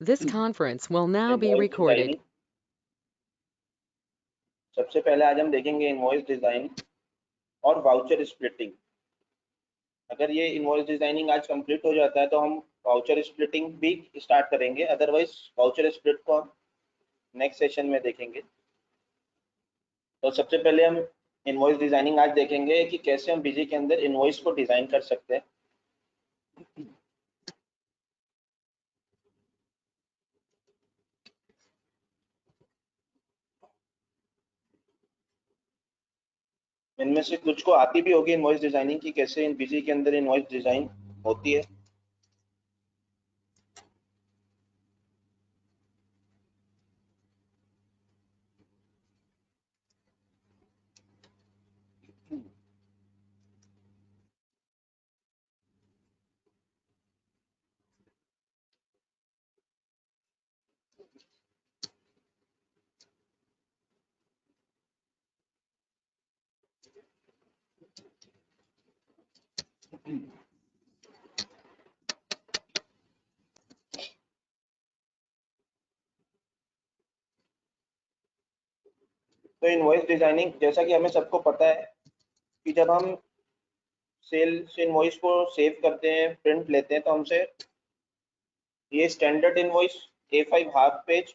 This conference will now be invoice recorded. Designing. सबसे पहले आज हम देखेंगे इनवॉइस डिजाइन और वाउचर स्प्लिटिंग। अगर ये इनवॉइस डिजाइनिंग आज कंप्लीट हो जाता है तो हम वाउचर स्प्लिटिंग भी स्टार्ट करेंगे, अदरवाइज वाउचर स्प्लिट को हम नेक्स्ट सेशन में देखेंगे। तो सबसे पहले हम इनवॉइस डिजाइनिंग आज देखेंगे कि कैसे हम बिजी के अंदर इनवॉइस को डिजाइन कर सकते हैं। इनमें से कुछ को आती भी होगी इनवॉइस डिजाइनिंग की, कैसे इन बिजी के अंदर इनवॉइस डिजाइन होती है। तो इनवॉइस डिजाइनिंग, जैसा कि हमें सबको पता है कि जब हम सेल्स इनवॉइस को सेव करते हैं, प्रिंट लेते हैं, तो हमसे ये standard invoice A5 half page,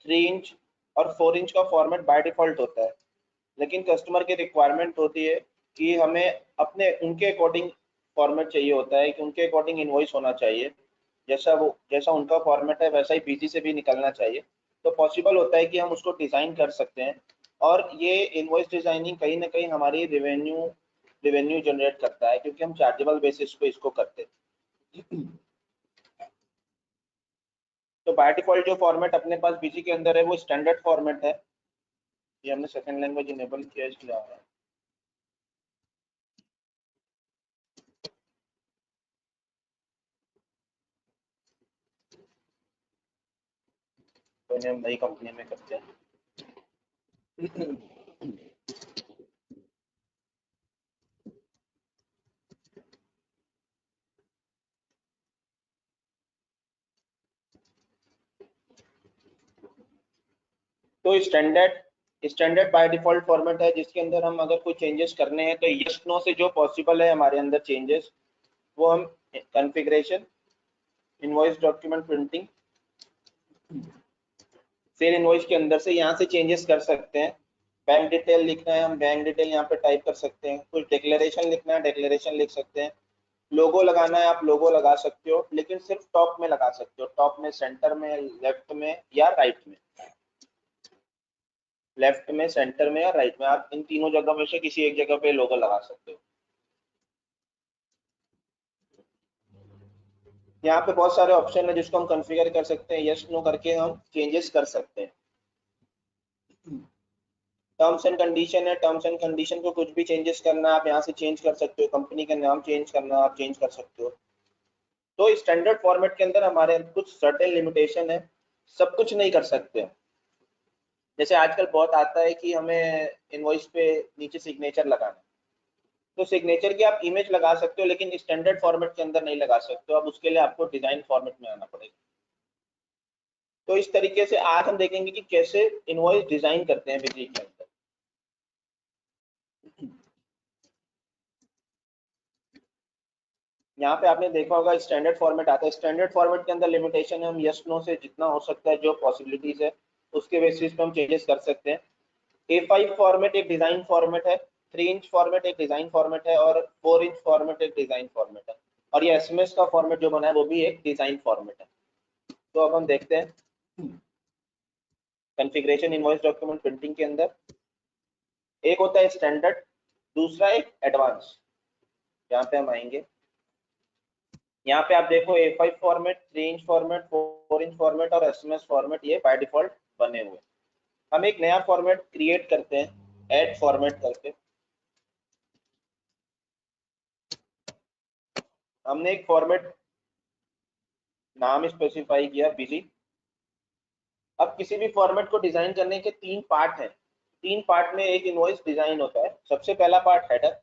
3 inch और 4 इंच का फॉर्मेट बाय डिफॉल्ट होता है। लेकिन कस्टमर की रिक्वायरमेंट होती है कि हमें अपने उनके अकॉर्डिंग फॉर्मेट चाहिए होता है, कि उनके अकॉर्डिंग इनवॉइस होना चाहिए। जैसा उनका फॉर्मेट है वैसा ही बीजी से भी निकलना चाहिए। तो पॉसिबल होता है कि हम उसको डिज़ाइन कर सकते हैं। और ये इनवॉइस डिज़ाइनिंग कहीं ना कहीं हमारी रेवेन्यू जनरेट करता है, क्योंकि हम चार्जेबल बेसिस पे इसको करते हैं। तो बाय डिफॉल्ट जो फॉर्मेट अपने पास बीजी के अंदर है वो स्टैंडर्ड फॉर्मेट है। ये हमने सेकंड लैंग्वेज इनेबल किया इसलिए आ रहा है। तो इन्हें हम नई कंपनी में करते हैं। तो स्टैंडर्ड बाय डिफॉल्ट फॉर्मेट है, जिसके अंदर हम अगर कोई चेंजेस करने हैं तो यस नो से जो पॉसिबल है हमारे अंदर चेंजेस, वो हम कॉन्फ़िगरेशन, इनवॉइस डॉक्यूमेंट प्रिंटिंग, फिर इनवॉइस के अंदर से यहाँ से चेंजेस कर सकते हैं। बैंक डिटेल लिखना है, हम बैंक डिटेल यहाँ पे टाइप कर सकते हैं। कुछ डिक्लेरेशन लिखना है, डिक्लेरेशन लिख सकते हैं। लोगो लगाना है, आप लोगो लगा सकते हो, लेकिन सिर्फ टॉप में लगा सकते हो। टॉप में, सेंटर में, लेफ्ट में या राइट में। लेफ्ट में, सेंटर में या राइट में, आप इन तीनों जगह में से किसी एक जगह पे लोगो लगा सकते हो। यहाँ पे बहुत सारे ऑप्शन है जिसको हम कॉन्फ़िगर कर सकते हैं। यस नो करके हम चेंजेस कर सकते हैं। टर्म्स एंड कंडीशन है, टर्म्स एंड कंडीशन को कुछ भी चेंजेस करना है आप यहाँ से चेंज कर सकते हो। कंपनी का नाम चेंज करना है आप चेंज कर सकते हो। तो स्टैंडर्ड फॉर्मेट के अंदर हमारे कुछ सर्टेन लिमिटेशन है, सब कुछ नहीं कर सकते। जैसे आजकल बहुत आता है कि हमें इनवॉइस पे नीचे सिग्नेचर लगाना है, तो सिग्नेचर की आप इमेज लगा सकते हो, लेकिन स्टैंडर्ड फॉर्मेट के अंदर नहीं लगा सकते हो। अब उसके लिए आपको डिजाइन फॉर्मेट में आना पड़ेगा। तो इस तरीके से आज हम देखेंगे कि कैसे इनवॉइस डिजाइन करते हैं बिजली के अंदर। यहाँ पे आपने देखा होगा स्टैंडर्ड फॉर्मेट आता है। स्टैंडर्ड फॉर्मेट के अंदर लिमिटेशन है, हम यस नो से जितना हो सकता है जो पॉसिबिलिटीज है उसके बेसिस पे हम चेंजेस कर सकते हैं। A5 फॉर्मेट एक डिजाइन फॉर्मेट है, 3 इंच फॉर्मेट एक डिजाइन फॉर्मेट है और 4 इंच फॉर्मेट एक डिजाइन फॉर्मेट है। और ये SMS का फॉर्मेट जो बना है वो भी एक डिजाइन फॉर्मेट है। तो अब हम देखते हैं कॉन्फ़िगरेशन इनवॉइस डॉक्यूमेंट प्रिंटिंग के अंदर एक होता है स्टैंडर्ड, दूसरा एक एडवांस। यहाँ पे हम आएंगे, यहाँ पे आप देखो A5 format, 3 inch format, 4 inch format और SMS फॉर्मेट ये बाय डिफॉल्ट बने हुए। हम एक नया फॉर्मेट क्रिएट करते हैं ऐड फॉर्मेट करके। हमने एक फॉर्मेट नाम स्पेसिफाई किया बिजी। अब किसी भी फॉर्मेट को डिजाइन करने के 3 पार्ट हैं। 3 पार्ट में एक इनवॉइस डिजाइन होता है। सबसे पहला पार्ट हेडर,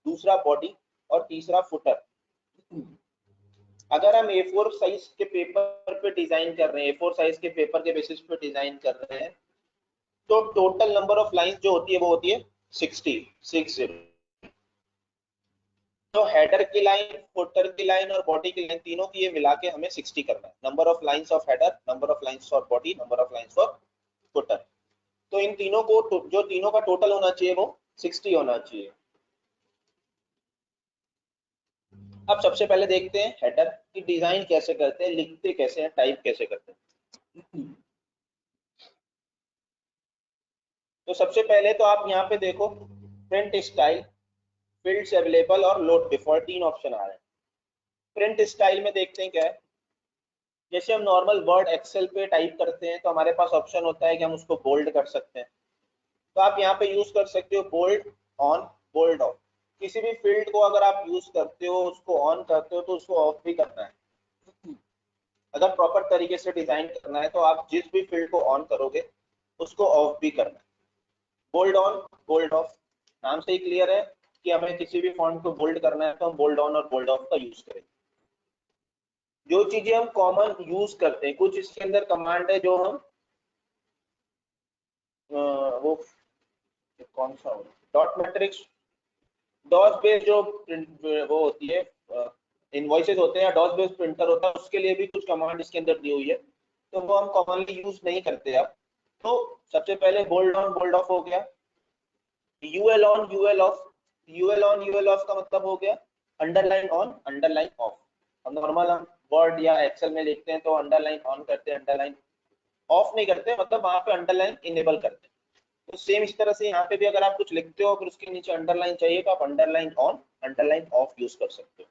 दूसरा बॉडी और तीसरा फुटर। अगर हम A4 साइज के पेपर पे डिजाइन कर रहे हैं, A4 साइज के पेपर के बेसिस पे डिजाइन कर रहे हैं, तो टोटल नंबर ऑफ लाइंस जो होती है वो होती है 60। तो हेडर की लाइन, फुटर की लाइन और बॉडी की लाइन तीनों की ये मिला के हमें 60 करना है। Number of lines of header, number of lines for body, number of lines for footer. तो इन तीनों को जो तीनों का टोटल होना चाहिए वो 60 होना चाहिए। अब सबसे पहले देखते हैं हेडर की डिजाइन कैसे करते हैं, लिखते कैसे हैं, टाइप कैसे करते हैं। तो सबसे पहले तो आप यहाँ पे देखो प्रिंट स्टाइल, फील्ड्स अवेलेबल और लोड बिफोर, तीन ऑप्शन आ रहे हैं। प्रिंट स्टाइल में देखते हैं क्या है। जैसे हम नॉर्मल वर्ड एक्सेल पे टाइप करते हैं तो हमारे पास ऑप्शन होता है कि हम उसको बोल्ड कर सकते हैं। तो आप यहाँ पे यूज कर सकते हो बोल्ड ऑन, बोल्ड ऑफ। किसी भी फील्ड को अगर आप यूज करते हो, उसको ऑन करते हो तो उसको ऑफ भी करना है। अगर प्रॉपर तरीके से डिजाइन करना है तो आप जिस भी फील्ड को ऑन करोगे उसको ऑफ भी करना है। बोल्ड ऑन, बोल्ड ऑफ, नाम से ही क्लियर है कि हमें किसी भी फॉन्ट को बोल्ड करना है तो हम बोल्ड ऑन और बोल्ड ऑफ का यूज करेंगे। जो चीजें हम कॉमन यूज करते हैं, कुछ इसके अंदर कमांड है जो हम वो कौन सा डॉट मैट्रिक्स, डॉस बेस्ड जो वो होती है इनवॉइसेस होते हैं या डॉस बेस्ड प्रिंटर होता है, उसके लिए भी कुछ कमांड इसके अंदर दी हुई है, तो वो हम कॉमनली यूज नहीं करते अब। तो सबसे पहले बोल्ड ऑन बोल्ड ऑफ हो गया, UL on UL off. UL on UL off का मतलब हो गया अंडरलाइन ऑन अंडरलाइन ऑफ। अब नॉर्मल हम वर्ड या एक्सेल में लिखते हैं तो अंडरलाइन ऑन करते हैं, अंडरलाइन ऑफ नहीं करते, मतलब वहां पे अंडरलाइन इनेबल करते हैं। तो सेम इस तरह से यहाँ पे भी अगर आप कुछ लिखते हो फिर उसके नीचे अंडरलाइन चाहिए तो आप underline on underline of use कर सकते हो।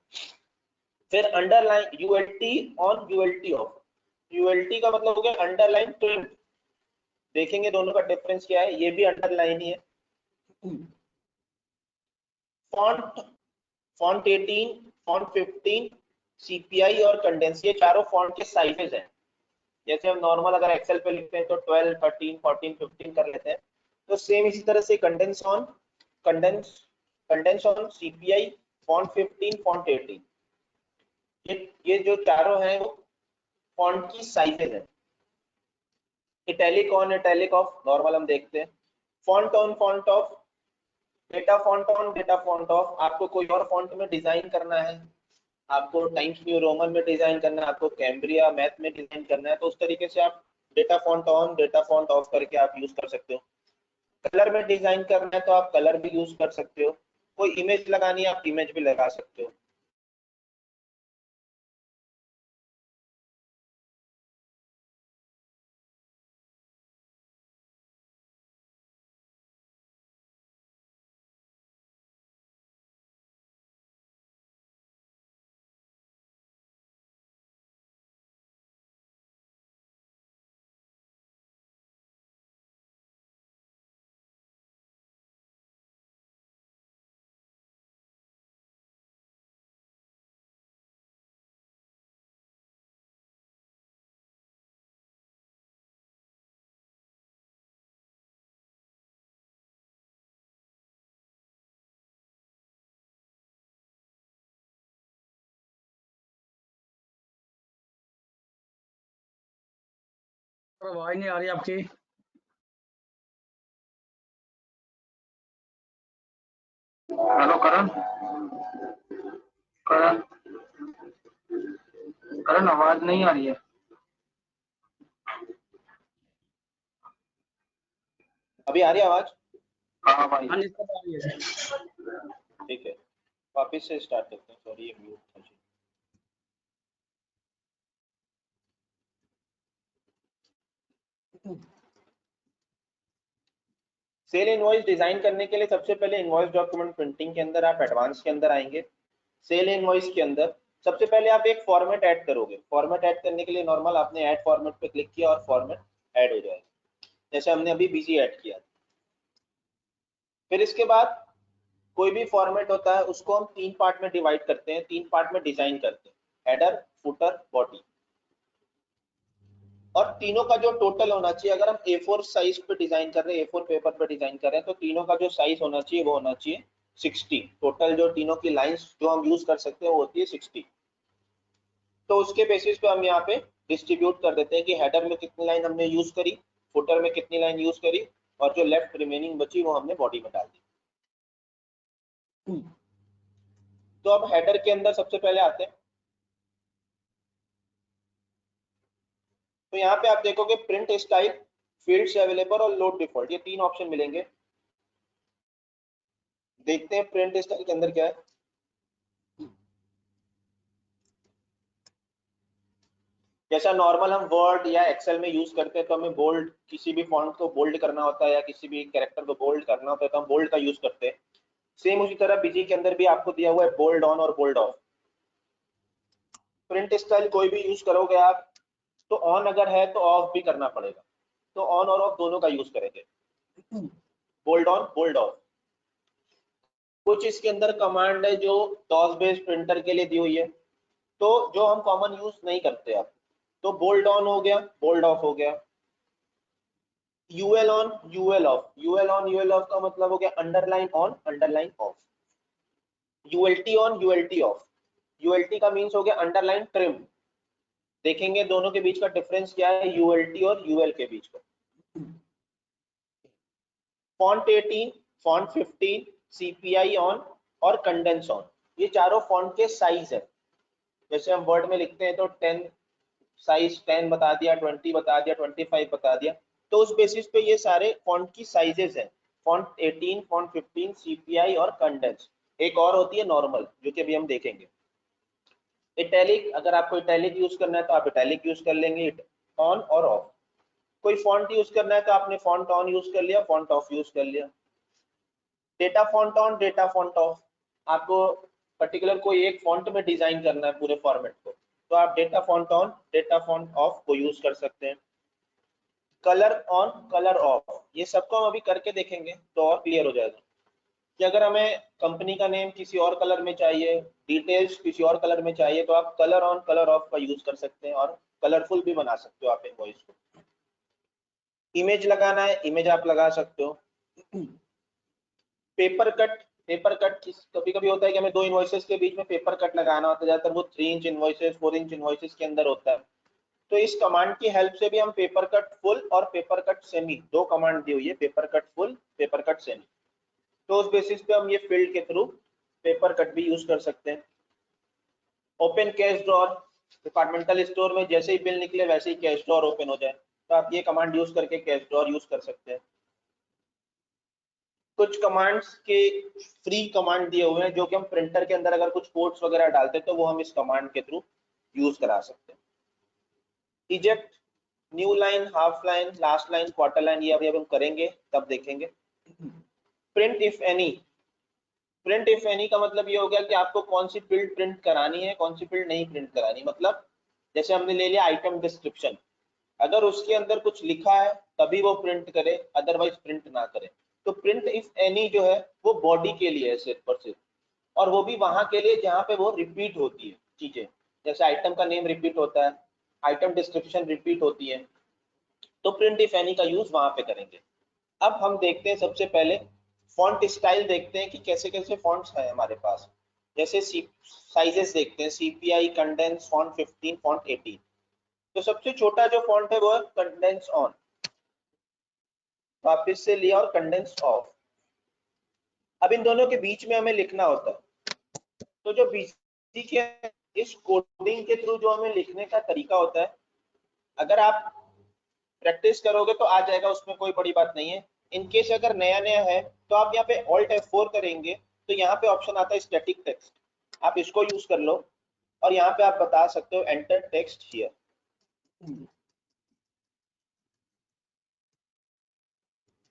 फिर underline यूएलटी on ULT off. ULT का मतलब हो गया अंडरलाइन प्रिंट। देखेंगे दोनों का डिफरेंस क्या है, ये भी अंडरलाइन ही है। फॉन्ट, फॉन्ट 18, फॉन्ट 15, सीपीआई और कंडेंस, ये चारों फॉन्ट के साइजेस हैं। जैसे हम नॉर्मल अगर एक्सेल पे लिखते हैं तो 12, 13, 14, 15 कर लेते हैं, तो सेम इसी तरह से condense on, condense condense on, CPI, font 15, font 18, ये जो चारों हैं वो फॉन्ट की साइजेस हैं। Italic on, italic of normal हम देखते हैं। Font on, font of, data font on, data font of. आपको कोई और फॉन्ट में डिजाइन करना है, आपको टाइम्स न्यू रोमन में डिजाइन करना है, आपको कैम्ब्रिया मैथ में डिजाइन करना है, तो उस तरीके से आप data font on data font of करके आप यूज कर सकते हो। कलर में डिजाइन करना है तो आप कलर भी यूज कर सकते हो। कोई इमेज लगानी है आप इमेज भी लगा सकते हो। आवाज नहीं आ रही आपकी। हेलो करण, करण, करण आवाज नहीं आ रही है। अभी आ रही है आवाज? हाँ भाई। ठीक है, वापिस से स्टार्ट करते हैं। सॉरी ये म्यूट था। सेल इनवॉइस डिजाइन करने के लिए सबसे पहले इनवॉइस डॉक्यूमेंट प्रिंटिंग के अंदर आप एडवांस के अंदर आएंगे। सेल इनवॉइस के अंदर सबसे पहले आप एक फॉर्मेट ऐड करोगे। फॉर्मेट ऐड करने के लिए नॉर्मल आपने ऐड फॉर्मेट पे क्लिक किया और फॉर्मेट ऐड हो जाएगा, जैसे हमने अभी बीजी ऐड किया। फिर इसके बाद कोई भी फॉर्मेट होता है उसको हम तीन पार्ट में डिवाइड करते हैं, तीन पार्ट में डिजाइन करते हैं, हेडर, फुटर, बॉडी। और तीनों का जो टोटल होना चाहिए, अगर हम A4 साइज पे डिजाइन कर रहे हैं, A4 पेपर पे डिजाइन कर रहे हैं, तो तीनों का जो साइज होना चाहिए वो होना चाहिए 60। टोटल जो तीनों की लाइंस जो हम यूज कर सकते हैं वो होती है 60। तो उसके बेसिस पे हम यहाँ पे डिस्ट्रीब्यूट कर देते हैं कि हेडर में कितनी लाइन हमने यूज करी, फुटर में कितनी लाइन यूज करी, और जो लेफ्ट रिमेनिंग बची वो हमने बॉडी में डाल दी। तो अब हेडर के अंदर सबसे पहले आते हैं। तो यहाँ पे आप देखोगे प्रिंट स्टाइल, फील्ड्स अवेलेबल और लोड डिफॉल्ट, ये तीन ऑप्शन मिलेंगे। देखते हैं प्रिंट स्टाइल के अंदर क्या है। जैसा नॉर्मल हम वर्ड या एक्सेल में यूज करते हैं तो हमें बोल्ड, किसी भी फॉन्ट को बोल्ड करना होता है या किसी भी कैरेक्टर को बोल्ड करना होता है तो हम बोल्ड का यूज करते हैं। सेम उसी तरह बीजी के अंदर भी आपको दिया हुआ है बोल्ड ऑन और बोल्ड ऑफ। प्रिंट स्टाइल कोई भी यूज करोगे आप तो ऑन अगर है तो ऑफ भी करना पड़ेगा, तो ऑन और ऑफ दोनों का यूज करेंगे, बोल्ड ऑन बोल्ड ऑफ। कुछ इसके अंदर कमांड है जो डॉस बेस्ड प्रिंटर के लिए दी हुई है, तो जो हम कॉमन यूज नहीं करते अब, तो बोल्ड ऑन हो गया, बोल्ड ऑफ हो गया। UL on UL off, UL on UL off का मतलब हो गया underline on underline off. ULT on ULT off, ULT का मीन्स हो गया अंडरलाइन ट्रिम। देखेंगे दोनों के बीच का डिफरेंस क्या है यूएलटी और यूएल के बीच का। फॉन्ट 18, फॉन्ट 15, सीपीआई ऑन और कंडेंस ऑन, ये चारों फॉन्ट के साइज है। जैसे हम वर्ड में लिखते हैं तो 10 साइज 10 बता दिया, 20 बता दिया, 25 बता दिया, तो उस बेसिस पे ये सारे फॉन्ट की साइजेस हैं। फॉन्ट 18, फॉन्ट 15, सीपीआई और कंडेंस। एक और होती है नॉर्मल, जो कि अभी हम देखेंगे। इटैलिक, अगर आपको इटैलिक यूज करना है तो आप इटैलिक यूज कर लेंगे, ऑन और ऑफ। कोई फॉन्ट यूज करना है तो आपने फॉन्ट ऑन यूज कर लिया, फॉन्ट ऑफ यूज कर लिया। Data font on, data font of, आपको पर्टिकुलर कोई एक फॉन्ट में डिजाइन करना है पूरे फॉर्मेट को, तो आप data font on data font of को यूज कर सकते हैं। कलर ऑन कलर ऑफ, ये सबको हम अभी करके देखेंगे तो और क्लियर हो जाएगा कि अगर हमें कंपनी का नेम किसी और कलर में चाहिए, डिटेल्स किसी और कलर में चाहिए, तो आप कलर ऑन कलर ऑफ का यूज कर सकते हैं और कलरफुल भी बना सकते हो आप इनवॉइस को। इमेज लगाना है, इमेज आप लगा सकते हो। पेपर कट, पेपर कट कभी कभी होता है कि हमें दो इनवॉइसेस के बीच में पेपर कट लगाना होता है, ज्यादातर वो 3 इंच इनवॉइसेस 4 इंच इनवॉइसेस के अंदर होता है। तो इस कमांड की हेल्प से भी हम पेपर कट फुल और पेपर कट सेमी, दो कमांड दी हुई है, paper cut full paper cut semi, तो उस बेसिस पे हम ये फील्ड के थ्रू पेपर कट भी यूज कर सकते हैं। Open cash drawer, departmental store में जैसे ही बिल निकले वैसे ही कैश ड्रॉर ओपन हो जाए, तो आप ये कमांड यूज करके कैश ड्रॉर यूज कर सकते हैं। कुछ कमांड्स के फ्री कमांड दिए हुए हैं जो कि हम प्रिंटर के अंदर अगर कुछ कोड्स वगैरह डालते हैं तो वो हम इस कमांड के थ्रू यूज करा सकते हैं। Eject, new line, half line, last line, quarter line, ये अभी हम करेंगे तब देखेंगे। Print if any, print if any का मतलब ये हो गया कि आपको कौन सी फील्ड प्रिंट करानी है, कौन सी फील्ड नहीं प्रिंट करानी। मतलब जैसे हमने ले लिया आइटम डिस्क्रिप्शन, अगर उसके अंदर कुछ लिखा है तभी वो प्रिंट करे, अदरवाइज प्रिंट ना करे। तो प्रिंट इफ एनी जो है वो बॉडी के लिए है सिर्फ और सिर्फ, और वो भी वहां के लिए जहां पे वो रिपीट होती है चीजें, जैसे आइटम का नेम रिपीट होता है, आइटम डिस्क्रिप्शन रिपीट होती है, तो प्रिंट इफ एनी का यूज वहां पे करेंगे। अब हम देखते हैं सबसे पहले फॉन्ट स्टाइल, देखते हैं कि कैसे कैसे फॉन्ट्स हैं हमारे पास। जैसे साइजेस देखते हैं, सीपीआई, कंडेंस, फॉन्ट 15, फॉन्ट 18। तो सबसे छोटा जो फॉन्ट है वो है कंडेंस ऑन, वापस से लिया और कंडेंस ऑफ। अब इन दोनों के बीच में हमें लिखना होता है, तो जो बीच के इस कोडिंग के थ्रू जो हमें लिखने का तरीका होता है, अगर आप प्रैक्टिस करोगे तो आ जाएगा, उसमें कोई बड़ी बात नहीं है। इनकेस अगर नया नया है तो आप यहाँ पे ऑल्ट F4 करेंगे तो यहाँ पे ऑप्शन आता है स्टैटिक टेक्स्ट, आप इसको यूज कर लो और यहाँ पे आप बता सकते हो एंटर टेक्स्ट हियर।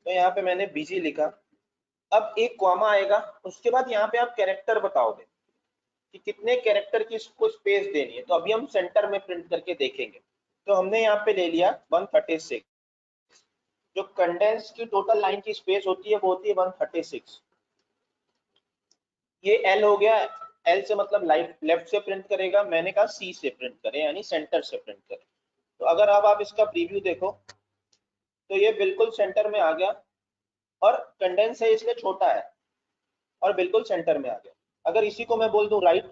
तो यहाँ पे मैंने बिजी लिखा, अब एक कॉमा आएगा, उसके बाद यहाँ पे आप कैरेक्टर बताओगे कि कितने कैरेक्टर की इसको स्पेस देनी है। तो अभी हम सेंटर में प्रिंट करके देखेंगे। तो हमने यहाँ पे ले लिया 136, जो कंडेंस की टोटल लाइन की स्पेस होती है वो होती है 136। ये L हो गया, L से मतलब लेफ्ट से प्रिंट करेगा, मैंने कहा C से प्रिंट करें यानी सेंटर से प्रिंट करें। तो अगर अब आप इसका प्रीव्यू देखो तो ये बिल्कुल सेंटर में आ गया, और कंडेंस है इसलिए छोटा है और बिल्कुल सेंटर में आ गया। अगर इसी को मैं बोल दूं राइट,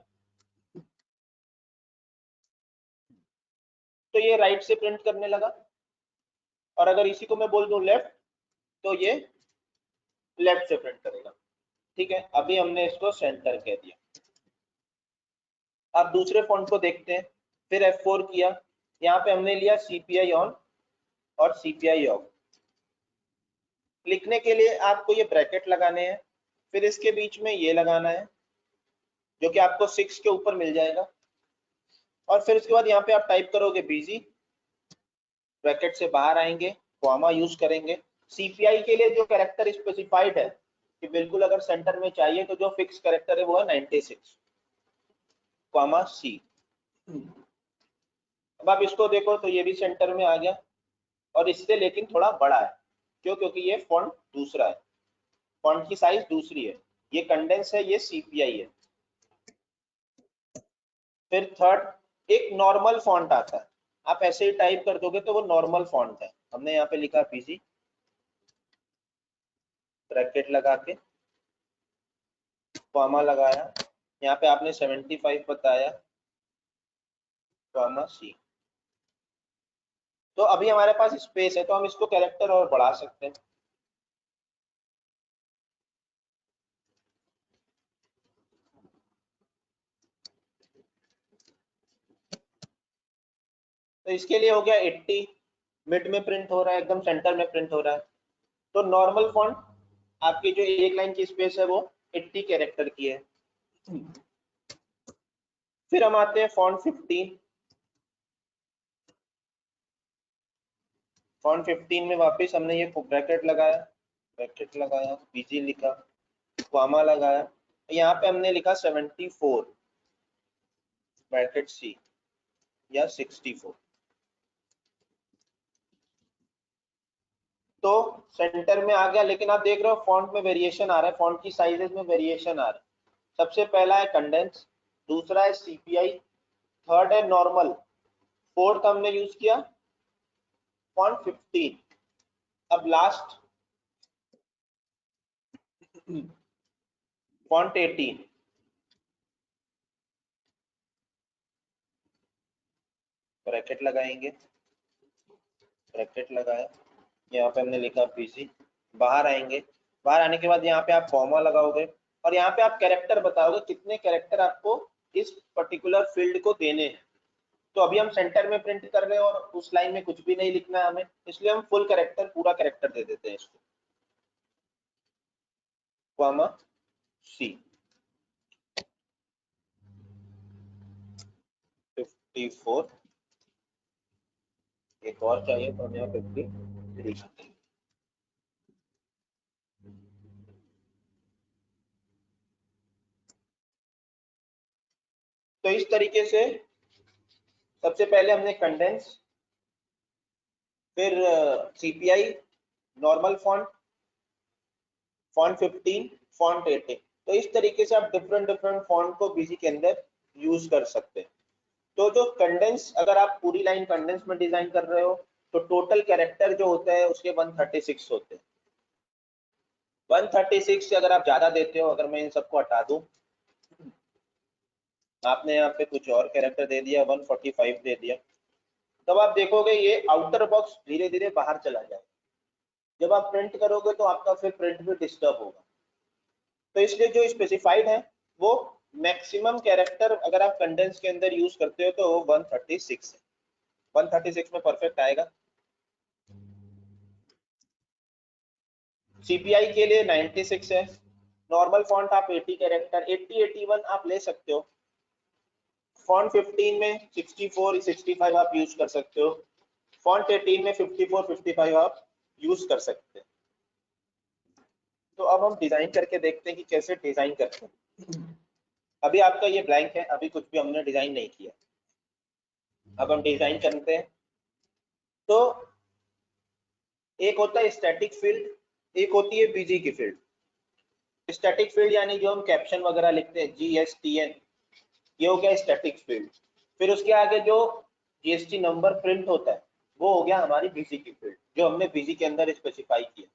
तो ये राइट से प्रिंट करने लगा, और अगर इसी को मैं बोल दूं लेफ्ट तो ये लेफ्ट से प्रिंट करेगा। ठीक है, अभी हमने इसको सेंटर कह दिया। अब दूसरे फॉन्ट को देखते हैं, फिर F4 किया, यहाँ पे हमने लिया CPI ऑन और CPI ऑफ। लिखने के लिए आपको ये ब्रैकेट लगाने हैं, फिर इसके बीच में ये लगाना है जो कि आपको 6 के ऊपर मिल जाएगा, और फिर उसके बाद यहाँ पे आप टाइप करोगे बिजी, ब्रैकेट से बाहर आएंगे, कॉमा यूज करेंगे। CPI के लिए जो कैरेक्टर स्पेसिफाइड है कि बिल्कुल अगर सेंटर में चाहिए तो जो फिक्स कैरेक्टर है वो है 96, कॉमा C। अब आप इसको देखो तो ये भी सेंटर में आ गया, और इससे लेकिन थोड़ा बड़ा है, क्यों? क्योंकि ये फॉन्ट दूसरा है, फॉन्ट की साइज दूसरी है, ये कंडेंस है, ये CPI है। फिर थर्ड एक नॉर्मल फॉन्ट आता है, आप ऐसे ही टाइप कर दोगे तो वो नॉर्मल फॉन्ट है। हमने यहाँ पे लिखा बिजी, ब्रैकेट लगा के कॉमा लगाया, यहाँ पे आपने 75 बताया, कॉमा C। तो अभी हमारे पास स्पेस है तो हम इसको कैरेक्टर और बढ़ा सकते हैं। तो इसके लिए हो गया 80, मिड में प्रिंट हो रहा है, एकदम सेंटर में प्रिंट हो रहा है। तो नॉर्मल फॉन्ट आपकी जो एक लाइन की स्पेस है वो 80 कैरेक्टर की है। फिर हम आते हैं फॉन्ट 15। फॉन्ट 15 में वापस हमने ये ब्रैकेट लगाया, बिजी लिखा, कॉमा लगाया, यहाँ पे हमने लिखा 74, ब्रैकेट C या 64। तो सेंटर में आ गया, लेकिन आप देख रहे हो फॉन्ट में वेरिएशन आ रहा है, फॉन्ट की साइजेस में वेरिएशन आ रहा है। सबसे पहला है कंडेंस, दूसरा है CPI, थर्ड है नॉर्मल, फोर्थ हमने यूज किया फॉन्ट 15। अब लास्ट फॉन्ट 18। ब्रैकेट लगाएंगे, ब्रैकेट लगाया, यहाँ पे हमने लिखा बिजी, बाहर आएंगे, बाहर आने के बाद यहाँ पे आप कॉमा लगाओगे, और यहाँ पे आप कैरेक्टर बताओगे कितने कैरेक्टर आपको इस पर्टिकुलर फील्ड को देने हैं। तो अभी हम सेंटर में प्रिंट कर रहे हैं और उस लाइन में कुछ भी नहीं लिखना है हमें, इसलिए हम फुल कैरेक्टर, पूरा कैरेक्टर दे देते हैं इसको, कॉमा C। 54, एक और चाहिए तो हम यहाँ 53। तो इस तरीके से सबसे पहले हमने कंडेंस, फिर CPI, normal font, font 15, font 18। तो इस तरीके से आप डिफरेंट फॉन्ट को बिजी के अंदर यूज कर सकते हैं। तो जो कंडेंस, अगर आप पूरी लाइन कंडेंस में डिजाइन कर रहे हो तो टोटल कैरेक्टर जो होता है उसके 136 होते हैं। 136 से अगर आप ज्यादा देते हो, अगर मैं इन सबको हटा दूं, आपने यहाँ पे कुछ और कैरेक्टर दे दिया, 145 दे दिया, तब आप देखोगे ये आउटर बॉक्स धीरे धीरे बाहर चला जाएगा। जब आप प्रिंट करोगे तो आपका फिर प्रिंट भी डिस्टर्ब होगा। तो इसलिए जो स्पेसिफाइड है वो मैक्सिमम कैरेक्टर अगर आप कंडेंस के अंदर यूज करते हो तो वो 136 है। 136 में परफेक्ट आएगा। CPI के लिए 96 है, नॉर्मल फॉन्ट आप 80 कैरेक्टर, 80 81 आप ले सकते हो। फॉन्ट 15 में 64 65 आप यूज कर सकते हो, फॉन्ट 18 में 54 55 आप यूज कर सकते हैं। तो अब हम डिजाइन करके देखते हैं कि कैसे डिजाइन करते हैं। अभी आपका ये ब्लैंक है, अभी कुछ भी हमने डिजाइन नहीं किया। अब हम डिजाइन करते हैं। तो एक होता है स्टैटिक फील्ड, एक होती है बिजी की फील्ड। स्टैटिक फील्ड यानी जो हम कैप्शन वगैरह लिखते हैं, GSTN, ये हो गया स्टैटिक फील्ड। फिर उसके आगे जो GST नंबर प्रिंट होता है वो हो गया हमारी बिजी की फील्ड, जो हमने बिजी के अंदर स्पेसिफाई किया।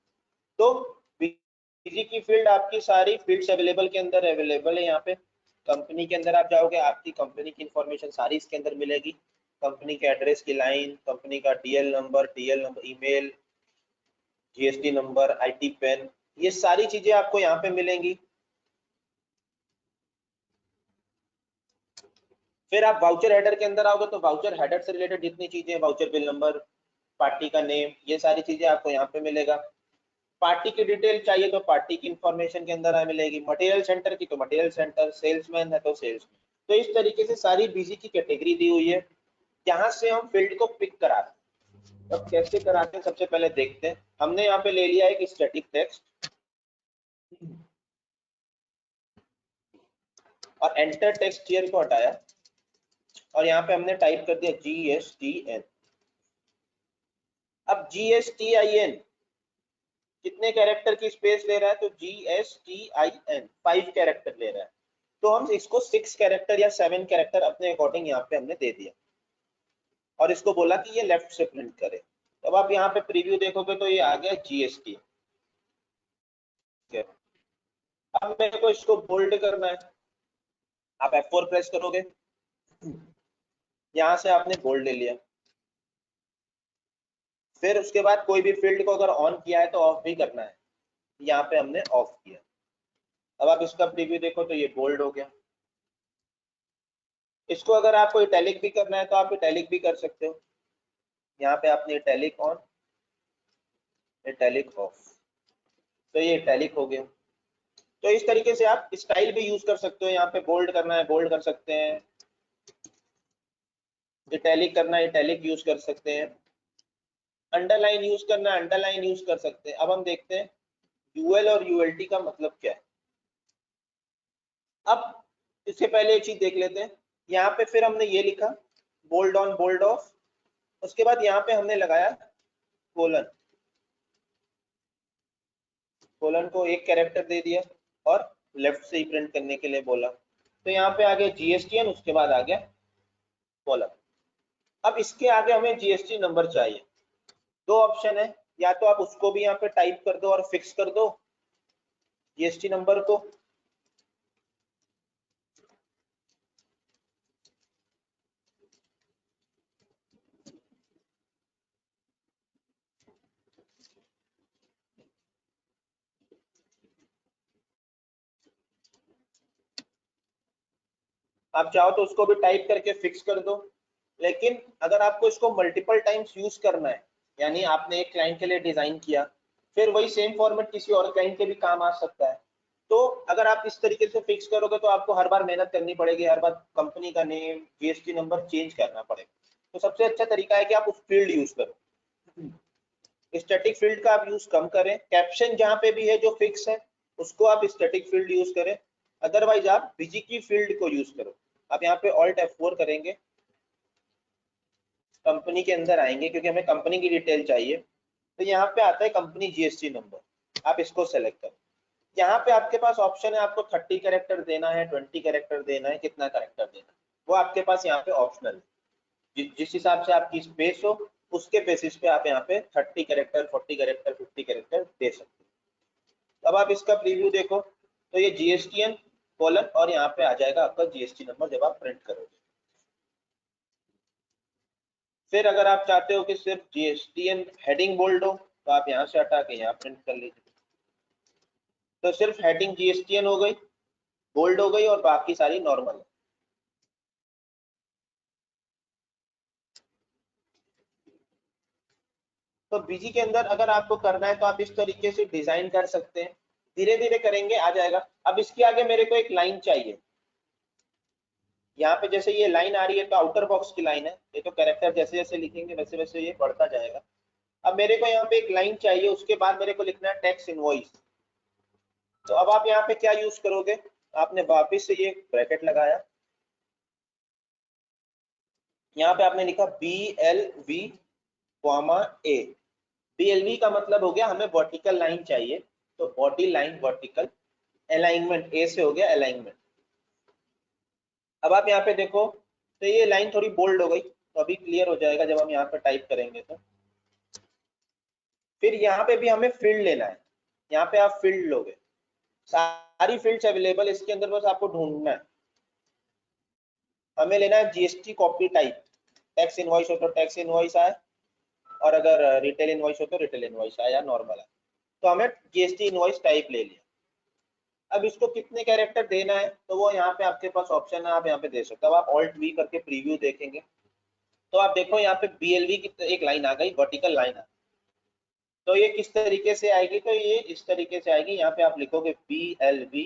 तो बिजी की फील्ड आपकी सारी फील्ड्स अवेलेबल के अंदर अवेलेबल है। यहाँ पे कंपनी के अंदर आप जाओगे, आपकी कंपनी की इंफॉर्मेशन सारी इसके अंदर मिलेगी। कंपनी के एड्रेस की लाइन, कंपनी का DL number, email, GST number, IT pan, ये सारी चीजें आपको यहाँ पे मिलेंगी। फिर आप वाउचर हेडर के अंदर आओगे तो वाउचर हेडर से रिलेटेड जितनी चीजें, वाउचर बिल नंबर, पार्टी का नेम, ये सारी चीजें आपको यहाँ पे मिलेगा। पार्टी की डिटेल चाहिए तो पार्टी की इंफॉर्मेशन के अंदर मिलेगी, मटेरियल सेंटर की तो मटेरियल सेंटर, सेल्समैन है तो सेल्समैन। तो इस तरीके से सारी बीजी की कैटेगरी दी हुई है, यहाँ से हम फील्ड को पिक कराते हैं। अब कैसे कराते हैं सबसे पहले देखते हैं। हमने यहाँ पे ले लिया एक स्टैटिक टेक्स्ट और एंटर टेक्स्ट हियर को हटाया और यहाँ पे हमने टाइप कर दिया GSTN। अब GSTIN कितने कैरेक्टर की स्पेस ले रहा है, तो GSTIN 5 कैरेक्टर ले रहा है, तो हम इसको 6 कैरेक्टर या 7 कैरेक्टर अपने अकॉर्डिंग यहाँ पे हमने दे दिया और इसको बोला कि ये लेफ्ट से प्रिंट करे। अब आप यहाँ पे प्रीव्यू देखोगे तो ये आ गया GST। अब मेरे को इसको बोल्ड करना है, आप F4 प्रेस करोगे, यहाँ से आपने बोल्ड ले लिया। फिर उसके बाद कोई भी फील्ड को अगर ऑन किया है तो ऑफ भी करना है, यहाँ पे हमने ऑफ किया। अब आप इसका प्रीव्यू देखो तो ये बोल्ड हो गया। इसको अगर आपको इटैलिक भी करना है तो आप इटैलिक भी कर सकते हो, यहाँ पे आपने इटैलिक ऑन, इटैलिक ऑफ, तो ये इटैलिक हो गया। तो इस तरीके से आप स्टाइल भी यूज कर सकते हो, यहाँ पे बोल्ड करना है बोल्ड कर सकते हैं, इटैलिक करना है इटैलिक यूज कर सकते हैं, अंडरलाइन यूज करना है अंडरलाइन यूज कर सकते हैं। अब हम देखते हैं यूएल और यूएलटी का मतलब क्या है। अब इससे पहले एक चीज देख लेते हैं, यहाँ पे फिर हमने ये लिखा बोल्ड ऑन बोल्ड ऑफ, उसके बाद यहाँ पे हमने लगाया कोलन, कोलन को एक कैरेक्टर दे दिया और लेफ्ट से ही प्रिंट करने के लिए बोला, तो यहाँ पे आ गया GSTN, उसके बाद आ गया कोलन। अब इसके आगे हमें GST नंबर चाहिए। दो ऑप्शन है, या तो आप उसको भी यहाँ पे टाइप कर दो और फिक्स कर दो GST नंबर को, आप चाहो तो उसको भी टाइप करके फिक्स कर दो। लेकिन अगर आपको इसको मल्टीपल टाइम्स यूज करना है, यानी आपने एक क्लाइंट के लिए डिजाइन किया, फिर वही सेम फॉर्मेट किसी और क्लाइंट के भी काम आ सकता है, तो अगर आप इस तरीके से फिक्स करोगे तो आपको हर बार मेहनत करनी पड़ेगी, हर बार कंपनी का नेम GST नंबर चेंज करना पड़ेगा। तो सबसे अच्छा तरीका है कि आप उस फील्ड यूज करो, स्टैटिक फील्ड का आप यूज कम करें। कैप्शन जहां पे भी है जो फिक्स है उसको आप स्टैटिक फील्ड यूज करें, अदरवाइज आप बीजी की फील्ड को यूज करो। आप यहाँ पे Alt F4 करेंगे, कंपनी के अंदर आएंगे क्योंकि हमें कंपनी की डिटेल चाहिए, तो यहाँ पे आता है कंपनी GST नंबर, आप इसको सेलेक्ट करें। यहाँ पे आपके पास ऑप्शन है, आपको 30 कैरेक्टर देना है, 20 कैरेक्टर देना है, कितना कैरेक्टर देना है वो आपके पास यहाँ पे ऑप्शनल है। जिस हिसाब से आपकी स्पेस हो उसके बेसिस पे आप यहाँ पे 30 कैरेक्टर, 40 कैरेक्टर, 50 कैरेक्टर दे सकते हो। अब आप इसका प्रीव्यू देखो तो ये GSTN कॉलम और यहाँ पे आ जाएगा आपका GST नंबर जब आप प्रिंट करोगे। फिर अगर आप चाहते हो कि सिर्फ GSTN हेडिंग बोल्ड हो तो आप यहाँ से हटा के यहाँ प्रिंट कर लीजिए, तो सिर्फ हेडिंग GSTN हो गई, बोल्ड हो गई और बाकी सारी नॉर्मल है। तो बीजी के अंदर अगर आपको करना है तो आप इस तरीके से डिजाइन कर सकते हैं, धीरे धीरे करेंगे आ जाएगा। अब इसके आगे मेरे को एक लाइन चाहिए, यहाँ पे जैसे ये लाइन आ रही है तो आउटर बॉक्स की लाइन है, ये तो कैरेक्टर जैसे जैसे लिखेंगे वैसे वैसे ये बढ़ता जाएगा। अब मेरे को यहाँ पे एक लाइन चाहिए, उसके बाद मेरे को लिखना है टैक्स इनवॉइस। तो अब आप यहाँ पे क्या यूज करोगे, आपने वापिस से ये ब्रैकेट लगाया, यहाँ पे आपने लिखा BLV, A। BLV का मतलब हो गया हमें वर्टिकल लाइन चाहिए, तो body line vertical, alignment A से हो गया अलाइनमेंट। अब आप यहाँ पे देखो तो ये लाइन थोड़ी बोल्ड हो गई, तो अभी क्लियर हो जाएगा जब हम यहाँ पे टाइप करेंगे तो। फिर यहाँ पे भी हमें फील्ड लेना है, यहाँ पे आप फील्ड लोगे, सारी फील्ड्स अवेलेबल इसके अंदर, बस आपको ढूंढना है। हमें लेना है GST copy type, tax invoice हो तो टैक्स इनवॉइस आए, और अगर रिटेल इनवॉइस हो तो रिटेल इनवॉइस आए या नॉर्मल आए। तो हमें जीएसटी इनवॉइस टाइप ले लिया। अब इसको कितने कैरेक्टर देना है तो वो यहाँ पे आपके पास ऑप्शन है, आप यहाँ पे दे सकते हो। अब आप ऑल्ट वी करके प्रीव्यू देखेंगे तो आप देखो यहाँ पे BLV की एक लाइन आ गई, वर्टिकल लाइन आ। तो ये किस तरीके से आएगी, तो ये इस तरीके से आएगी। यहाँ पे आप लिखोगे BLV,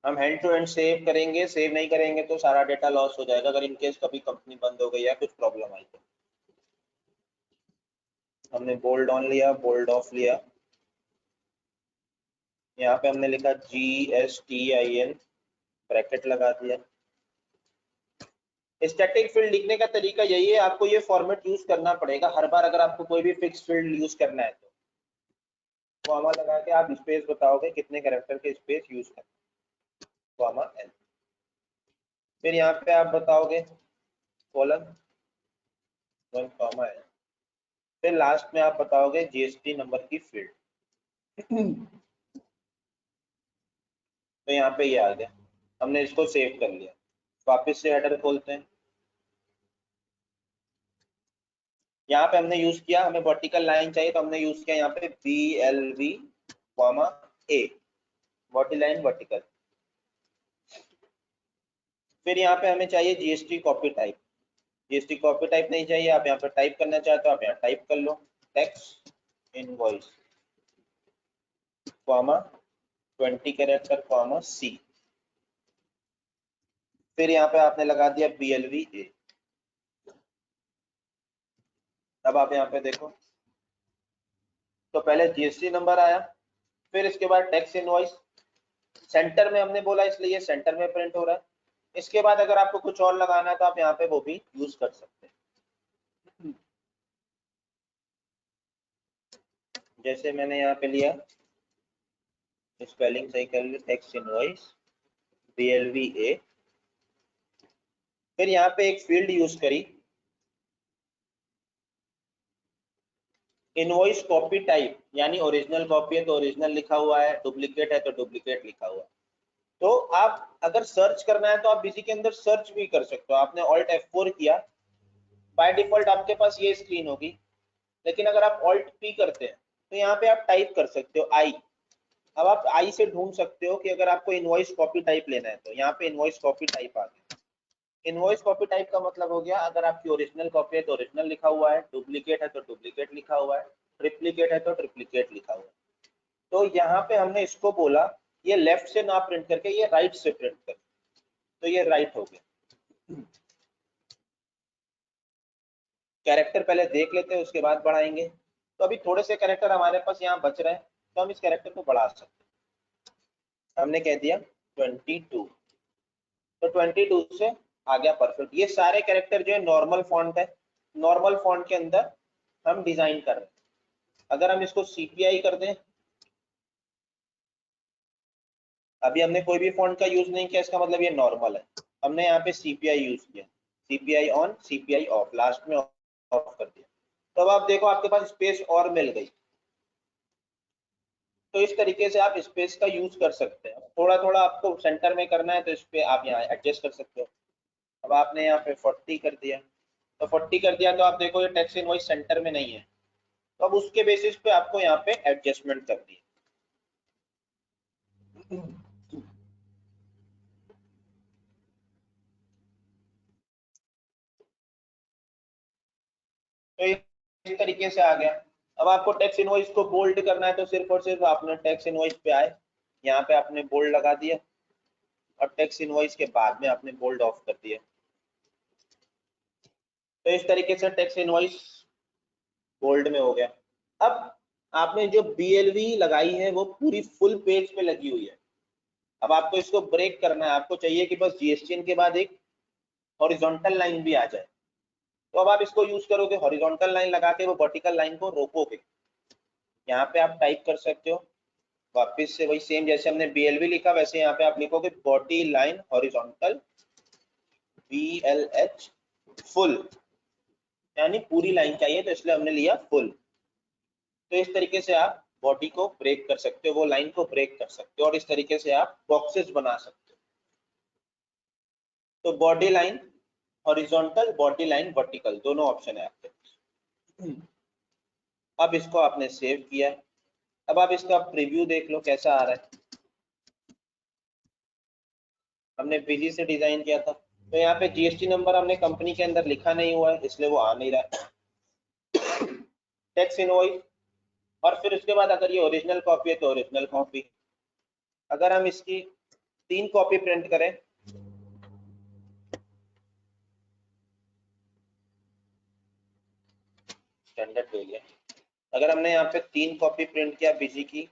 हम हैंड टू हैंड सेव करेंगे। सेव नहीं करेंगे तो सारा डेटा लॉस हो जाएगा, अगर इनकेस कभी कंपनी बंद हो गई या कुछ प्रॉब्लम आई तो। हमने बोल्ड ऑन लिया, बोल्ड ऑफ लिया, यहाँ पे हमने लिखा GSTIN, ब्रैकेट लगा दिया। स्टैटिक फील्ड लिखने का तरीका यही है, आपको ये फॉर्मेट यूज करना पड़ेगा हर बार अगर आपको कोई भी फिक्स फील्ड यूज करना है तो। कॉमा लगा के आप स्पेस बताओगे कितने कैरेक्टर के स्पेस यूज करना, कॉमा N। फिर यहाँ पे आप बताओगे कॉलन 1, कॉमा N। फिर लास्ट में आप बताओगे GST नंबर की फील्ड। तो यहाँ पे ये आ गया, हमने इसको सेव कर लिया। वापस से हेडर खोलते हैं। यहाँ पे हमने यूज किया, हमें वर्टिकल लाइन चाहिए तो हमने यूज किया यहाँ पे BLV, A, vertical line vertical. फिर यहाँ पे हमें चाहिए GST copy type. GST copy type नहीं चाहिए, आप यहाँ पे टाइप करना चाहते हो आप यहाँ टाइप कर लो, टैक्स इनवॉइस, 20 कैरेक्टर, C। फिर यहाँ पे आपने लगा दिया BLV A। अब आप यहाँ पे देखो तो पहले GST नंबर आया, फिर इसके बाद टैक्स इनवॉइस, सेंटर में हमने बोला इसलिए सेंटर में प्रिंट हो रहा है। इसके बाद अगर आपको कुछ और लगाना है तो आप यहाँ पे वो भी यूज कर सकते हैं। जैसे मैंने यहाँ पे लिया, स्पेलिंग सही कर ली, टैक्स इनवॉइस BLV A। फिर यहाँ पे एक फील्ड यूज करी, इनवॉइस कॉपी टाइप, यानी ओरिजिनल कॉपी है तो ओरिजिनल लिखा हुआ है, डुप्लीकेट है तो डुप्लीकेट लिखा हुआ है। तो आप अगर सर्च करना है तो आप इसी के अंदर सर्च भी कर सकते हो। आपने Alt F4 किया, बाय डिफॉल्ट आपके पास ये स्क्रीन होगी, लेकिन अगर आप Alt P करते हैं तो यहाँ पे आप टाइप कर सकते हो I। अब आप I से ढूंढ सकते हो कि अगर आपको इनवॉइस कॉपी टाइप लेना है तो यहाँ पे इनवॉइस कॉपी टाइप आ गया। इनवॉइस कॉपी टाइप का मतलब हो गया, अगर आपकी ओरिजिनल कॉपी है तो ओरिजिनल लिखा हुआ है, डुप्लीकेट है तो डुप्लीकेट लिखा हुआ है, ट्रिप्लीकेट है तो ट्रिप्लीकेट लिखा हुआ है। तो यहाँ पे हमने इसको बोला ये लेफ्ट से ना प्रिंट करके ये राइट से प्रिंट कर, तो ये राइट हो गया। कैरेक्टर पहले देख लेते हैं उसके बाद बढ़ाएंगे। तो अभी थोड़े से कैरेक्टर हमारे पास यहाँ बच रहे हैं तो हम इस कैरेक्टर को बढ़ा सकते हैं। हमने कह दिया 22, तो 22 से आ गया परफेक्ट। ये सारे कैरेक्टर जो है नॉर्मल फॉन्ट है, नॉर्मल फॉन्ट के अंदर हम डिजाइन कर रहे हैं। अगर हम इसको CPI कर दें, अभी हमने कोई भी फॉन्ट का यूज नहीं किया, इसका मतलब ये नॉर्मल है। हमने यहाँ पे CPI यूज किया, CPI on CPI of, last में ऑफ कर दिया। तो अब आप देखो आपके पास स्पेस और मिल गई। तो इस तरीके से आप स्पेस का यूज कर सकते हैं। थोड़ा थोड़ा आपको सेंटर में करना है तो इस पे आप यहाँ एडजस्ट कर सकते हो। अब आपने यहाँ पे 40 कर दिया, तो 40 कर दिया तो आप देखो ये टैक्स इनवॉइस सेंटर में नहीं है, तो अब उसके बेसिस पे आपको यहाँ पे एडजस्टमेंट करनी है। तो इस तरीके से आ गया। अब आपको टैक्स इनवॉइस को बोल्ड करना है तो सिर्फ और सिर्फ आपने टैक्स इनवॉइस पे आए, यहाँ पे आपने बोल्ड लगा दिया और टैक्स इनवॉइस के बाद में आपने बोल्ड ऑफ कर दिया। तो इस तरीके से टैक्स इनवॉइस बोल्ड में हो गया। अब आपने जो BLV लगाई है वो पूरी फुल पेज पे लगी हुई है। अब आपको इसको ब्रेक करना है, आपको चाहिए कि बस GSTN के बाद एक हॉरिजॉन्टल लाइन भी आ जाए। तो अब आप इसको यूज करोगे, हॉरिजॉन्टल लाइन लगा के वो वर्टिकल लाइन को रोकोगे। यहाँ पे आप टाइप कर सकते हो वापस से वही सेम जैसे हमने BLV लिखा वैसे यहाँ पे आप लिखोगे body line horizontal BLH full, यानी पूरी लाइन चाहिए तो इसलिए हमने लिया फुल। तो इस तरीके से आप बॉडी को ब्रेक कर सकते हो, वो लाइन को ब्रेक कर सकते हो और इस तरीके से आप बॉक्सेस बना सकते हो। तो body line horizontal, body line vertical, दोनों ऑप्शन है आपके पास। अब इसको आपने सेव किया, अब आप इसका प्रीव्यू देख लो कैसा आ रहा है। हमने बिजी से डिजाइन किया था तो यहाँ पे GST नंबर हमने कंपनी के अंदर लिखा नहीं हुआ है इसलिए वो आ नहीं रहा है। टैक्स इनवॉइस, और फिर उसके बाद अगर ये ओरिजिनल कॉपी है तो ओरिजिनल कॉपी। अगर हम इसकी 3 कॉपी प्रिंट करें, स्टैंडर्ड ले लिया, अगर हमने यहाँ पे 3 कॉपी प्रिंट किया बिजी की,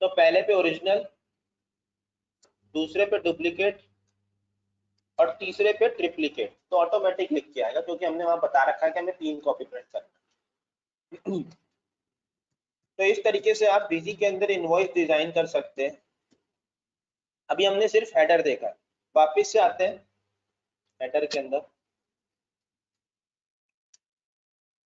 तो पहले पे ओरिजिनल, दूसरे पे डुप्लीकेट और तीसरे पे ट्रिप्लीकेट, तो ऑटोमेटिक लिख के आएगा क्योंकि हमने वहां बता रखा है कि हमें 3 कॉपी प्रिंट करना है। तो इस तरीके से आप बिजी के अंदर इनवॉइस डिजाइन कर सकते हैं। अभी हमने सिर्फ हेडर देखा, वापस से आते हैं हेडर के अंदर।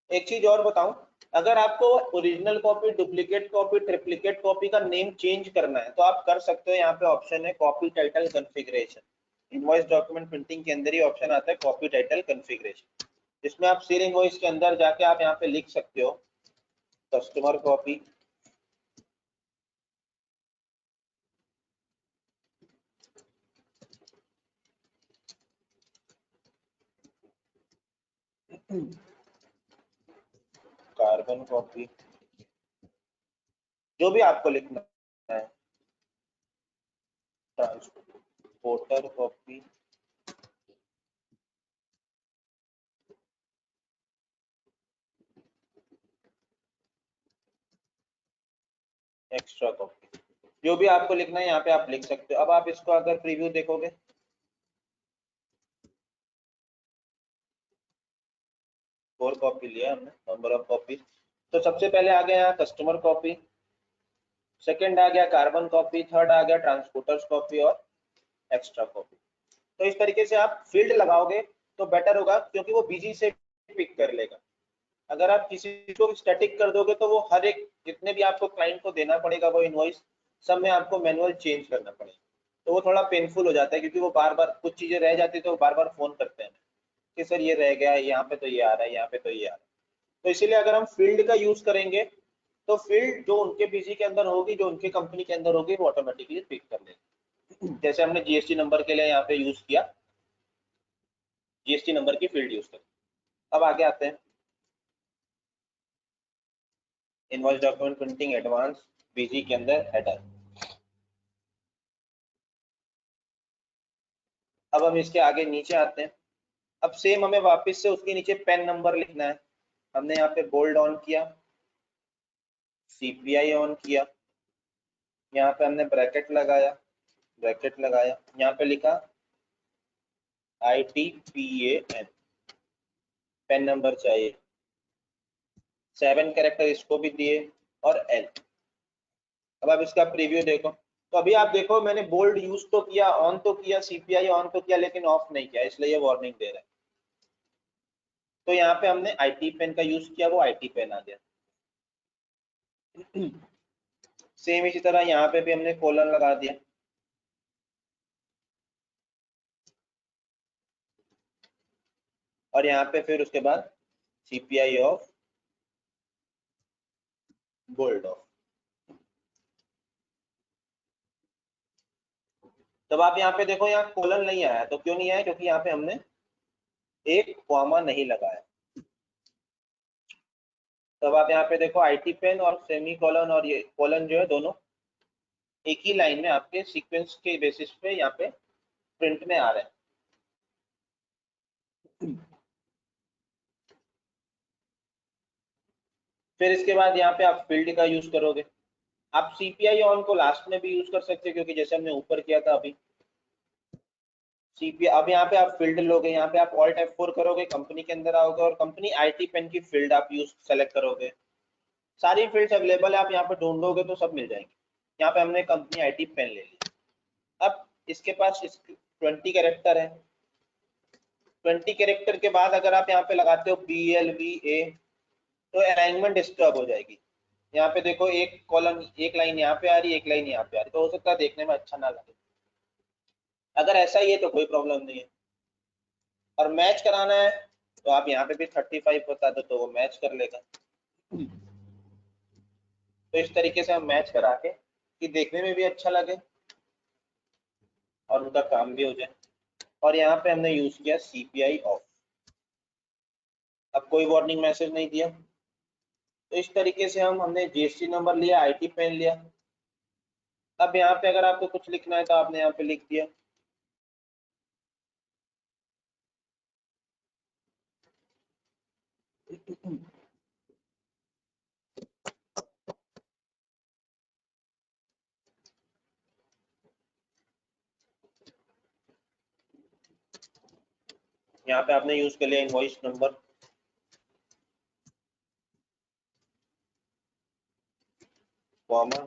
एक चीज और बताऊं, अगर आपको original copy, duplicate copy, triplicate copy का नेम चेंज करना है तो आप कर सकते हो। यहाँ पे ऑप्शन है copy title configuration. Invoice document printing के अंदर ही ऑप्शन आता है कॉपी टाइटल कॉन्फ़िगरेशन, जिसमें आप सेल इनवॉइस के अंदर जाके आप यहाँ पे लिख सकते हो कस्टमर कॉपी, कार्बन कॉपी, जो भी आपको लिखना है, ट्रांसपोर्टर कॉपी, एक्स्ट्रा कॉपी, जो भी आपको लिखना है यहाँ पे आप लिख सकते हो। अब आप इसको अगर प्रीव्यू देखोगे, 4 कॉपी लिया हमने, नंबर ऑफ कॉपी। तो सबसे पहले आ गया यहाँ कस्टमर कॉपी, सेकंड आ गया कार्बन कॉपी, थर्ड आ गया ट्रांसपोर्टर्स कॉपी और एक्स्ट्रा कॉपी। तो इस तरीके से आप फील्ड लगाओगे तो बेटर होगा क्योंकि वो बिजी से पिक कर लेगा। अगर आप किसी को स्टैटिक कर दोगे तो वो हर एक जितने भी आपको क्लाइंट को देना पड़ेगा वो इनवॉइस, सब में आपको मैनुअल चेंज करना पड़ेगा, तो वो थोड़ा पेनफुल हो जाता है क्योंकि वो बार बार कुछ चीजें रह जाती है तो बार बार फोन करते हैं कि सर ये रह गया, यहाँ पे तो ये आ रहा है, यहाँ पे तो ये आ रहा है। तो इसीलिए अगर हम फील्ड का यूज करेंगे तो फील्ड जो उनके बिजी के अंदर होगी, जो उनके कंपनी के अंदर होगी, वो ऑटोमेटिकली पिक कर लेगी। जैसे हमने GST नंबर के लिए यहाँ पे यूज किया, GST नंबर की फील्ड यूज करें। अब आगे आते हैं invoice document printing advance busy के अंदर हेडर। अब हम इसके आगे नीचे आते हैं। अब सेम हमें वापस से उसके नीचे पेन नंबर लिखना है। हमने यहाँ पे बोल्ड ऑन किया, CPI ऑन किया, यहाँ पे हमने ब्रैकेट लगाया, यहाँ पे लिखा ITPAN, पेन नंबर चाहिए, 7 कैरेक्टर इसको भी दिए और L। अब आप इसका प्रीव्यू देखो, तो अभी आप देखो मैंने बोल्ड यूज तो किया, ऑन तो किया, CPI ऑन तो किया, लेकिन ऑफ नहीं किया, इसलिए ये वार्निंग दे रहा है। तो यहाँ पे हमने ITPAN का यूज किया, वो ITPAN आ गया। सेम इसी तरह यहाँ पे भी हमने कोलन लगा दिया, और यहाँ पे फिर उसके बाद CPI ऑफ, बोल्ड ऑफ। तब आप यहाँ पे देखो, यहाँ कोलन नहीं आया, तो क्यों नहीं आया? क्योंकि यहाँ पे हमने एक कॉमा नहीं लगाया। तब आप यहाँ पे देखो ITPAN और सेमी कॉलन और ये कॉलन जो है दोनों एक ही लाइन में आपके सीक्वेंस के बेसिस पे यहाँ पे प्रिंट में आ रहे हैं। फिर इसके बाद यहाँ पे आप फील्ड का यूज करोगे। आप CPI ऑन को लास्ट में भी यूज कर सकते हो क्योंकि जैसे हमने ऊपर किया था, अभी सीपी। अब यहाँ पे आप फील्ड लोगे, यहाँ पे आप ऑल्ट F4 करोगे, कंपनी के अंदर आओगे और कंपनी आईटी पेन की फील्ड आप यूज सेलेक्ट करोगे। सारी फील्ड्स अवेलेबल है, आप यहाँ पे ढूंढोगे तो सब मिल जाएंगे। यहाँ पे हमने कंपनी आईटी पेन ले ली। अब इसके पास 20 कैरेक्टर है। 20 कैरेक्टर के बाद अगर आप यहाँ पे लगाते हो BLVA तो अलाइनमेंट डिस्टर्ब हो जाएगी। यहाँ पे देखो एक कॉलम, एक लाइन यहाँ पे आ रही है, एक लाइन यहाँ पे आ रही है, तो हो सकता है देखने में अच्छा ना लगे। अगर ऐसा ही है तो कोई प्रॉब्लम नहीं है। और मैच कराना है तो आप यहाँ पे भी 35 बता दो तो वो मैच कर लेगा। तो इस तरीके से हम मैच करा के कि देखने में भी अच्छा लगे और उनका काम भी हो जाए। और यहाँ पे हमने यूज किया CPI ऑफ। अब कोई वार्निंग मैसेज नहीं दिया। तो इस तरीके से हमने GST नंबर लिया, आईटी पेन लिया। अब यहाँ पे अगर आपको कुछ लिखना है तो आपने यहाँ पे लिख दिया। यहाँ पे आपने यूज कर लिया इनवॉइस नंबर, कॉमा,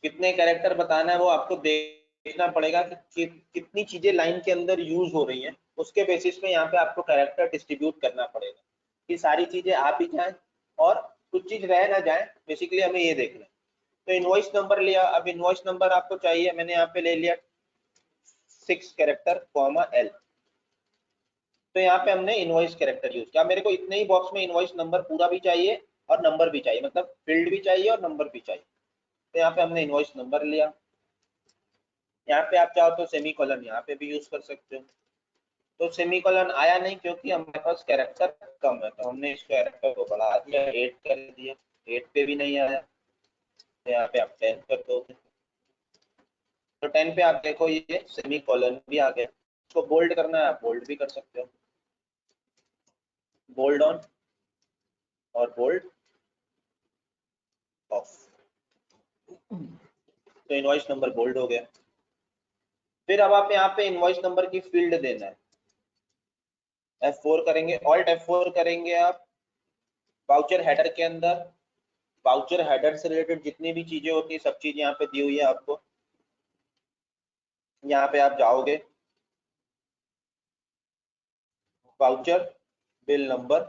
कितने कैरेक्टर बताना है वो आपको देखना पड़ेगा कि कितनी चीजें लाइन के अंदर यूज हो रही हैं, उसके बेसिस पे यहाँ पे आपको कैरेक्टर डिस्ट्रीब्यूट करना पड़ेगा कि सारी चीजें आ भी जाए और कुछ चीज रह ना जाए। बेसिकली हमें ये देखना है। तो इनवॉइस नंबर लिया। अब इनवॉइस नंबर आपको चाहिए, मैंने यहाँ पे ले लिया 6 कैरेक्टर कॉमा L। तो यहाँ पे हमने इनवॉइस कैरेक्टर यूज किया। मेरे को इतने ही बॉक्स में इनवॉइस नंबर पूरा भी चाहिए और नंबर भी चाहिए, मतलब फील्ड भी चाहिए और नंबर भी चाहिए। तो यहाँ पे हमने इनवॉइस नंबर लिया। यहाँ पे आप चाहो तो सेमीकोलन यहाँ पे भी यूज कर सकते हो। तो सेमीकोलन आया नहीं क्योंकि हमारे पास कैरेक्टर कम है, तो हमने इस कैरेक्टर को बढ़ा दिया, 8 कर दिया। 8 पे भी नहीं आया तो यहाँ पे आप 10 कर दोगे। तो 10 पे आप देखो ये सेमीकोलन भी आ गया। इसको बोल्ड करना है आप बोल्ड भी कर सकते हो, बोल्ड ऑन और बोल्ड ऑफ। तो इनवॉइस नंबर बोल्ड हो गया। फिर अब आप यहाँ पे इनवॉइस नंबर की फील्ड देना है। F4 करेंगे, ऑल्ट F4 करेंगे आप वाउचर हेडर के अंदर। वाउचर हेडर से रिलेटेड जितनी भी चीजें होती है सब चीज यहाँ पे दी हुई है आपको। यहाँ पे आप जाओगे, voucher bill number,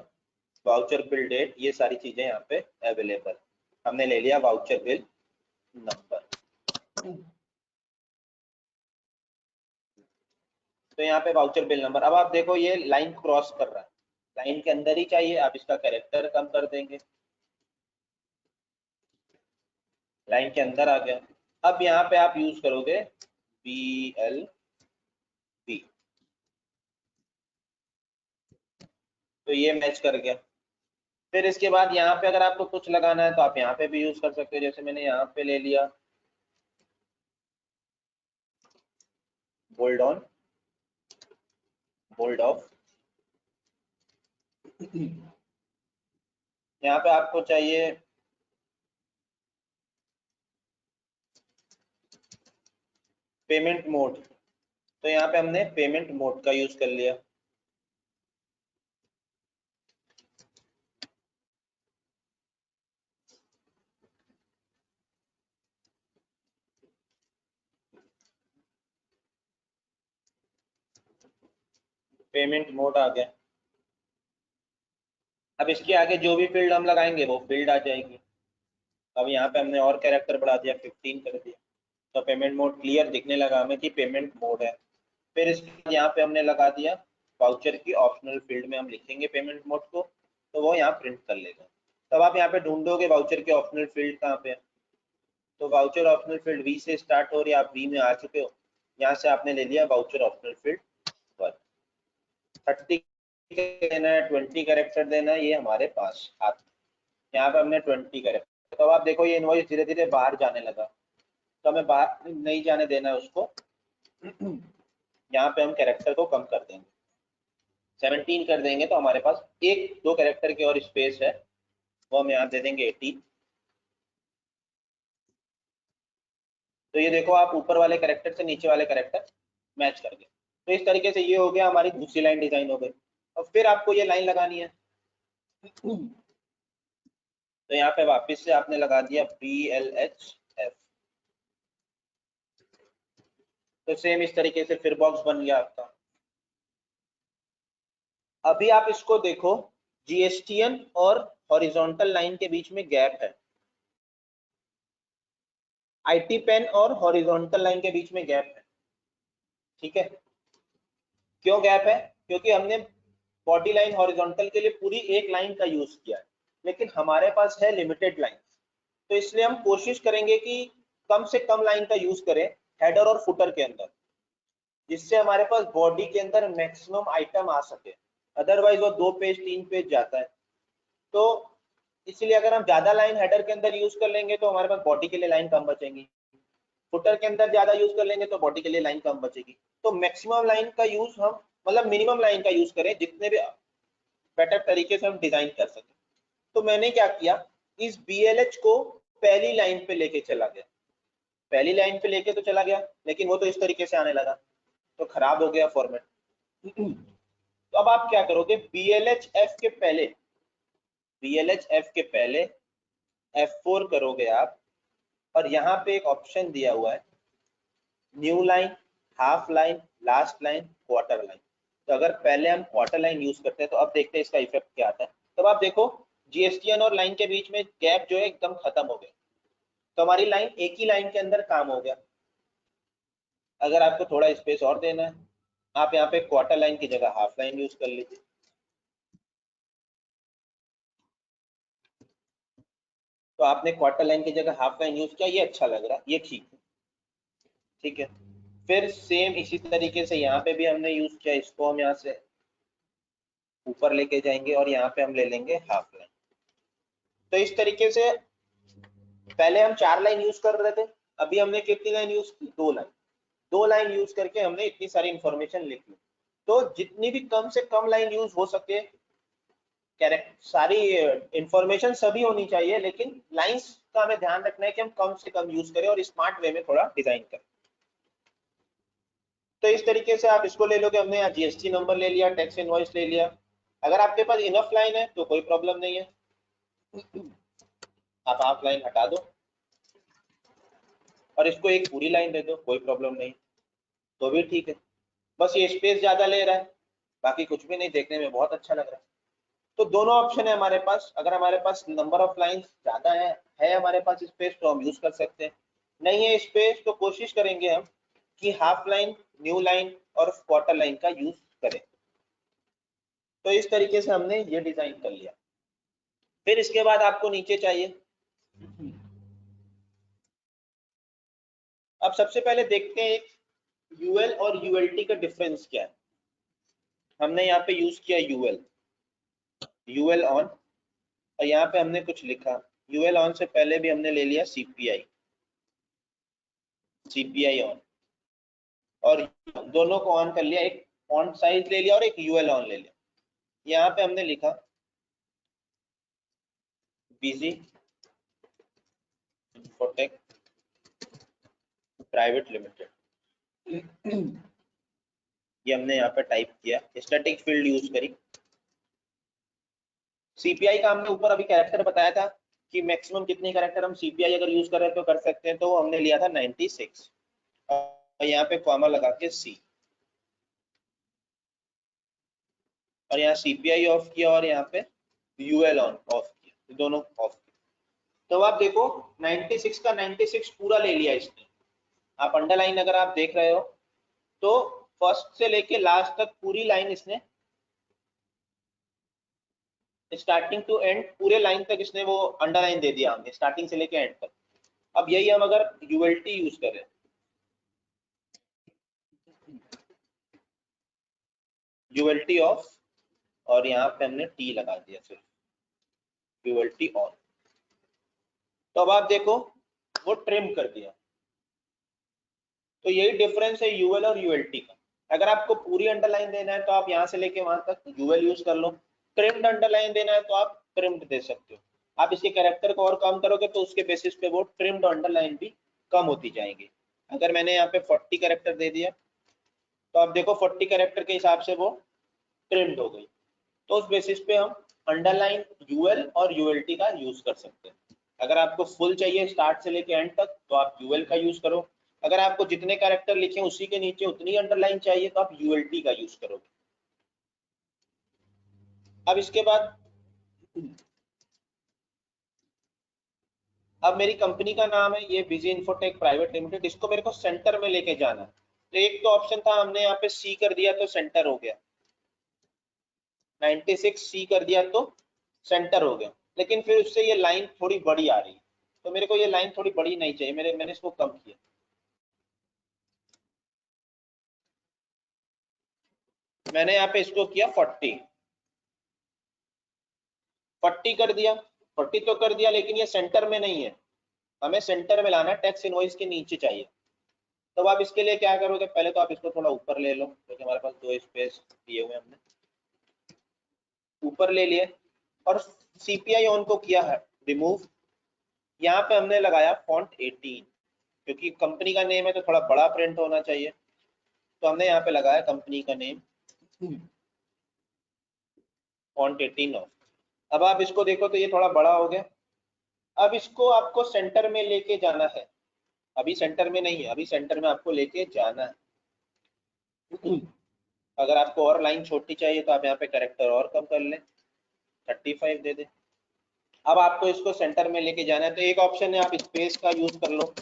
voucher bill date, ये सारी चीजें यहाँ पे अवेलेबल। हमने ले लिया वाउचर बिल नंबर। तो यहाँ पे वाउचर बिल नंबर। अब आप देखो ये लाइन क्रॉस कर रहा है, लाइन के अंदर ही चाहिए। आप इसका कैरेक्टर कम कर देंगे, लाइन के अंदर आ गया। अब यहाँ पे आप यूज करोगे BLV, तो ये मैच कर गया। फिर इसके बाद यहाँ पे अगर आपको कुछ लगाना है तो आप यहाँ पे भी यूज कर सकते हो। जैसे मैंने यहाँ पे ले लिया बोल्ड ऑन, बोल्ड ऑफ। यहाँ पे आपको चाहिए पेमेंट मोड, तो यहाँ पे हमने पेमेंट मोड का यूज कर लिया। पेमेंट मोड आ गया। अब इसके आगे जो भी फील्ड हम लगाएंगे वो फील्ड आ जाएगी। अब यहाँ पे हमने और कैरेक्टर बढ़ा दिया, 15 कर दिया, तो पेमेंट मोड क्लियर दिखने लगा हमें कि पेमेंट मोड है। फिर इसके बाद यहाँ पे हमने लगा दिया वाउचर की ऑप्शनल फील्ड में हम लिखेंगे पेमेंट मोड को, तो वो यहाँ प्रिंट कर लेगा। तब आप यहाँ पे ढूंढोगे वाउचर की ऑप्शनल फील्ड कहाँ पे है। तो वाउचर ऑप्शनल फील्ड V से स्टार्ट हो रही है, आप V में आ चुके हो। यहाँ से आपने ले लिया वाउचर ऑप्शनल फील्ड 30 देना है, 20 कैरेक्टर देना है, ये हमारे पास हाथ। यहाँ पे हमने 20 कैरेक्टर। तो अब आप देखो ये इनवॉइस धीरे धीरे बाहर जाने लगा, तो हमें बाहर नहीं जाने देना है उसको। यहाँ पे हम कैरेक्टर को कम कर देंगे, 17 कर देंगे, तो हमारे पास एक दो कैरेक्टर की और स्पेस है, वो हम यहाँ दे देंगे 18। तो ये देखो आप ऊपर वाले कैरेक्टर से नीचे वाले कैरेक्टर मैच कर गया। तो इस तरीके से ये हो गया, हमारी दूसरी लाइन डिजाइन हो गई। और फिर आपको ये लाइन लगानी है, तो यहाँ पे वापस से आपने लगा दिया BLHF। तो सेम इस तरीके से फिर बॉक्स बन गया आपका। अभी आप इसको देखो, GSTN और हॉरिजॉन्टल लाइन के बीच में गैप है, IT पेन और हॉरिजॉन्टल लाइन के बीच में गैप है, ठीक है। क्यों गैप है? क्योंकि हमने बॉडी लाइन हॉरिजॉन्टल के लिए पूरी एक लाइन का यूज किया है, लेकिन हमारे पास है लिमिटेड लाइन। तो इसलिए हम कोशिश करेंगे कि कम से कम लाइन का यूज करें हेडर और फुटर के अंदर, जिससे हमारे पास बॉडी के अंदर मैक्सिमम आइटम आ सके। अदरवाइज वो 2 पेज 3 पेज जाता है। तो इसलिए अगर हम ज्यादा लाइन हेडर के अंदर यूज कर लेंगे तो हमारे पास बॉडी के लिए लाइन कम बचेगी, फुटर के अंदर ज्यादा यूज कर लेंगे तो बॉडी के लिए लाइन कम बचेगी। तो मैक्सिमम लाइन का यूज हम, मतलब मिनिमम लाइन का यूज करें, जितने भी बेटर तरीके से हम डिजाइन कर सके। तो मैंने क्या किया, इस BLH को पहली लाइन पे लेके चला गया। पहली लाइन पे लेके तो चला गया, लेकिन वो तो इस तरीके से आने लगा, तो खराब हो गया फॉर्मेट। तो अब आप क्या करोगे, BLHF के पहले F4 करोगे आप, और यहाँ पे एक ऑप्शन दिया हुआ है new line, half line, last line, quarter line. तो अगर पहले हम क्वार्टर लाइन यूज करते हैं तो अब देखते हैं इसका इफेक्ट क्या आता है। तो आप देखो GSTN और लाइन के बीच में गैप जो है एकदम खत्म हो गया, तो हमारी लाइन एक ही लाइन के अंदर काम हो गया। अगर आपको थोड़ा स्पेस और देना है, आप यहाँ पे क्वार्टर लाइन की जगह हाफ लाइन यूज कर लीजिए। तो आपने क्वार्टर लाइन की जगह हाफ लाइन यूज किया, ये अच्छा लग रहा है, ये ठीक है, ठीक है। फिर सेम इसी तरीके से यहाँ पे भी हमने यूज किया, इसको हम यहाँ से ऊपर लेके जाएंगे और यहाँ पे हम ले लेंगे हाफ लाइन। तो इस तरीके से पहले हम 4 लाइन यूज कर रहे थे, अभी हमने कितनी लाइन यूज की, 2 लाइन। 2 लाइन यूज करके हमने इतनी सारी इंफॉर्मेशन लिख ली। तो जितनी भी कम से कम लाइन यूज हो सके, सारी इंफॉर्मेशन सभी होनी चाहिए, लेकिन लाइंस का हमें ध्यान रखना है कि हम कम से कम यूज करें और स्मार्ट वे में थोड़ा डिजाइन करें। तो इस तरीके से आप इसको ले लोगे, हमने GST नंबर ले लिया, टैक्स इनवॉइस ले लिया। अगर आपके पास इनफ लाइन है तो कोई प्रॉब्लम नहीं है, आप हाफ लाइन हटा दो और इसको एक पूरी लाइन दे दो, कोई प्रॉब्लम नहीं, तो भी ठीक है। बस ये स्पेस ज्यादा ले रहा है, बाकी कुछ भी नहीं, देखने में बहुत अच्छा लग रहा है। तो दोनों ऑप्शन है हमारे पास। अगर हमारे पास नंबर ऑफ लाइंस ज्यादा है हमारे पास स्पेस, तो हम यूज कर सकते हैं। नहीं है स्पेस तो कोशिश करेंगे हम कि हाफ लाइन, न्यू लाइन और क्वार्टर लाइन का यूज करें। तो इस तरीके से हमने ये डिजाइन कर लिया। फिर इसके बाद आपको नीचे चाहिए, अब सबसे पहले देखते हैं UL और ULT का डिफरेंस क्या है। हमने यहाँ पे यूज किया UL ऑन, और यहाँ पे हमने कुछ लिखा। UL ऑन से पहले भी हमने ले लिया CPI ऑन, और दोनों को ऑन कर लिया, एक फॉन्ट साइज ले लिया और एक UL ऑन ले लिया। यहाँ पे हमने लिखा बिजी इन्फोटेक प्राइवेट लिमिटेड, ये हमने यहाँ पे टाइप किया, स्टैटिक फील्ड यूज करी। CPI का हमने ऊपर अभी कैरेक्टर बताया था कि मैक्सिमम कितने कैरेक्टर हम CPI अगर यूज कर रहे हैं तो कर सकते हैं, तो हमने लिया था 96, और यहाँ पे कॉमा लगा के C, और यहाँ CPI ऑफ किया और यहाँ पे UL ऑन ऑफ किया, दोनों ऑफ किया। तो आप देखो 96 का 96 पूरा ले लिया इसने। आप अंडरलाइन अगर आप देख रहे हो तो फर्स्ट से लेके लास्ट तक पूरी लाइन इसने, स्टार्टिंग टू एंड पूरे लाइन तक इसने वो अंडरलाइन दे दिया हमने, स्टार्टिंग से लेके एंड तक। अब यही हम अगर ULT यूज करें, ULT ऑफ, और यहाँ पे हमने T लगा दिया सिर्फ, ULT ऑन। तो अब आप देखो वो ट्रिम कर दिया। तो यही डिफरेंस है UL और ULT का। अगर आपको पूरी अंडरलाइन देना है तो आप यहाँ से लेके वहां तक UL यूज कर लो, ट्रिम्ड अंडरलाइन देना है तो आप ट्रिम्ड दे सकते हो। आप इसके कैरेक्टर को और कम करोगे तो उसके बेसिस पे वो ट्रिम्ड अंडरलाइन भी कम होती जाएंगी। अगर मैंने यहाँ पे 40 कैरेक्टर दे दिया तो आप देखो 40 कैरेक्टर के हिसाब से वो ट्रिम्ड हो गई। तो उस बेसिस पे हम अंडरलाइन यूएल और यूएलटी का यूज कर सकते हैं। अगर आपको फुल चाहिए स्टार्ट से लेके एंड तक तो आप यूएल का यूज करो, अगर आपको जितने कैरेक्टर लिखे उसी के नीचे उतनी अंडरलाइन चाहिए तो आप यूएलटी का यूज करोगे। अब इसके बाद अब मेरी कंपनी का नाम है ये बिजी इन्फोटेक प्राइवेट लिमिटेड, इसको मेरे को सेंटर में लेके जाना है। तो एक तो ऑप्शन था हमने यहाँ पे सी कर दिया तो सेंटर हो गया, 96 सी कर दिया तो सेंटर हो गया, लेकिन फिर उससे ये लाइन थोड़ी बड़ी आ रही है, तो मेरे को ये लाइन थोड़ी बड़ी नहीं चाहिए, मैंने इसको कम किया। मैंने यहाँ पे इसको किया 40 कर दिया, 40 तो कर दिया, लेकिन ये सेंटर में नहीं है, हमें सेंटर में लाना है, टैक्स इनवॉइस के नीचे चाहिए। तो आप इसके लिए क्या करोगे, पहले तो आप इसको थोड़ा ऊपर ले लो, क्योंकि हमारे पास 2 स्पेस दिए हुए हमने, ऊपर ले लिए और सीपीआई ऑन को किया है रिमूव। यहाँ पे हमने लगाया फॉन्ट 18, क्योंकि कंपनी का नेम है तो थोड़ा बड़ा प्रिंट होना चाहिए, तो हमने यहाँ पे लगाया कंपनी का नेम फॉन्ट 18 ऑफ। अब आप इसको देखो तो ये थोड़ा बड़ा हो गया। अब इसको आपको सेंटर में लेके जाना है, अभी सेंटर में नहीं है, अभी सेंटर में आपको लेके जाना है। अगर आपको और लाइन छोटी चाहिए तो आप यहाँ पे कैरेक्टर और कम कर लें, 35 दे दें। अब आपको इसको सेंटर में लेके जाना है, तो एक ऑप्शन है आप स्पेस का यूज कर लो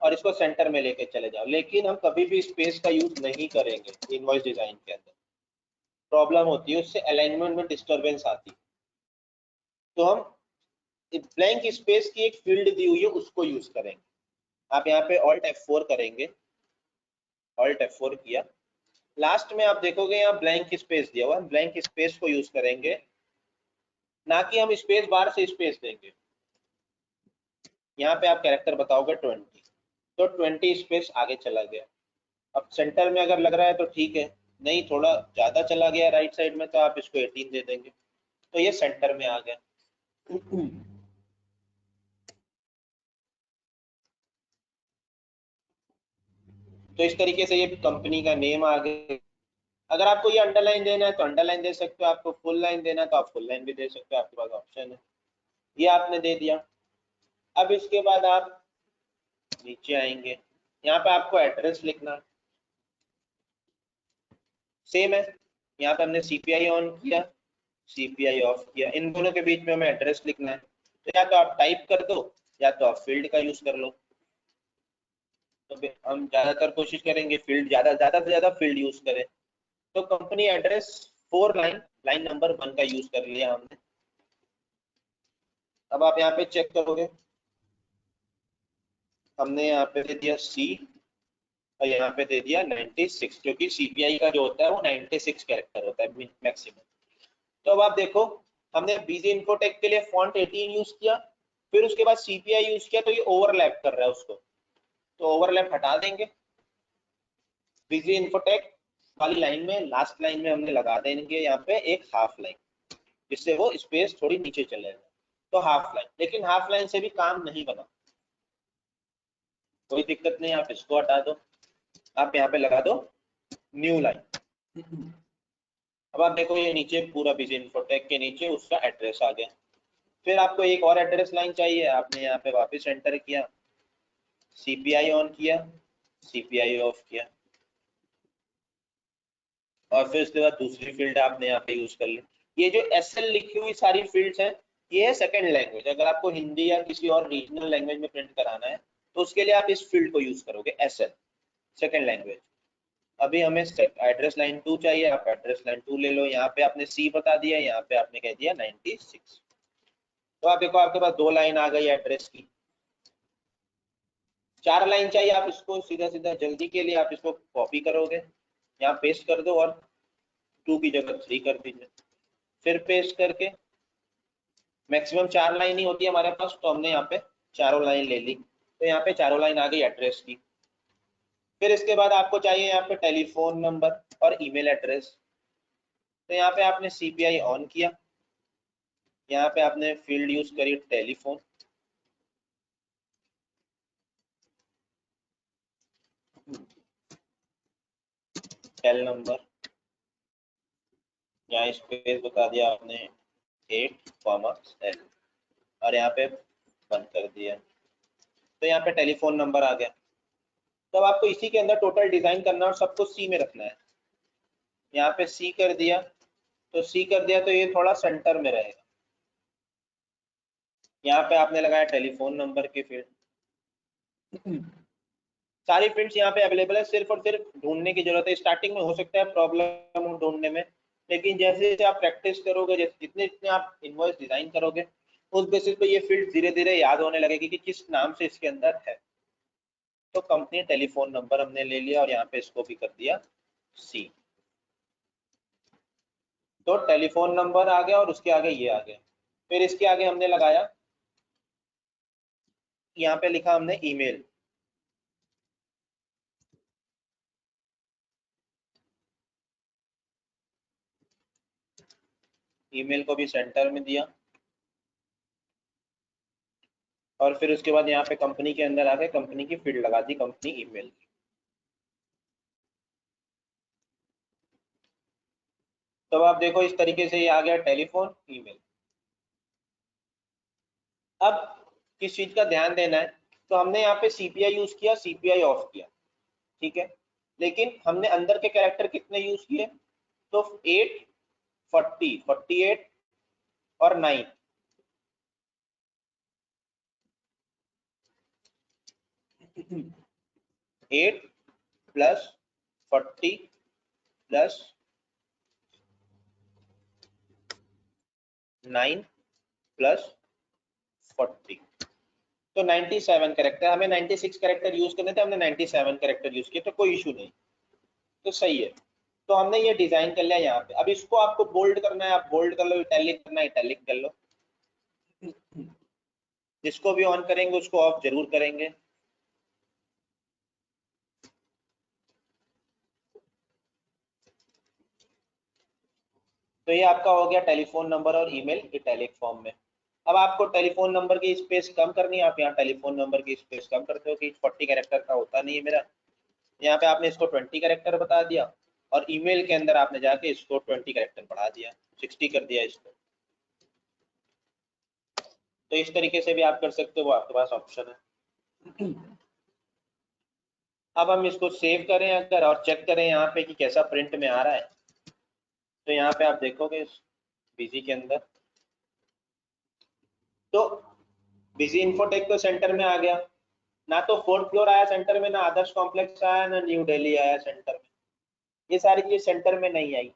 और इसको सेंटर में लेके चले जाओ, लेकिन हम कभी भी स्पेस का यूज नहीं करेंगे इनवॉइस डिजाइन के अंदर, प्रॉब्लम होती है, उससे अलाइनमेंट में डिस्टर्बेंस आती है। तो हम ब्लैंक स्पेस की एक फील्ड दी हुई है उसको यूज करेंगे। आप यहाँ पे ऑल्ट F4 करेंगे, ऑल्ट F4 किया, लास्ट में आप देखोगे यहाँ ब्लैंक स्पेस दिया हुआ है, ब्लैंक स्पेस को यूज करेंगे, ना कि हम स्पेस बार से स्पेस देंगे। यहाँ पे आप कैरेक्टर बताओगे 20, तो 20 स्पेस आगे चला गया। अब सेंटर में अगर लग रहा है तो ठीक है, नहीं थोड़ा ज्यादा चला गया राइट साइड में तो आप इसको 18 दे देंगे, तो ये सेंटर में आ गया। तो इस तरीके से ये कंपनी का नेम आ गया। अगर आपको ये अंडरलाइन देना है तो अंडरलाइन दे सकते हो, आपको फुल लाइन देना है तो आप फुल लाइन भी दे सकते हो, आपके पास ऑप्शन है, ये आपने दे दिया। अब इसके बाद आप नीचे आएंगे, यहाँ पे आपको एड्रेस लिखना है, सेम है, यहाँ पे हमने सीपीआई ऑन किया, सीपीआई ऑफ किया, इन दोनों के बीच में हमें एड्रेस लिखना है, तो या तो आप टाइप कर दो या तो आप फील्ड का यूज कर लो। तो हम ज्यादातर कोशिश करेंगे फील्ड, ज्यादा से ज्यादा फील्ड यूज करें। तो कंपनी एड्रेस 4 लाइन नंबर 1 का यूज कर लिया हमने। अब आप यहाँ पे चेक करोगे, हमने यहाँ पे दे दिया सी और यहाँ पे दे दिया 96, क्योंकि सीपीआई का जो होता है वो 96 कैरेक्टर होता है मैक्सिमम। तो अब आप देखो, हमने बीजी इन्फोटेक के लिए फॉन्ट 18 यूज किया, फिर उसके बाद सीपीआई यूज किया, तो ये ओवरलैप कर रहा है उसको, तो ओवरलैप हटा देंगे। बीजी इन्फोटेक वाली लाइन में लास्ट लाइन में हमने लगा देंगे यहाँ पे एक हाफ लाइन, जिससे वो स्पेस थोड़ी नीचे चले जाए, तो हाफ लाइन, लेकिन हाफ लाइन से भी काम नहीं बना, कोई दिक्कत नहीं, आप इसको हटा दो, आप यहाँ पे लगा दो न्यू लाइन। अब आप देखो ये नीचे पूरा बिजी इन्फोटेक के नीचे उसका एड्रेस आ गया। फिर आपको एक और एड्रेस लाइन चाहिए, आपने यहाँ पे वापस एंटर किया, सीपीआई ऑन किया, सीपीआई ऑफ किया, और फिर उसके बाद दूसरी फील्ड आपने यहाँ पे यूज कर ली। ये जो एसएल लिखी हुई सारी फील्ड्स हैं, ये है सेकंड लैंग्वेज। अगर आपको हिंदी या किसी और रीजनल लैंग्वेज में प्रिंट कराना है तो उसके लिए आप इस फील्ड को यूज करोगे, एसएल सेकंड लैंग्वेज। अभी हमें एड्रेस लाइन 2 चाहिए, आप एड्रेस लाइन 2 ले लो, यहाँ पे आपने सी बता दिया, यहाँ पे आपने कह दिया 96। तो आप देखो आपके पास 2 लाइन आ गई एड्रेस की। 4 लाइन चाहिए, आप इसको सीधा सीधा जल्दी के लिए आप इसको कॉपी करोगे, यहाँ पेस्ट कर दो और 2 की जगह 3 कर दीजिए, फिर पेस्ट करके, मैक्सिमम 4 लाइन ही होती है हमारे पास, तो हमने यहाँ पे चारों लाइन ले ली, तो यहाँ पे चारों लाइन आ गई एड्रेस की। फिर इसके बाद आपको चाहिए यहाँ पे टेलीफोन नंबर और ईमेल एड्रेस, तो यहाँ पे आपने सीपीआई ऑन किया, यहाँ पे आपने फील्ड यूज करी टेलीफोन, टेल नंबर, यहाँ स्पेस बता दिया आपने 8, और यहाँ पे बंद कर दिया। तो यहाँ पे टेलीफोन नंबर आ गया। तो अब आपको इसी के अंदर टोटल डिजाइन करना और सब कुछ सी में रखना है। यहाँ पे सी कर दिया, तो सी कर दिया तो ये थोड़ा सेंटर में रहेगा। यहाँ पे आपने लगाया टेलीफोन नंबर की फील्ड। सारी फील्ड्स यहाँ पे अवेलेबल है, सिर्फ और सिर्फ ढूंढने की जरूरत है। स्टार्टिंग में हो सकता है प्रॉब्लम ढूंढने में, लेकिन जैसे जैसे आप प्रैक्टिस करोगे, जैसे जितने जितने आप इनवॉइस डिजाइन करोगे, उस बेसिस पे ये फील्ड धीरे धीरे याद होने लगेगी कि किस नाम से इसके अंदर है। तो कंपनी टेलीफोन नंबर हमने ले लिया और यहाँ पे इसको भी कर दिया सी। तो टेलीफोन नंबर आ गया और उसके आगे ये आ गया। फिर इसके आगे हमने लगाया, यहाँ पे लिखा हमने ईमेल। ईमेल को भी सेंटर में दिया और फिर उसके बाद यहाँ पे कंपनी के अंदर आके कंपनी की फील्ड लगा दी, कंपनी ईमेल। तो आप देखो इस तरीके से ये आ गया टेलीफोन ईमेल। अब किस चीज का ध्यान देना है, तो हमने यहाँ पे सीपीआई यूज किया, सीपीआई ऑफ किया, ठीक है, लेकिन हमने अंदर के कैरेक्टर कितने यूज किए, तो 8, 40, 48 और 9। एट प्लस 40 प्लस 9 प्लस 40, तो 97 कैरेक्टर। हमें 96 कैरेक्टर यूज करने थे, हमने 97 कैरेक्टर यूज किए, तो कोई इशू नहीं, तो सही है। तो हमने ये डिजाइन कर लिया यहाँ पे। अब इसको आपको बोल्ड करना है, आप बोल्ड कर लो, इटैलिक करना है इटैलिक कर लो। जिसको भी ऑन करेंगे उसको ऑफ जरूर करेंगे। तो ये आपका हो गया टेलीफोन नंबर और ईमेल इटैलिक फॉर्म में। अब आपको टेलीफोन नंबर की स्पेस कम करनी है, आप यहाँ टेलीफोन नंबर की स्पेस कम करते हो कि 40 कैरेक्टर का होता नहीं है मेरा। यहाँ पे आपने इसको 20 कैरेक्टर बता दिया और ईमेल के अंदर आपने जाके इसको 20 कैरेक्टर बढ़ा दिया, 60 कर दिया इसको। तो इस तरीके से भी आप कर सकते हो, वो आपके पास ऑप्शन है। अब हम इसको सेव करें अगर और चेक करें यहाँ पे कि कैसा प्रिंट में आ रहा है, तो यहाँ पे आप देखोगे बिजी के अंदर, तो बिजी इन्फोटेक तो सेंटर में आ गया, ना तो 4th फ्लोर आया सेंटर में, ना आदर्श कॉम्प्लेक्स आया, ना न्यू दिल्ली आया सेंटर में। ये सारी चीजें सेंटर में नहीं आई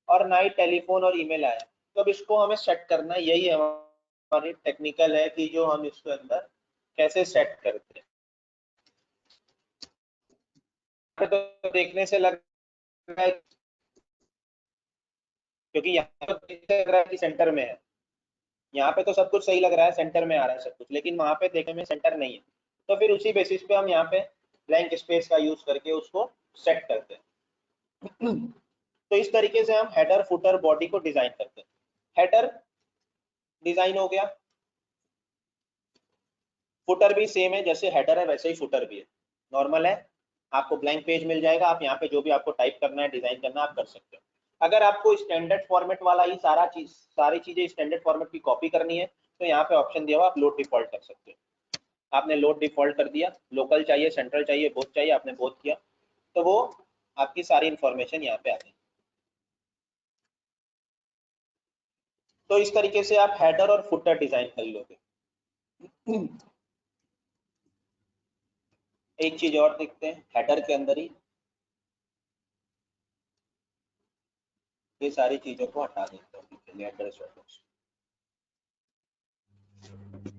और ना ही टेलीफोन और ईमेल आया। तो अब इसको हमें सेट करना, यही हमारी टेक्निकल है कि जो हम इसके अंदर कैसे सेट करते हैं। तो देखने से लग रहा है, क्योंकि यहाँ तो लग रहा है कि सेंटर में है, यहाँ पे तो सब कुछ सही लग रहा है, सेंटर में आ रहा है सब कुछ, लेकिन वहां पे देखने में सेंटर नहीं है। तो फिर उसी बेसिस पे हम यहाँ पे ब्लैंक स्पेस का यूज करके उसको सेट करते हैं। तो इस तरीके से हम हेडर फुटर बॉडी को डिजाइन करते हैं। हेडर डिजाइन हो गया, फुटर भी सेम है, जैसे हेडर है वैसे ही फुटर भी है, नॉर्मल है। आपको ब्लैंक पेज मिल जाएगा, आप यहाँ पे जो भी आपको टाइप करना है डिजाइन करना आप कर सकते हो। अगर आपको स्टैंडर्ड फॉर्मेट वाला ही सारी चीजें स्टैंडर्ड फॉर्मेट की कॉपी करनी है, तो यहाँ पे ऑप्शन दिया हुआ, आप लोड डिफॉल्ट कर सकते हो। आपने लोड डिफॉल्ट कर दिया, लोकल चाहिए सेंट्रल चाहिए बोथ चाहिए, आपने बोथ किया, तो वो आपकी सारी इंफॉर्मेशन यहाँ पे आ गई। तो इस तरीके से आप हेडर और फुटर डिजाइन कर लोगे। एक चीज और देखते हैं, हेडर के अंदर ही ये सारी चीजों को हटा देते हैं। Address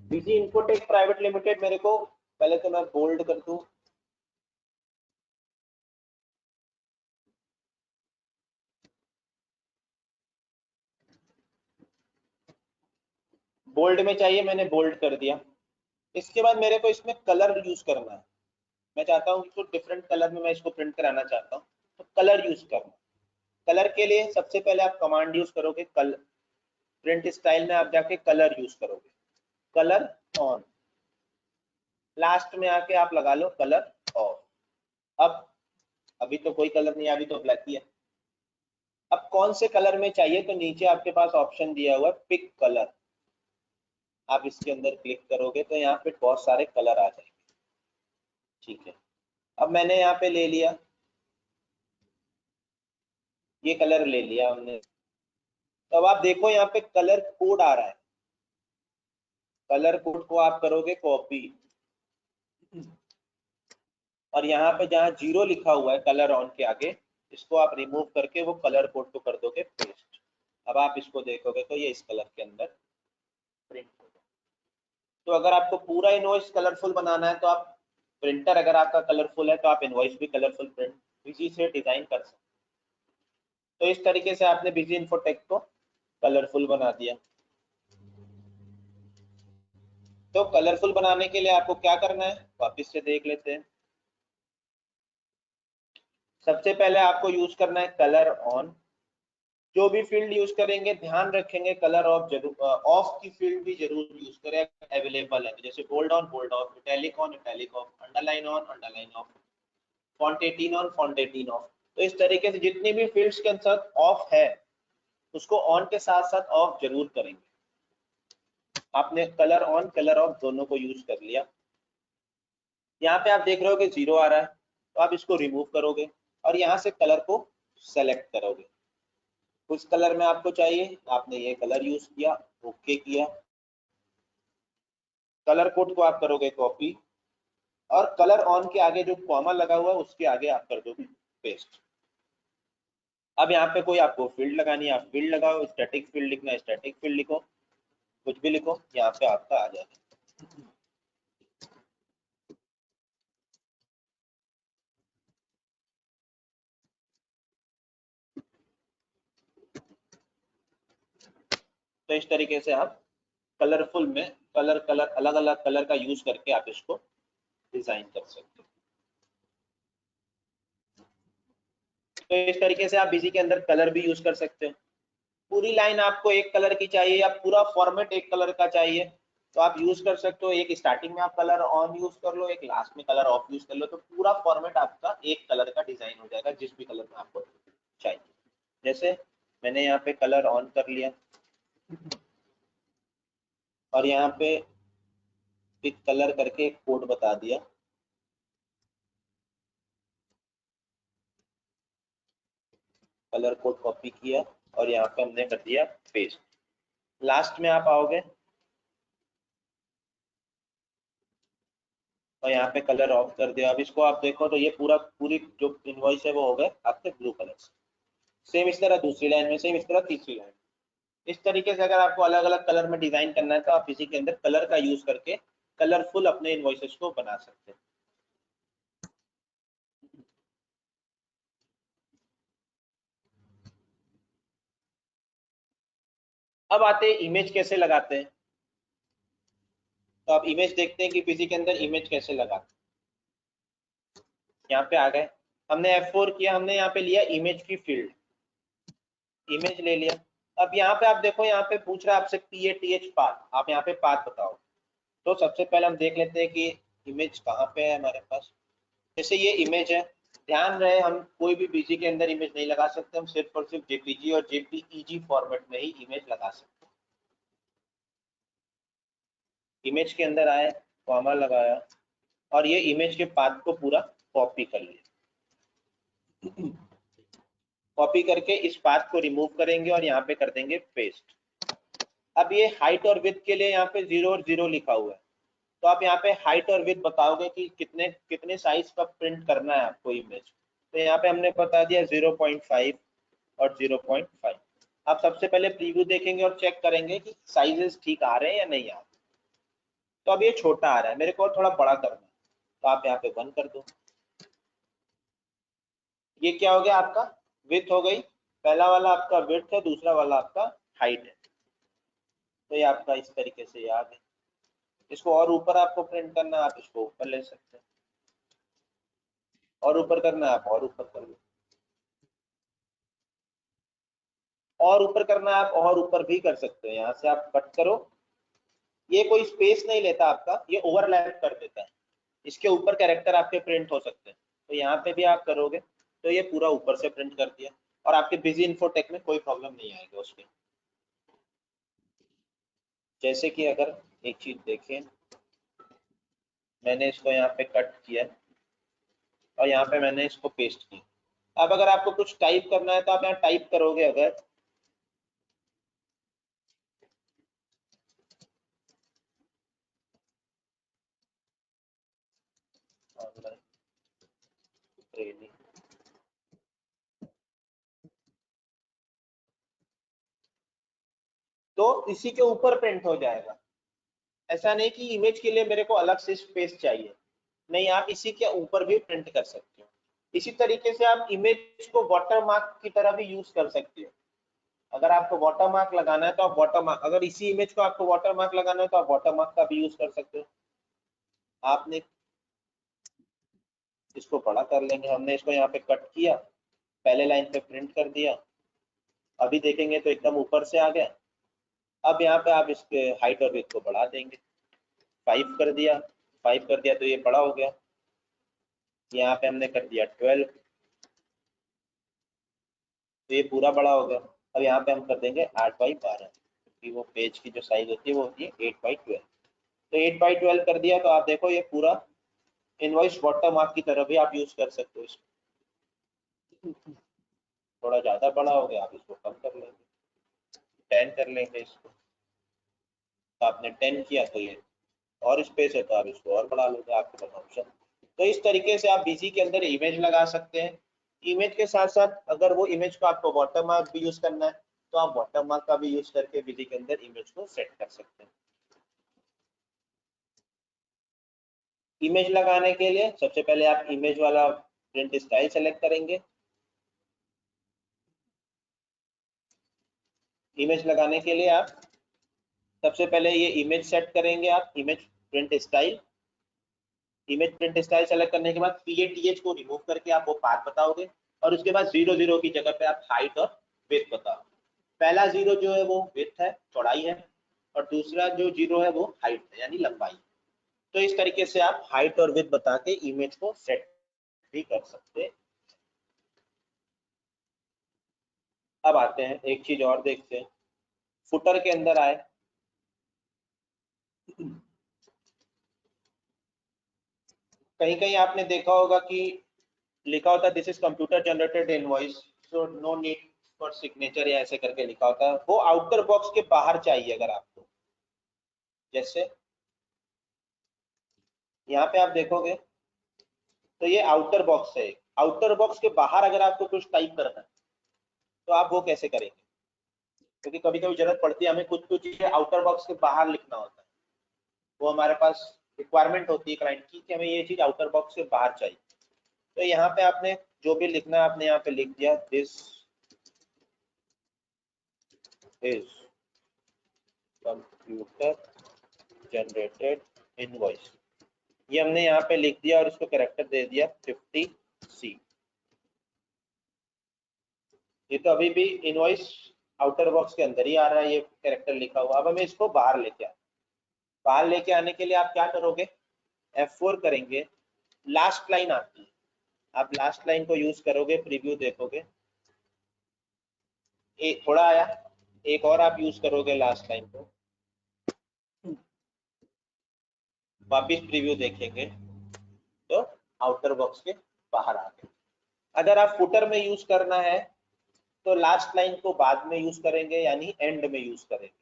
busy infotech private limited, मेरे को पहले तो मैं बोल्ड कर दूं, बोल्ड में चाहिए, मैंने बोल्ड कर दिया। इसके बाद मेरे को इसमें कलर यूज करना है, मैं चाहता हूँ इसको डिफरेंट कलर में मैं इसको प्रिंट कराना चाहता हूँ, तो कलर यूज करना। कलर के लिए सबसे पहले आप कमांड यूज करोगे, प्रिंट स्टाइल में आप जाके कलर यूज करोगे, कलर ऑन, लास्ट में आके आप लगा लो कलर ऑफ। अब अभी तो कोई कलर नहीं है, अभी तो ब्लैक ही है। अब कौन से कलर में चाहिए, तो नीचे आपके पास ऑप्शन दिया हुआ है पिक कलर, आप इसके अंदर क्लिक करोगे तो यहाँ पे बहुत सारे कलर आ जाएंगे। ठीक है, अब मैंने यहाँ पे ले लिया, ये कलर ले लिया हमने। तो अब आप देखो यहाँ पे कलर कोड आ रहा है, कलर कोड को आप करोगे कॉपी, और यहाँ पे जहाँ 0 लिखा हुआ है कलर ऑन के आगे, इसको आप रिमूव करके वो कलर कोड को कर दोगे पेस्ट। अब आप इसको देखोगे तो ये इस कलर के अंदर प्रिंट होगा। तो अगर आपको पूरा इनवॉइस कलरफुल बनाना है तो आप प्रिंटर, अगर आपका कलरफुल है तो आप इनवॉइस भी कलरफुल प्रिंट बिजी से डिजाइन कर सकते हैं। तो इस तरीके से आपने बिजी इन्फोटेक को कलरफुल बना दिया। तो कलरफुल बनाने के लिए आपको क्या करना है, वापस से देख लेते हैं। सबसे पहले आपको यूज करना है कलर ऑन। जो भी फील्ड यूज करेंगे ध्यान रखेंगे कलर ऑफ जरूर, ऑफ की फील्ड भी जरूर यूज करें अवेलेबल है, जैसे bold on bold off, italic on italic off, underline off, font 18 on font 18 off. तो इस तरीके से जितनी भी फील्ड्स के साथ ऑफ है उसको ऑन के साथ साथ ऑफ जरूर करेंगे। आपने कलर ऑन कलर ऑफ दोनों को यूज कर लिया। यहाँ पे आप देख रहे हो कि 0 आ रहा है, तो आप इसको रिमूव करोगे और यहाँ से कलर को सेलेक्ट करोगे। उस कलर में आपको चाहिए, आपने ये कलर यूज किया, ओके किया, कलर कोड को आप करोगे कॉपी, और कलर ऑन के आगे जो कॉमा लगा हुआ है उसके आगे आप कर दोगे पेस्ट। अब यहाँ पे कोई आपको फील्ड लगानी है, आप फील्ड लगाओ, स्टैटिक फील्ड लिखना है स्टैटिक फील्ड लिखो, कुछ भी लिखो, यहाँ पे आपका आ जाएगा। तो इस तरीके से आप कलरफुल में कलर अलग अलग कलर का यूज करके आप इसको डिजाइन कर सकते हो। तो इस तरीके से आप बिजी के अंदर कलर भी यूज कर सकते हो। पूरी लाइन आपको एक कलर की चाहिए या पूरा फॉर्मेट एक कलर का चाहिए तो आप यूज कर सकते हो। एक स्टार्टिंग में आप कलर ऑन यूज कर लो, एक लास्ट में कलर ऑफ यूज कर लो, तो पूरा फॉर्मेट आपका एक कलर का डिजाइन हो जाएगा जिस भी कलर में आपको चाहिए। जैसे मैंने यहाँ पे कलर ऑन कर लिया और यहाँ पे पिक कलर करके एक कोड बता दिया, कलर कोड कॉपी किया और यहाँ पे हमने कर दिया पेस्ट। लास्ट में आप आओगे और यहाँ पे कलर ऑफ कर दिया। अब इसको आप देखो तो ये पूरी जो इनवॉइस है वो हो गए आपके ब्लू कलर से। सेम इस तरह दूसरी लाइन में, सेम इस तरह तीसरी लाइन। इस तरीके से अगर आपको अलग अलग कलर में डिजाइन करना है तो आप इसी के अंदर कलर का यूज करके कलरफुल अपने इनवॉइसेस को बना सकते हैं। अब आते हैं इमेज कैसे लगाते हैं। तो आप इमेज देखते हैं कि पीसी के अंदर इमेज कैसे लगाते हैं। यहाँ पे आ गए, हमने F4 किया, हमने यहाँ पे लिया इमेज की फील्ड, इमेज ले लिया। अब यहाँ पे आप देखो, यहाँ पे पूछ रहा है आपसे PATH पाथ, आप यहाँ पे पाथ बताओ। तो सबसे पहले हम देख लेते हैं कि इमेज कहाँ पे है हमारे पास। जैसे ये इमेज है, ध्यान रहे हम कोई भी बीजी के अंदर इमेज नहीं लगा सकते, हम सिर्फ और सिर्फ JPG और JPEG फॉर्मेट में ही इमेज लगा सकते हैं। इमेज के अंदर आए, कॉमा लगाया और ये इमेज के पाथ को पूरा कॉपी कर लिया। कॉपी करके इस पाथ को रिमूव करेंगे और यहाँ पे कर देंगे पेस्ट। अब ये हाइट और विड्थ के लिए यहाँ पे 0 और 0 लिखा हुआ है, तो आप यहाँ पे हाइट और विड्थ बताओगे कि कितने साइज का प्रिंट करना है आपको इमेज। तो यहाँ पे हमने बता दिया 0.5 और 0.5। आप सबसे पहले प्रीव्यू देखेंगे और चेक करेंगे कि साइजेस ठीक आ रहे हैं या नहीं आ रहे। तो अब ये छोटा आ रहा है, मेरे को थोड़ा बड़ा करना है, तो आप यहाँ पे 1 कर दो। ये क्या हो गया, आपका विड्थ हो गई। पहला वाला आपका विड्थ है, दूसरा वाला आपका हाइट है। तो ये आपका इस तरीके से याद है। इसको और ऊपर आपको प्रिंट करना है, आप इसको ऊपर ले सकते हैं, और ऊपर करना है आप और ऊपर कर लो, और ऊपर करना है आप और ऊपर भी कर सकते हो। यहाँ से आप कट करो, ये कोई स्पेस नहीं लेता आपका, ये ओवरलैप कर देता है। इसके ऊपर कैरेक्टर आपके प्रिंट हो सकते हैं। तो यहाँ पे भी आप करोगे तो ये पूरा ऊपर से प्रिंट कर दिया और आपके बिजी इन्फोटेक में कोई प्रॉब्लम नहीं आएगा उसमें। जैसे कि अगर एक चीज देखें, मैंने इसको यहाँ पे कट किया और यहाँ पे मैंने इसको पेस्ट किया। अब अगर आपको कुछ टाइप करना है तो आप यहाँ टाइप करोगे, अगर ट्रेनिंग, तो इसी के ऊपर प्रिंट हो जाएगा। ऐसा नहीं कि इमेज के लिए मेरे को अलग से स्पेस चाहिए, नहीं, आप इसी के ऊपर भी प्रिंट कर सकते हो। इसी तरीके से आप इमेज को वाटरमार्क की तरह भी यूज कर सकते हो। अगर आपको वाटरमार्क लगाना है तो आप वाटरमार्क, अगर इसी इमेज को आपको वाटरमार्क लगाना है तो आप वाटरमार्क का भी यूज कर सकते हो। आपने इसको बड़ा कर लेंगे, हमने इसको यहाँ पे कट किया, पहले लाइन पे प्रिंट कर दिया, अभी देखेंगे तो एकदम ऊपर से आ गया। अब यहाँ पे आप इसके हाइट और विड्थ को बढ़ा देंगे, 5 कर दिया, 5 कर दिया तो ये बड़ा हो गया। यहाँ पे हमने कर दिया 12, तो ये पूरा बड़ा हो गया। अब यहाँ पे हम कर देंगे 8/12, क्योंकि वो पेज की जो साइज होती है वो होती है 8/12। तो 8/12 कर दिया तो आप देखो ये पूरा इनवॉइस वाटरमार्क की तरह भी आप यूज कर सकते हो इसको। थोड़ा ज्यादा बड़ा हो गया, आप इसको कम कर लेंगे, 10 कर लेंगे इसको। तो आपने 10 किया तो ये और स्पेस है तो आप इसको और बढ़ा लोगे, आपके पास ऑप्शन। तो इस तरीके से आप बीजी के अंदर इमेज लगा सकते हैं। इमेज के साथ साथ अगर वो इमेज को आपको वाटरमार्क भी यूज करना है तो आप वाटरमार्क का भी यूज करके बीजी के अंदर इमेज को सेट कर सकते हैं। इमेज लगाने के लिए सबसे पहले आप इमेज वाला प्रिंट स्टाइल सेलेक्ट करेंगे। इमेज लगाने के लिए आप सबसे पहले ये इमेज सेट करेंगे, आप image print style. Image print style select करने के बाद PATH को रिमूव करके आप वो पाथ बताओगे और उसके बाद 0 0 की जगह पे आप हाइट और विड्थ बताओ। पहला 0 जो है वो विड्थ है, चौड़ाई है, और दूसरा जो 0 है वो हाइट है, यानी लंबाई। तो इस तरीके से आप हाइट और विड्थ बता के इमेज को सेट भी कर सकते हैं। अब आते हैं एक चीज और देखते हैं, फुटर के अंदर आए। कहीं कहीं आपने देखा होगा कि लिखा होता है this is computer generated invoice, so no need for signature, या ऐसे करके लिखा होता है। वो आउटर बॉक्स के बाहर चाहिए अगर आपको। जैसे यहाँ पे आप देखोगे तो ये आउटर बॉक्स है। आउटर बॉक्स के बाहर अगर आपको कुछ टाइप करना है तो आप वो कैसे करेंगे, क्योंकि कभी कभी जरूरत पड़ती है हमें कुछ कुछ चीजें आउटर बॉक्स के बाहर लिखना होता है। वो हमारे पास रिक्वायरमेंट होती है क्लाइंट की कि हमें ये चीज आउटर बॉक्स से बाहर चाहिए। तो यहाँ पे आपने जो भी लिखना है आपने यहाँ पे लिख दिया, this is computer generated invoice, ये हमने यहाँ पे लिख दिया और इसको कैरेक्टर दे दिया 50C। ये तो अभी भी इनवॉइस आउटर बॉक्स के अंदर ही आ रहा है, ये कैरेक्टर लिखा हुआ। अब हमें इसको बाहर लेके बाहर लेके आने के लिए आप क्या करोगे, F4 करेंगे, लास्ट लाइन आती है, आप लास्ट लाइन को यूज करोगे, प्रीव्यू देखोगे, एक थोड़ा आया, एक और आप यूज करोगे लास्ट लाइन को, वापिस प्रीव्यू देखेंगे तो आउटर बॉक्स के बाहर आ गए। अगर आप फुटर में यूज करना है तो लास्ट लाइन को बाद में यूज करेंगे, यानी एंड में यूज करेंगे,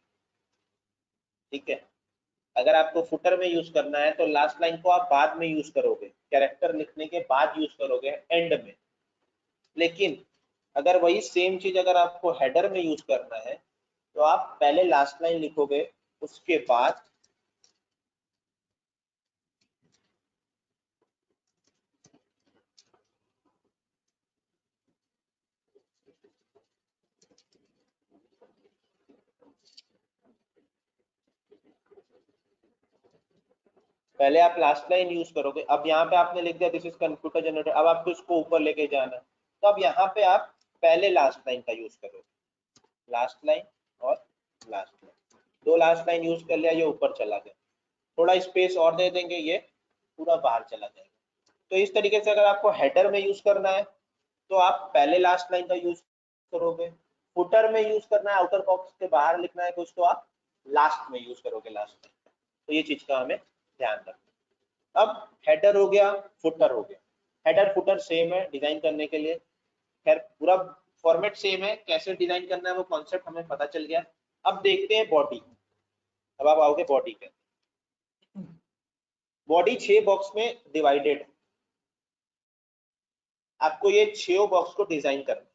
ठीक है। अगर आपको फुटर में यूज करना है तो लास्ट लाइन को आप बाद में यूज करोगे, कैरेक्टर लिखने के बाद यूज करोगे एंड में। लेकिन अगर वही सेम चीज अगर आपको हेडर में यूज करना है तो आप पहले लास्ट लाइन लिखोगे, उसके बाद पहले आप लास्ट लाइन यूज करोगे। अब यहाँ पे आपने लिख दिया दिस इज कंप्यूटर जनरेटर, अब आपको इसको ऊपर लेके जाना है तो अब यहाँ पे आप पहले लास्ट लाइन का यूज करोगे, लास्ट लाइन और लास्ट लाइन, दो लास्ट लाइन यूज कर लिया, ये ऊपर चला गया। थोड़ा स्पेस और दे देंगे, ये पूरा बाहर चला जाएगा। तो इस तरीके से अगर आपको हेडर में यूज करना है तो आप पहले लास्ट लाइन का यूज करोगे, फुटर में यूज करना है, आउटर बॉक्स के बाहर लिखना है कुछ तो आप लास्ट में यूज करोगे लास्ट में। तो ये चीज का हमें ध्यान रखना। अब हेडर हो गया, फुटर हो गया। हेडर फुटर सेम है डिजाइन करने के लिए, खैर पूरा फॉर्मेट सेम है, कैसे डिजाइन करना है वो कॉन्सेप्ट हमें पता चल गया। अब देखते हैं बॉडी। अब आप आओगे बॉडी के, बॉडी 6 बॉक्स में डिवाइडेड है, आपको ये 6 बॉक्स को डिजाइन करना है।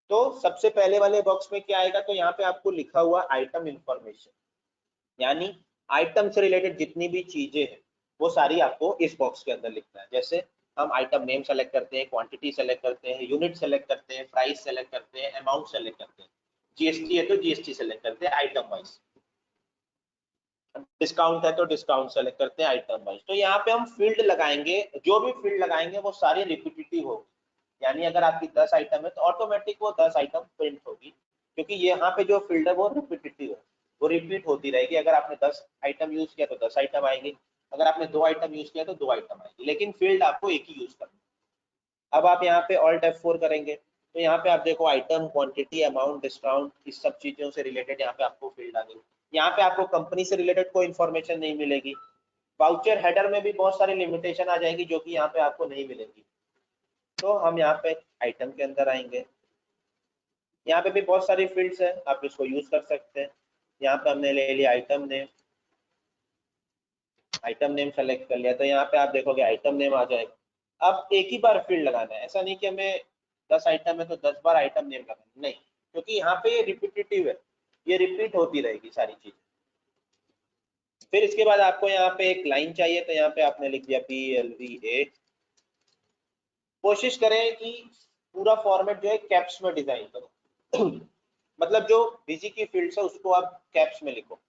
तो सबसे पहले वाले बॉक्स में क्या आएगा, तो यहाँ पे आपको लिखा हुआ आइटम इंफॉर्मेशन, यानी आइटम से रिलेटेड जितनी भी चीजें हैं वो सारी आपको इस बॉक्स के अंदर लिखना है। जैसे हम आइटम नेम सेलेक्ट करते हैं, क्वांटिटी सेलेक्ट करते हैं, यूनिट सेलेक्ट करते हैं, प्राइस सेलेक्ट करते हैं, अमाउंट सेलेक्ट करते हैं, जीएसटी है तो जीएसटी सेलेक्ट करते हैं आइटम वाइज, डिस्काउंट है तो डिस्काउंट सेलेक्ट करते हैं आइटम वाइज। तो यहाँ पे हम फील्ड लगाएंगे, जो भी फील्ड लगाएंगे वो सारी रिपीटेटिव होगी, यानी अगर आपकी 10 आइटम है तो ऑटोमेटिक वो 10 आइटम प्रिंट होगी, क्योंकि यहाँ पे जो फील्ड है वो रिपीटेटिव है, वो रिपीट होती रहेगी। अगर आपने 10 आइटम यूज किया तो 10 आइटम आएगी, अगर आपने 2 आइटम यूज किया तो 2 आइटम आएगी, लेकिन फील्ड आपको एक ही यूज करना है। अब आप यहाँ पे ऑल्ट F4 करेंगे तो यहाँ पे आप देखो आइटम, क्वांटिटी, अमाउंट, डिस्काउंट, इस सब चीजों से रिलेटेड यहाँ पे आपको फील्ड आ गई। यहाँ पे आपको कंपनी से रिलेटेड कोई इन्फॉर्मेशन नहीं मिलेगी। वाउचर हेडर में भी बहुत सारी लिमिटेशन आ जाएगी जो कि यहाँ पे आपको नहीं मिलेगी। तो हम यहाँ पे आइटम के अंदर आएंगे, यहाँ पे भी बहुत सारी फील्ड्स है, आप इसको यूज कर सकते हैं। यहाँ पे हमने ले लिया item name, item name select कर लिया, तो यहाँ पे आप देखोगे आइटम नेम आ जाएगा। अब एक ही बार फील्ड लगाना है, ऐसा नहीं कि हमें 10 आइटम है तो 10 बार आइटम नेम लगाना, नहीं, क्योंकि यहाँ पे ये रिपीटेटिव है, ये रिपीट होती रहेगी सारी चीजें। फिर इसके बाद आपको यहाँ पे एक लाइन चाहिए, तो यहाँ पे आपने लिख दिया PLVA। कोशिश करें कि पूरा फॉर्मेट जो है कैप्स में डिजाइन करो मतलब जो बीजी की फील्ड्स है उसको आप कैप्स में लिखो,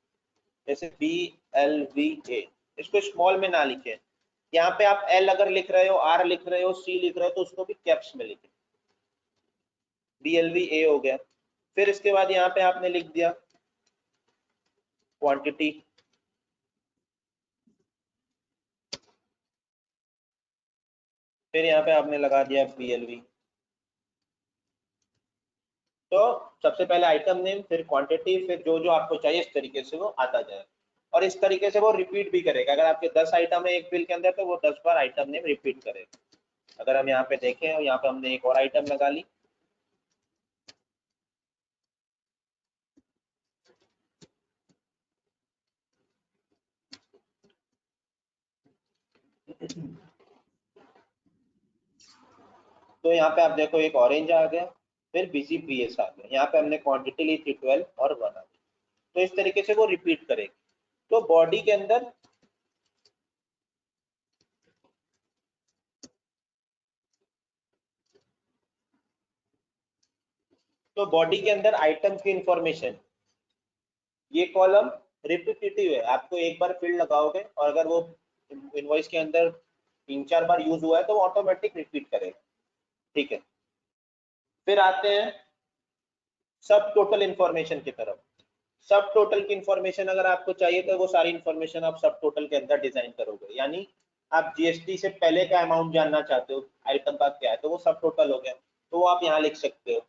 जैसे BLVA, इसको स्मॉल में ना लिखे। यहाँ पे आप L अगर लिख रहे हो, R लिख रहे हो, C लिख रहे हो तो उसको भी कैप्स में लिखे। BLVA हो गया। फिर इसके बाद यहाँ पे आपने लिख दिया क्वांटिटी, फिर यहाँ पे आपने लगा दिया BLV। तो सबसे पहले आइटम नेम, फिर क्वांटिटी, फिर जो जो आपको चाहिए इस तरीके से वो आता जाएगा, और इस तरीके से वो रिपीट भी करेगा। अगर आपके 10 आइटम है एक बिल के अंदर तो वो 10 बार आइटम नेम रिपीट करेगा। अगर हम यहाँ पे देखें, यहाँ पे हमने एक और आइटम लगा ली, तो यहाँ पे आप देखो एक ऑरेंज आ गया, फिर बिजी PS आ गया। यहाँ पे हमने क्वांटिटी ली थी 12 और 1 आ गई, तो इस तरीके से वो रिपीट करेगी। तो बॉडी के अंदर आइटम की इंफॉर्मेशन, ये कॉलम रिपीटेटिव है, आपको एक बार फील्ड लगाओगे और अगर वो इनवॉइस के अंदर 3-4 बार यूज हुआ है तो वो ऑटोमेटिक रिपीट करेगा। ठीक है, फिर आते हैं सब टोटल इंफॉर्मेशन की तरफ। सब टोटल की इंफॉर्मेशन अगर आपको चाहिए तो वो सारी इंफॉर्मेशन आप सब टोटल के अंदर डिजाइन करोगे, यानी आप जीएसटी से पहले का अमाउंट जानना चाहते हो आइटम का क्या है तो वो सब टोटल हो गया, तो वो आप यहाँ लिख सकते हो।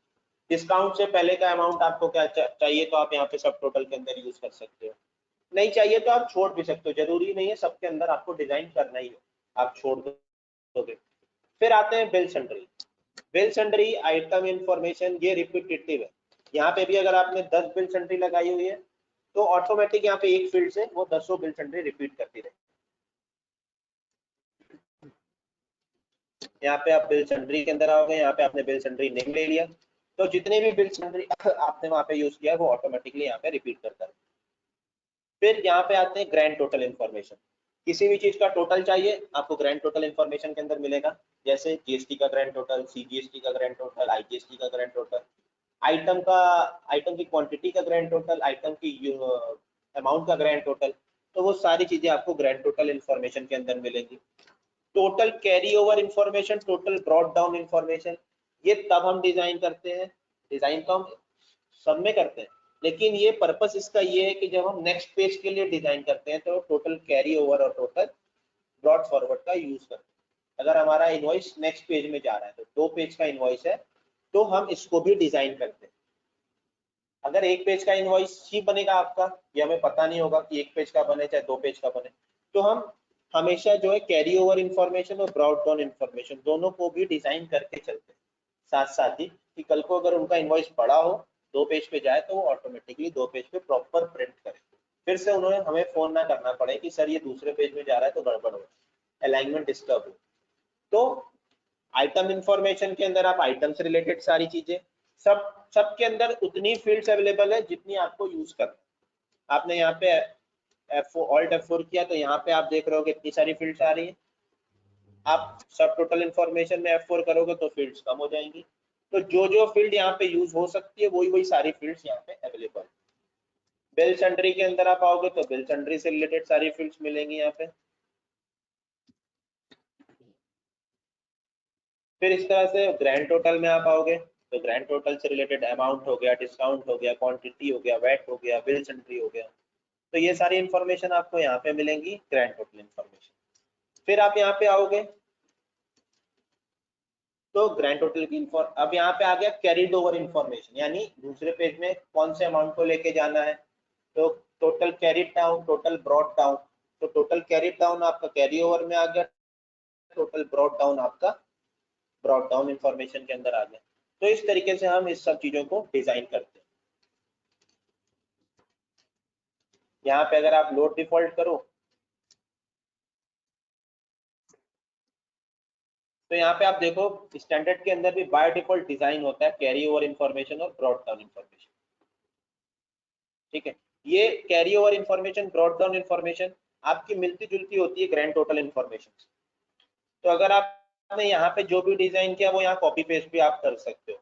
डिस्काउंट से पहले का अमाउंट आपको क्या चाहिए तो आप यहाँ पे सब टोटल के अंदर यूज कर सकते हो। नहीं चाहिए तो आप छोड़ भी सकते हो, जरूरी नहीं है सबके अंदर आपको डिजाइन करना ही हो, आप छोड़ दोगे। फिर आते हैं bill sundry. Bill sundry item information, ये रिपीटेटिव है। यहाँ पे भी अगर आपने 10 बिल सन्ड्री लगाई हुई है तो ऑटोमेटिक यहाँ पे एक फील्ड से वो 10 बिल सन्ड्री रिपीट करती रहे। यहाँ पे आप बिल सन्ड्री के अंदर आओगे, यहाँ पे आपने बिल सन्ड्री नेम ले लिया, तो जितने भी बिल सन्ड्री आपने वहां पे यूज किया वो ऑटोमेटिकली यहाँ पे रिपीट करता है। फिर यहाँ पे आते हैं ग्रैंड टोटल इन्फॉर्मेशन। किसी भी चीज का टोटल चाहिए आपको ग्रैंड टोटल इन्फॉर्मेशन के अंदर मिलेगा, जैसे जीएसटी का ग्रैंड टोटल, सीजीएसटी का ग्रैंड टोटल, आईजीएसटी का ग्रैंड टोटल, आइटम की क्वांटिटी का ग्रैंड टोटल, आइटम की अमाउंट का ग्रैंड टोटल, तो वो सारी चीजें आपको ग्रैंड टोटल इन्फॉर्मेशन के अंदर मिलेगी। Total carry over information, total brought down information, ये तब हम डिजाइन करते हैं, डिजाइन तो हम सब में करते हैं, लेकिन ये पर्पस इसका ये है कि जब हम नेक्स्ट पेज के लिए डिजाइन करते हैं तो टोटल कैरी ओवर और टोटल ब्रॉट फॉरवर्ड का यूज करते हैं। अगर हमारा इनवॉइस नेक्स्ट पेज में जा रहा है तो 2 पेज का इनवॉइस है तो हम इसको भी डिजाइन करते हैं। अगर 1 पेज का इनवॉइस ही बनेगा आपका, ये हमें पता नहीं होगा कि 1 पेज का बने चाहे 2 पेज का बने, तो हम हमेशा जो है कैरी ओवर इन्फॉर्मेशन और ब्रॉड डाउन इन्फॉर्मेशन दोनों को भी डिजाइन करके चलते हैं साथ साथ ही, कि कल को अगर उनका इनवॉइस बड़ा हो 2 पेज पे जाए तो वो ऑटोमेटिकली 2 पेज पे प्रॉपर प्रिंट करे, फिर से उन्होंने हमें फोन ना करना पड़े कि सर ये दूसरे पेज में जा रहा है तो गड़बड़ हो, अलाइनमेंट डिस्टर्ब हो। तो आइटम इंफॉर्मेशन के अंदर आप आइटम से रिलेटेड सारी चीजें, सब के अंदर उतनी फील्ड्स अवेलेबल है जितनी आपको यूज करना। आपने यहाँ पे Alt F4 किया तो यहाँ पे आप देख रहे हो कि इतनी सारी फील्ड्स आ रही है। आप सब टोटल इंफॉर्मेशन में F4 करोगे तो फील्ड्स कम हो जाएंगी। तो जो फील्ड यहाँ पे यूज हो सकती है वही सारी फील्ड्स यहाँ पे अवेलेबल। बिल सन्ड्री के अंदर आप आओगे तो बिल सन्ड्री से रिलेटेड सारी फील्ड्स मिलेंगी यहाँ पे। फिर इस तरह से ग्रैंड टोटल में आप आओगे तो ग्रैंड टोटल से रिलेटेड अमाउंट हो गया, डिस्काउंट हो गया, क्वांटिटी हो गया, वैट हो गया, बिल सन्ड्री हो गया, तो ये सारी इंफॉर्मेशन आपको यहाँ पे मिलेंगी ग्रैंड टोटल इंफॉर्मेशन। फिर आप यहाँ पे आओगे तो ग्रैंड टोटल की अब यहाँ पे आ गया कैरीड ओवर इंफॉर्मेशन, यानी दूसरे पेज में कौन से अमाउंट को लेके जाना है। तो total carried down, total brought down, तो टोटल कैरीड डाउन आपका कैरी ओवर में आ गया, टोटल ब्रॉड डाउन आपका ब्रॉड डाउन इंफॉर्मेशन के अंदर आ गया। तो इस तरीके से हम इस सब चीजों को डिजाइन करते हैं। यहाँ पे अगर आप लोड डिफॉल्ट करो तो यहाँ पे आप देखो स्टैंडर्ड के अंदर भी बाय डिफॉल्ट डिजाइन होता है कैरी ओवर इंफॉर्मेशन और ब्रॉड डाउन इंफॉर्मेशन। ठीक है, ये carry over information, brought down information आपकी मिलती जुलती होती है ग्रैंड टोटल इंफॉर्मेशन से। तो अगर आपने यहाँ पे जो भी डिजाइन किया वो यहाँ कॉपी पेस्ट भी आप कर सकते हो,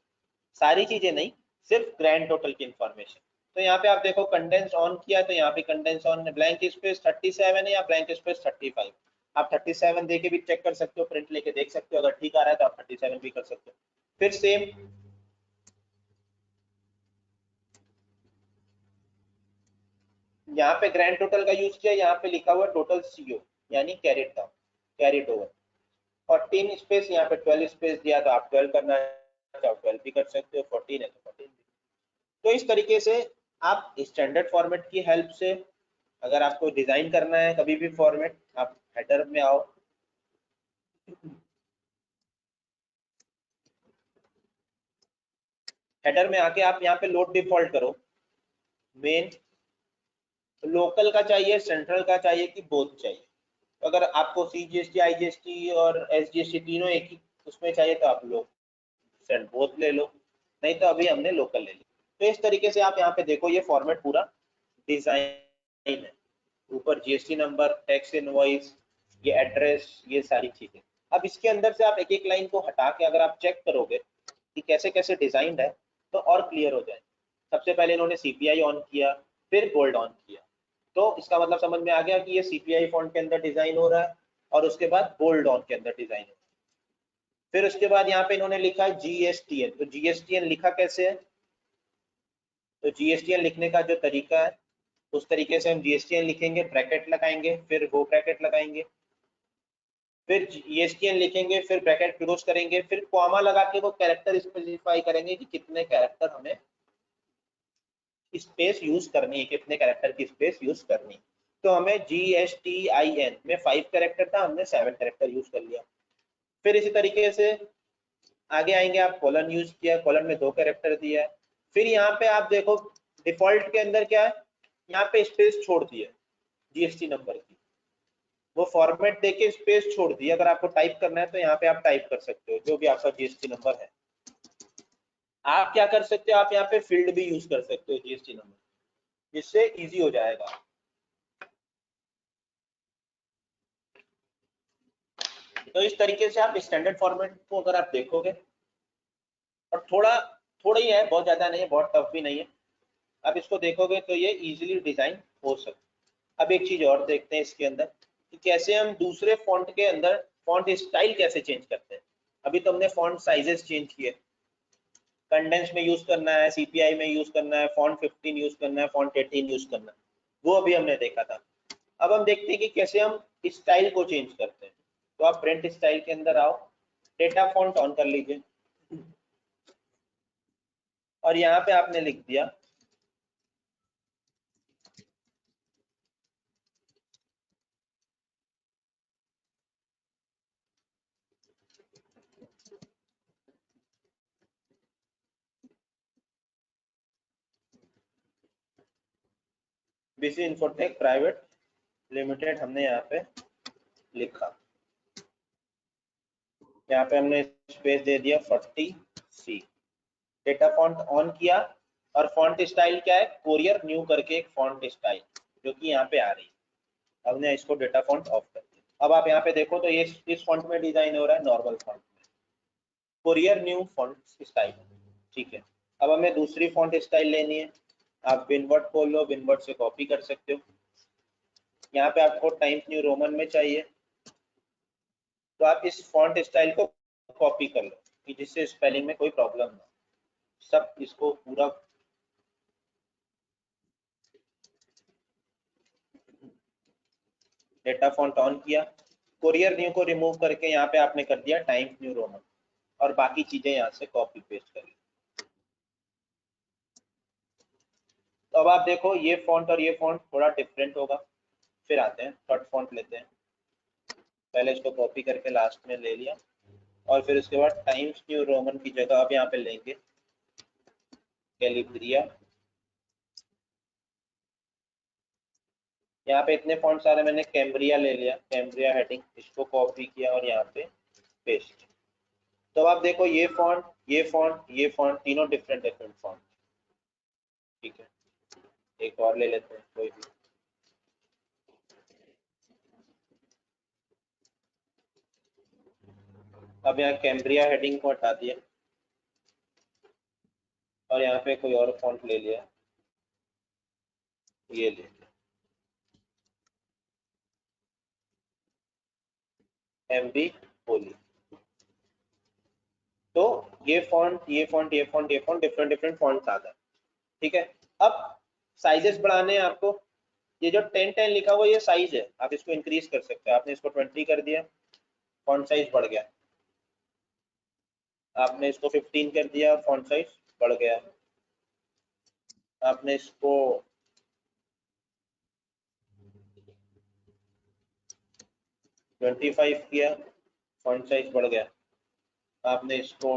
सारी चीजें नहीं, सिर्फ ग्रैंड टोटल की इंफॉर्मेशन। तो यहाँ पे आप देखो कंडेंस ऑन किया तो यहाँ पे कंडेंस ऑन ब्लैंक स्पेस 37 है या ब्लैंक स्पेस 35। आप 37 देके भी चेक कर सकते हो, प्रिंट लेके देख सकते हो, अगर ठीक आ रहा है तो आप 37 भी कर सकते हो। फिर सेम यहाँ पे ग्रैंड टोटल का यूज किया, यहाँ पे लिखा हुआ टोटल सीओ यानी कैरिड डाउन, कैरिड ओवर, और 3 स्पेस यहाँ पे 12 स्पेस दिया तो आप 12 करना है तो आप 12 भी कर सकते हो, 14 है तो 14 भी। तो इस तरीके से आप स्टैंडर्ड फॉर्मेट की हेल्प से अगर आपको डिजाइन करना है कभी भी फॉर्मेट, आप हेडर में आओ, हेडर में आके आप यहाँ पे लोड डिफॉल्ट करो, मेन लोकल का चाहिए, सेंट्रल का चाहिए कि बोथ चाहिए। तो अगर आपको CGST, IGST और SGST तीनों एक ही उसमें चाहिए तो आप लोग सेंट बोथ ले लो, नहीं तो अभी हमने लोकल ले ली। तो इस तरीके से आप यहाँ पे देखो ये फॉर्मेट पूरा डिजाइन है, ऊपर GST नंबर, टैक्स इनवॉइस, ये एड्रेस, ये सारी चीजें। अब इसके अंदर से आप एक एक लाइन को हटा के अगर आप चेक करोगे कि कैसे कैसे डिजाइंड है तो और क्लियर हो जाए। सबसे पहले इन्होंने CPI ऑन किया, फिर बोल्ड ऑन किया, तो इसका मतलब समझ में आ गया कि ये CPI फॉन्ट के अंदर डिजाइन हो रहा है और उसके बाद बोल्ड ऑन के अंदर डिजाइन हो रहा है। फिर उसके बाद यहाँ पे इन्होंने लिखा है GSTN, तो GSTN लिखा कैसे है, तो GSTN लिखने का जो तरीका है उस तरीके से हम GSTN लिखेंगे, ब्रैकेट लगाएंगे, फिर वो ब्रैकेट लगाएंगे, फिर GSTN लिखेंगे, फिर ब्रैकेट क्लोज करेंगे, फिर कॉमा लगा के वो कैरेक्टर स्पेसिफाई करेंगे कि कितने कैरेक्टर हमें स्पेस यूज करनी है, कितने कैरेक्टर की स्पेस यूज करनी है। तो हमें GSTIN में 5 कैरेक्टर था, हमने 7 कैरेक्टर यूज कर लिया। फिर इसी तरीके से आगे आएंगे, आप कॉलन यूज किया, कॉलन में 2 कैरेक्टर दिया है। फिर यहाँ पे आप देखो डिफॉल्ट के अंदर क्या है, यहाँ पे स्पेस छोड़ दिया GST नंबर की, वो फॉर्मेट देके स्पेस छोड़ दी। अगर आपको टाइप करना है तो यहाँ पे आप टाइप कर सकते हो जो भी आपका GST नंबर है। आप क्या कर सकते हो, आप यहाँ पे फील्ड भी यूज कर सकते हो GST नंबर, जिससे इजी हो जाएगा। तो इस तरीके से आप स्टैंडर्ड फॉर्मेट को अगर आप देखोगे, और थोड़ा ही है, बहुत ज्यादा नहीं है, बहुत टफ भी नहीं है, आप इसको देखोगे तो ये इजीली डिजाइन हो सकता है। अब एक चीज और देखते हैं इसके अंदर कि कैसे हम दूसरे फॉन्ट के अंदर फॉन्ट स्टाइल कैसे चेंज करते हैं। अभी तो हमने फॉन्ट साइजेस चेंज किए, कंडेंस में यूज करना है, CPI में यूज करना है, फॉन्ट 15 यूज करना है, फॉन्ट 18 यूज करना है, वो अभी हमने देखा था। अब हम देखते हैं कि कैसे हम स्टाइल को चेंज करते हैं। तो आप प्रिंट स्टाइल के अंदर आओ, डेटा फॉन्ट ऑन कर लीजिए और यहाँ पे आपने लिख दिया बीसी इन्फोटेक प्राइवेट लिमिटेड, हमने यहाँ पे लिखा, यहाँ पे हमने स्पेस दे दिया 40C, डेटा फॉन्ट ऑन किया और फॉन्ट स्टाइल क्या है, कोरियर न्यू करके एक फॉन्ट स्टाइल जो कि यहाँ पे आ रही है। हमने इसको डेटा फॉन्ट ऑफ कर दिया। अब आप यहाँ पे देखो तो ये इस फॉन्ट में डिजाइन हो रहा है, नॉर्मल फॉन्ट में, कोरियर न्यू फॉन्ट स्टाइल, ठीक है। अब हमें दूसरी फॉन्ट स्टाइल लेनी है, आप विनवर्ट खोल लो, विनवर्ट से कॉपी कर सकते हो। यहाँ पे आपको टाइम्स न्यू रोमन में चाहिए, तो आप इस फॉन्ट स्टाइल को कॉपी कर लो कि जिससे स्पेलिंग में कोई प्रॉब्लम ना हो। सब इसको पूरा डेटा फॉन्ट ऑन किया, कोरियर न्यू को रिमूव करके यहाँ पे आपने कर दिया टाइम्स न्यू रोमन और बाकी चीजें यहाँ से कॉपी पेस्ट कर ली। तो अब आप देखो ये फॉन्ट और ये फॉन्ट थोड़ा डिफरेंट होगा। फिर आते हैं, थर्ड फॉन्ट लेते हैं, पहले इसको कॉपी करके लास्ट में ले लिया और फिर उसके बाद टाइम्स न्यू रोमन की जगह अब यहाँ पे लेंगे कैलिब्रिया। यहाँ पे इतने फॉन्ट सारे मैंने कैम्ब्रिया ले लिया, कैम्ब्रिया हेडिंग, इसको कॉपी किया और यहाँ पे पेस्ट। तो आप देखो ये फॉन्ट, ये फॉन्ट, ये फॉन्ट, तीनों डिफरेंट डिफरेंट फॉन्ट, ठीक है। एक और ले लेते हैं कोई भी, अब यहाँ कैम्ब्रिया हेडिंग को हटा दिया और यहाँ पे कोई और फॉन्ट ले लिया, ये ले लिया एमबी होली। तो ये फॉन्ट, ये फॉन्ट, ये फॉन्ट, ये फॉन्ट, डिफरेंट डिफरेंट फॉन्ट्स आ गए, ठीक है। अब साइजेस बढ़ाने हैं आपको, ये जो 10-10 लिखा हुआ ये साइज है, आप इसको इंक्रीज कर सकते हैं। आपने इसको 20 कर दिया, फॉन्ट साइज बढ़ गया। आपने इसको 15 कर दिया, फॉन्ट साइज बढ़ गया। आपने इसको 25 किया, फॉन्ट साइज बढ़ गया। आपने इसको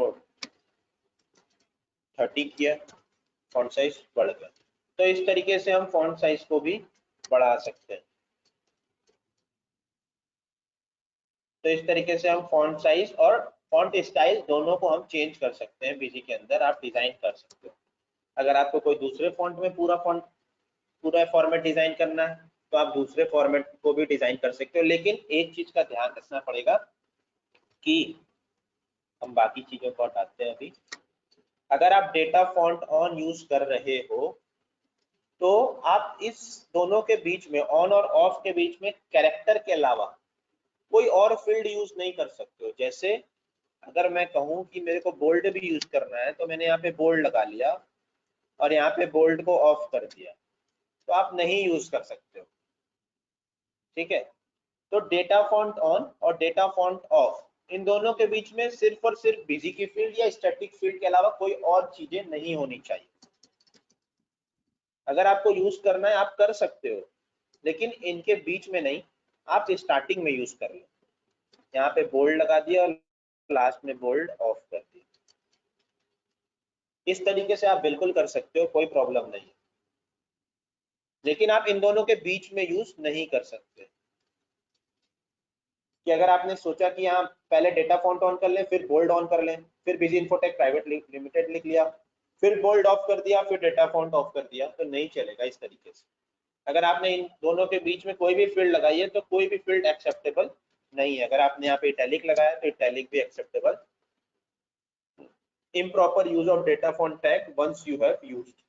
30 किया, फॉन्ट साइज बढ़ गया। तो इस तरीके से हम फॉन्ट साइज को भी बढ़ा सकते हैं। तो इस तरीके से हम फॉन्ट साइज और फॉन्ट स्टाइल दोनों को हम चेंज कर सकते हैं, बीजी के अंदर आप डिजाइन कर सकते हो। अगर आपको कोई दूसरे फॉन्ट में पूरा फॉर्मेट डिजाइन करना है तो आप दूसरे फॉर्मेट को भी डिजाइन कर सकते हो, लेकिन एक चीज का ध्यान रखना पड़ेगा कि हम बाकी चीजों को हटाते हैं अभी। अगर आप डेटा फॉन्ट ऑन यूज कर रहे हो तो आप इस दोनों के बीच में, ऑन और ऑफ के बीच में, कैरेक्टर के अलावा कोई और फील्ड यूज नहीं कर सकते हो। जैसे अगर मैं कहूं कि मेरे को बोल्ड भी यूज करना है तो मैंने यहाँ पे बोल्ड लगा लिया और यहाँ पे बोल्ड को ऑफ कर दिया, तो आप नहीं यूज कर सकते हो, ठीक है। तो डेटा फॉन्ट ऑन और डेटा फॉन्ट ऑफ, इन दोनों के बीच में सिर्फ और सिर्फ बिजी की फील्ड या स्टैटिक फील्ड के अलावा कोई और चीजें नहीं होनी चाहिए। अगर आपको यूज करना है आप कर सकते हो, लेकिन इनके बीच में नहीं, आप स्टार्टिंग में यूज कर लो। यहाँ पे बोल्ड लगा दिया और लास्ट में बोल्ड ऑफ कर दिया। इस तरीके से आप बिल्कुल कर सकते हो, कोई प्रॉब्लम नहीं, लेकिन आप इन दोनों के बीच में यूज नहीं कर सकते। कि अगर आपने सोचा कि यहाँ पहले डेटा फॉन्ट ऑन कर लें, फिर बोल्ड ऑन कर लें, फिर बिजी इन्फोटेक प्राइवेट लिमिटेड लिख लिया, फिर बोल्ड ऑफ कर दिया, फिर डेटा फॉन्ट ऑफ कर दिया, तो नहीं चलेगा इस तरीके से। अगर आपने इन दोनों के बीच में कोई भी फील्ड लगाई है तो कोई भी फील्ड एक्सेप्टेबल नहीं है। अगर आपने यहाँ पे इटैलिक लगाया तो इटैलिक भी acceptable. improper use of data font tag once you have used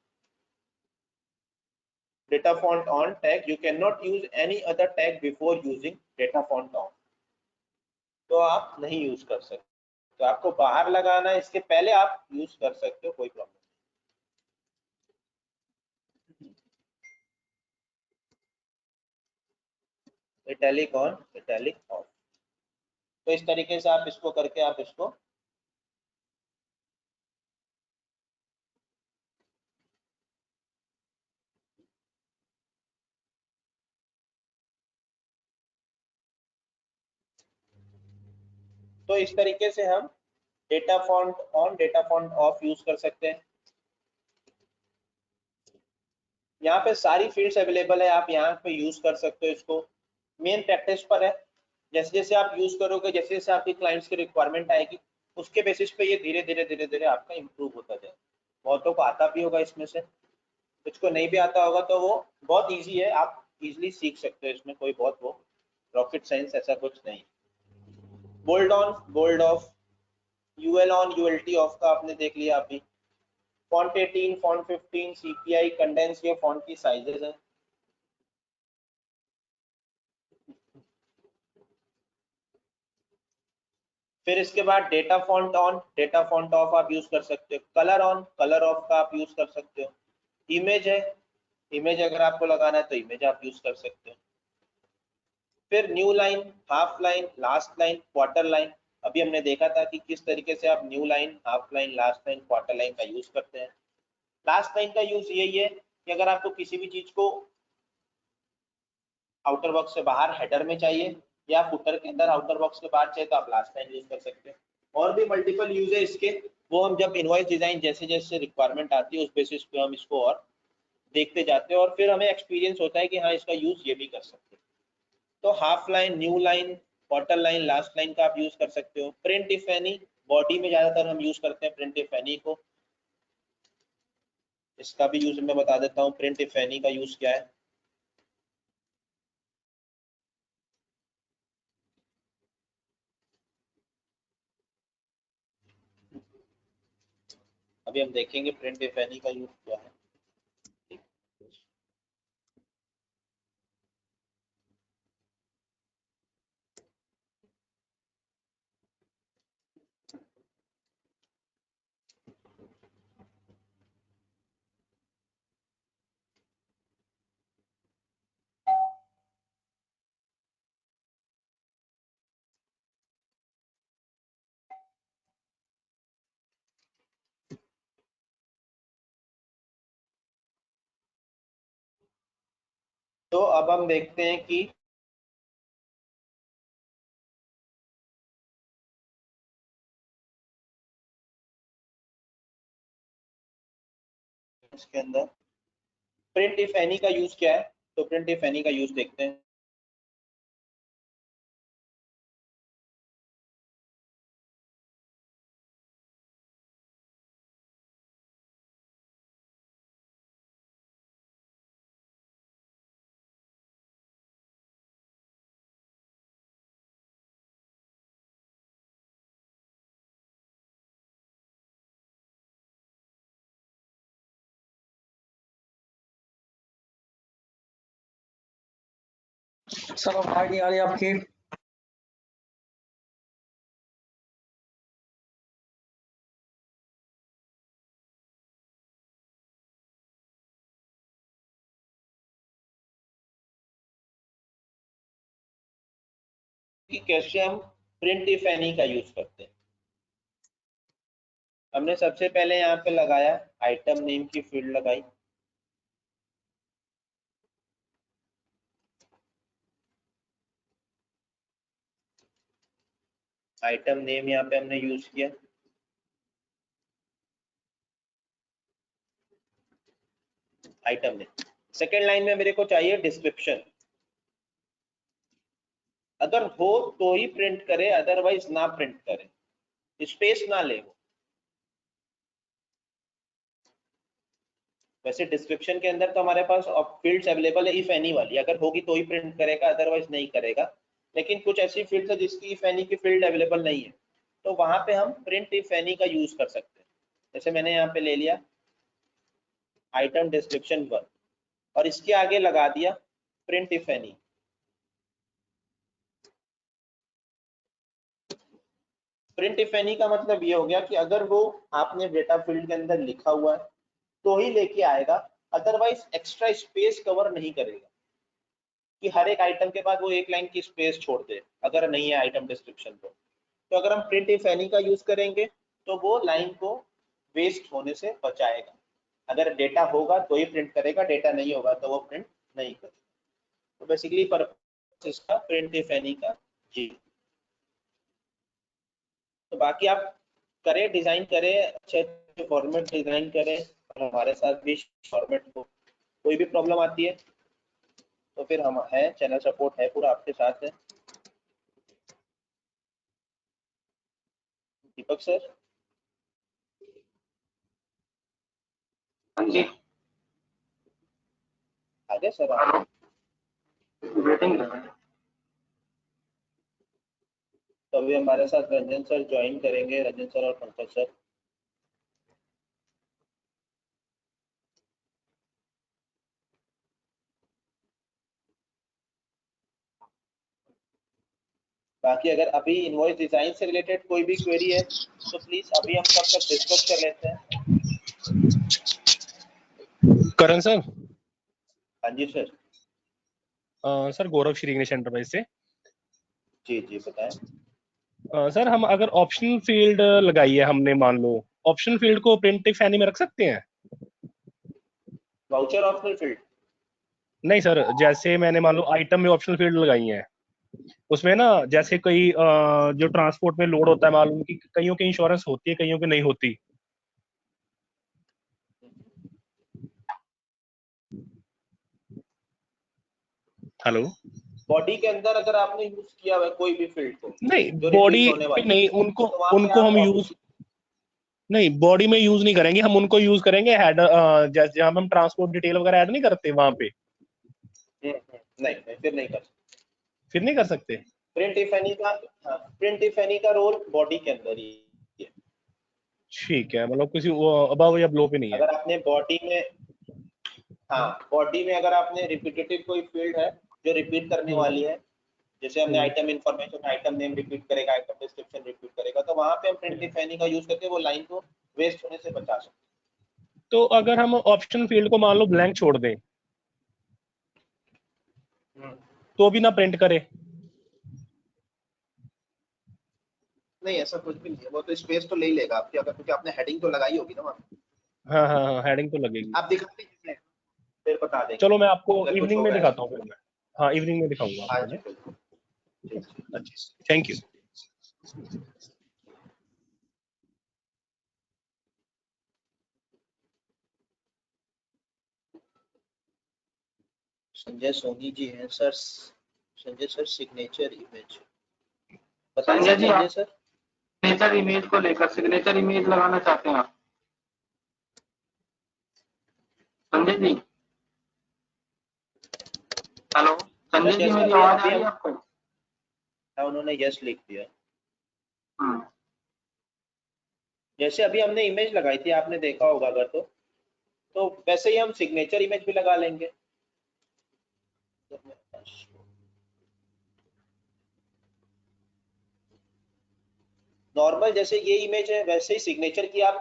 data font on tag, you cannot use any other tag before using data font on, तो आप नहीं यूज कर सकते। तो आपको बाहर लगाना है, इसके पहले आप यूज कर सकते हो, कोई प्रॉब्लम नहीं। Italic on, italic of. तो इस तरीके से आप इसको करके आप इसको तो इस तरीके से हम data font on data font of use कर सकते हैं। यहाँ पे सारी फील्ड्स अवेलेबल है, आप यहाँ पे यूज कर सकते हो इसको। मेन प्रैक्टिस पर है, जैसे जैसे आप यूज करोगे, जैसे जैसे आपकी क्लाइंट्स की रिक्वायरमेंट आएगी, उसके बेसिस पे ये धीरे धीरे आपका इम्प्रूव होता जाए। बहुतों को आता भी होगा इसमें से, कुछ को नहीं भी आता होगा तो वो बहुत इजी है, आप इजीली सीख सकते हो, इसमें कोई बहुत वो रॉकेट साइंस ऐसा कुछ नहीं। Bold on bold off, UL on ULT off का आपने देख लिया अभी। फॉन्ट 18, फॉन्ट 15, सीपीआई, कंडेंस, ये फॉन्ट की साइजेस हैं। फिर इसके बाद data font on data font off आप यूज कर सकते हो। कलर ऑन कलर ऑफ का आप यूज कर सकते हो। इमेज है, इमेज अगर आपको लगाना है तो इमेज आप यूज कर सकते हो। फिर new line, half line, last line, quarter line. अभी हमने देखा था कि किस तरीके से आप new line, half line, last line, quarter line का यूज करते हैं। लास्ट लाइन का यूज यही है कि अगर आपको किसी भी चीज को आउटर बॉक्स से बाहर हेडर में चाहिए या फुटर के अंदर आउटर बॉक्स के बाहर चाहिए तो आप लास्ट लाइन यूज कर सकते हैं। और भी मल्टीपल यूज है इसके, वो हम जब इनवॉइस डिजाइन जैसे जैसे रिक्वायरमेंट आती है उस बेसिस पे हम इसको और देखते जाते हैं और फिर हमें एक्सपीरियंस होता है कि हाँ इसका यूज ये भी कर सकते हैं। तो half line, new line, quarter line, last line का आप यूज कर सकते हो। प्रिंट इफ एनी, बॉडी में ज्यादातर हम यूज करते हैं प्रिंट इफ एनी को। इसका भी यूज मैं बता देता हूँ, प्रिंट इफ एनी का यूज क्या है। अभी हम देखेंगे प्रिंट इफ एनी का यूज क्या है। तो अब हम देखते हैं कि इसके अंदर प्रिंट इफ एनी का यूज क्या है। तो प्रिंट इफ एनी का यूज देखते हैं। सर आवाज नहीं आ रही आपकी। कि कैसे हम प्रिंट इफ एनी का यूज करते हैं। हमने सबसे पहले यहाँ पे लगाया आइटम नेम की फील्ड लगाई। आइटम नेम यहाँ पे हमने यूज किया। Item name. सेकेंड लाइन में मेरे को चाहिए डिस्क्रिप्शन। अगर हो तो ही प्रिंट करे, अदरवाइज ना प्रिंट करे, स्पेस ना ले वो। वैसे डिस्क्रिप्शन के अंदर तो हमारे पास फील्ड्स अवेलेबल है इफ एनी वाली, अगर होगी तो ही प्रिंट करेगा, अदरवाइज नहीं करेगा। लेकिन कुछ ऐसी फील्ड्स है जिसकी इफ एनी की फील्ड अवेलेबल नहीं है, तो वहां पे हम प्रिंट इफ एनी का यूज कर सकते हैं। जैसे मैंने यहाँ पे ले लिया आइटम डिस्क्रिप्शन 1 और इसके आगे लगा दिया print if any. Print if any का मतलब ये हो गया कि अगर वो आपने डेटा फील्ड के अंदर लिखा हुआ है तो ही लेके आएगा, अदरवाइज एक्स्ट्रा स्पेस कवर नहीं करेगा। कि हर एक आइटम के बाद वो एक लाइन की स्पेस छोड़ दे अगर नहीं है आइटम डिस्क्रिप्शन तो अगर हम प्रिंट इफ एनी का यूज करेंगे तो वो लाइन को वेस्ट होने से बचाएगा। अगर डेटा होगा तो ही प्रिंट करेगा, डेटा नहीं होगा तो वो प्रिंट नहीं करेगा। तो बेसिकली पर्पस इसका प्रिंट इफ एनी का जी। तो बाकी आप करें, डिजाइन करें, अच्छे अच्छे फॉर्मेट डिजाइन करें, और हमारे साथ भी फॉर्मेट को कोई भी प्रॉब्लम आती है तो फिर हम हैं, चैनल सपोर्ट है पूरा आपके साथ है। दीपक सर। हाँ जी, आगे सर आप वेटिंग कर रहे हैं। तो अभी हमारे साथ रंजन सर ज्वाइन करेंगे, रंजन सर और पंकज सर। बाकी अगर अभी इनवॉइस डिजाइन से रिलेटेड कोई भी क्वेरी है तो प्लीज अभी हम तब तक डिस्कस कर लेते हैं। करण सर। हाँ जी सर। सर गौरव श्री गणेश एंटरप्राइज से। जी जी बताएं। सर हम अगर ऑप्शनल फील्ड लगाई है हमने, मान लो ऑप्शनल फील्ड को प्रिंट इफ एनी में रख सकते हैं? वाउचर ऑप्शनल फील्ड नहीं सर, जैसे मैंने मान लो आइटम में ऑप्शनल फील्ड लगाई है, उसमें ना जैसे कोई जो ट्रांसपोर्ट में लोड होता है, मालूम कि कईयों की इंश्योरेंस होती है, कईयों की नहीं होती। हेलो। बॉडी के अंदर अगर आपने यूज किया हुआ है कोई भी फील्ड को नहीं, जो बॉडी रिपीट होने पे वाली नहीं, है, उनको तो वहाँ पे उनको आप हम यूज नहीं, बॉडी में यूज नहीं करेंगे हम, उनको यूज करेंगे हेड, जैसे जहां हम ट्रांसपोर्ट डिटेल वगैरह ऐड नहीं करते वहां पे। नहीं फिर नहीं कर सकते। फिर नहीं कर सकते। प्रिंट इफ एनी का, हाँ, प्रिंट इफ एनी का रोल बॉडी के अंदर ही है। ठीक है, मतलब किसी अबव या बिलो पे नहीं है। अगर आपने बॉडी में, हाँ बॉडी में अगर आपने रिपीटेटिव कोई फील्ड है जो रिपीट करने वाली है, जैसे हमने item information, item name repeat करेगा, आइटम डिस्क्रिप्शन रिपीट करेगा, तो वहां पे हम प्रिंट इफ एनी का यूज करके वो लाइन को वेस्ट होने से बचा सकते तो अगर हम ऑप्शन फील्ड को मान लो ब्लैंक छोड़ दें हैं। तो भी ना प्रिंट करे? नहीं ऐसा कुछ भी नहीं है, वो तो स्पेस तो ले ही लेगा आपकी, अगर क्योंकि आपने हेडिंग तो लगाई होगी ना वहाँ पे। हाँ हाँ हाँ, हेडिंग तो लगेगी। आप दिखा दीजिए फिर बता देंगे। चलो मैं आपको अगर कुछ इवनिंग में होगा दिखाता हूँ, फिर मैं, हाँ इवनिंग में दिखाऊंगा हाँ आपको जी मैं। बिल्कुल। ठीक। अच्छा, थैंक यू। संजय सोनी जी हैं sir. Sanjay sir signature image बताएं। संजय जी, संजय आप सर सिग्नेचर इमेज को लेकर सिग्नेचर इमेज लगाना चाहते हैं आप? संजय जी, हेलो संजय जी, जैसे मेरी अभी आवाज आ अभी रही है हम, आपको? हाँ, उन्होंने यस लिख दिया। हम्म, जैसे अभी हमने इमेज लगाई थी, आपने देखा होगा अगर तो वैसे ही हम सिग्नेचर इमेज भी लगा लेंगे। नॉर्मल जैसे ये इमेज है वैसे ही सिग्नेचर की आप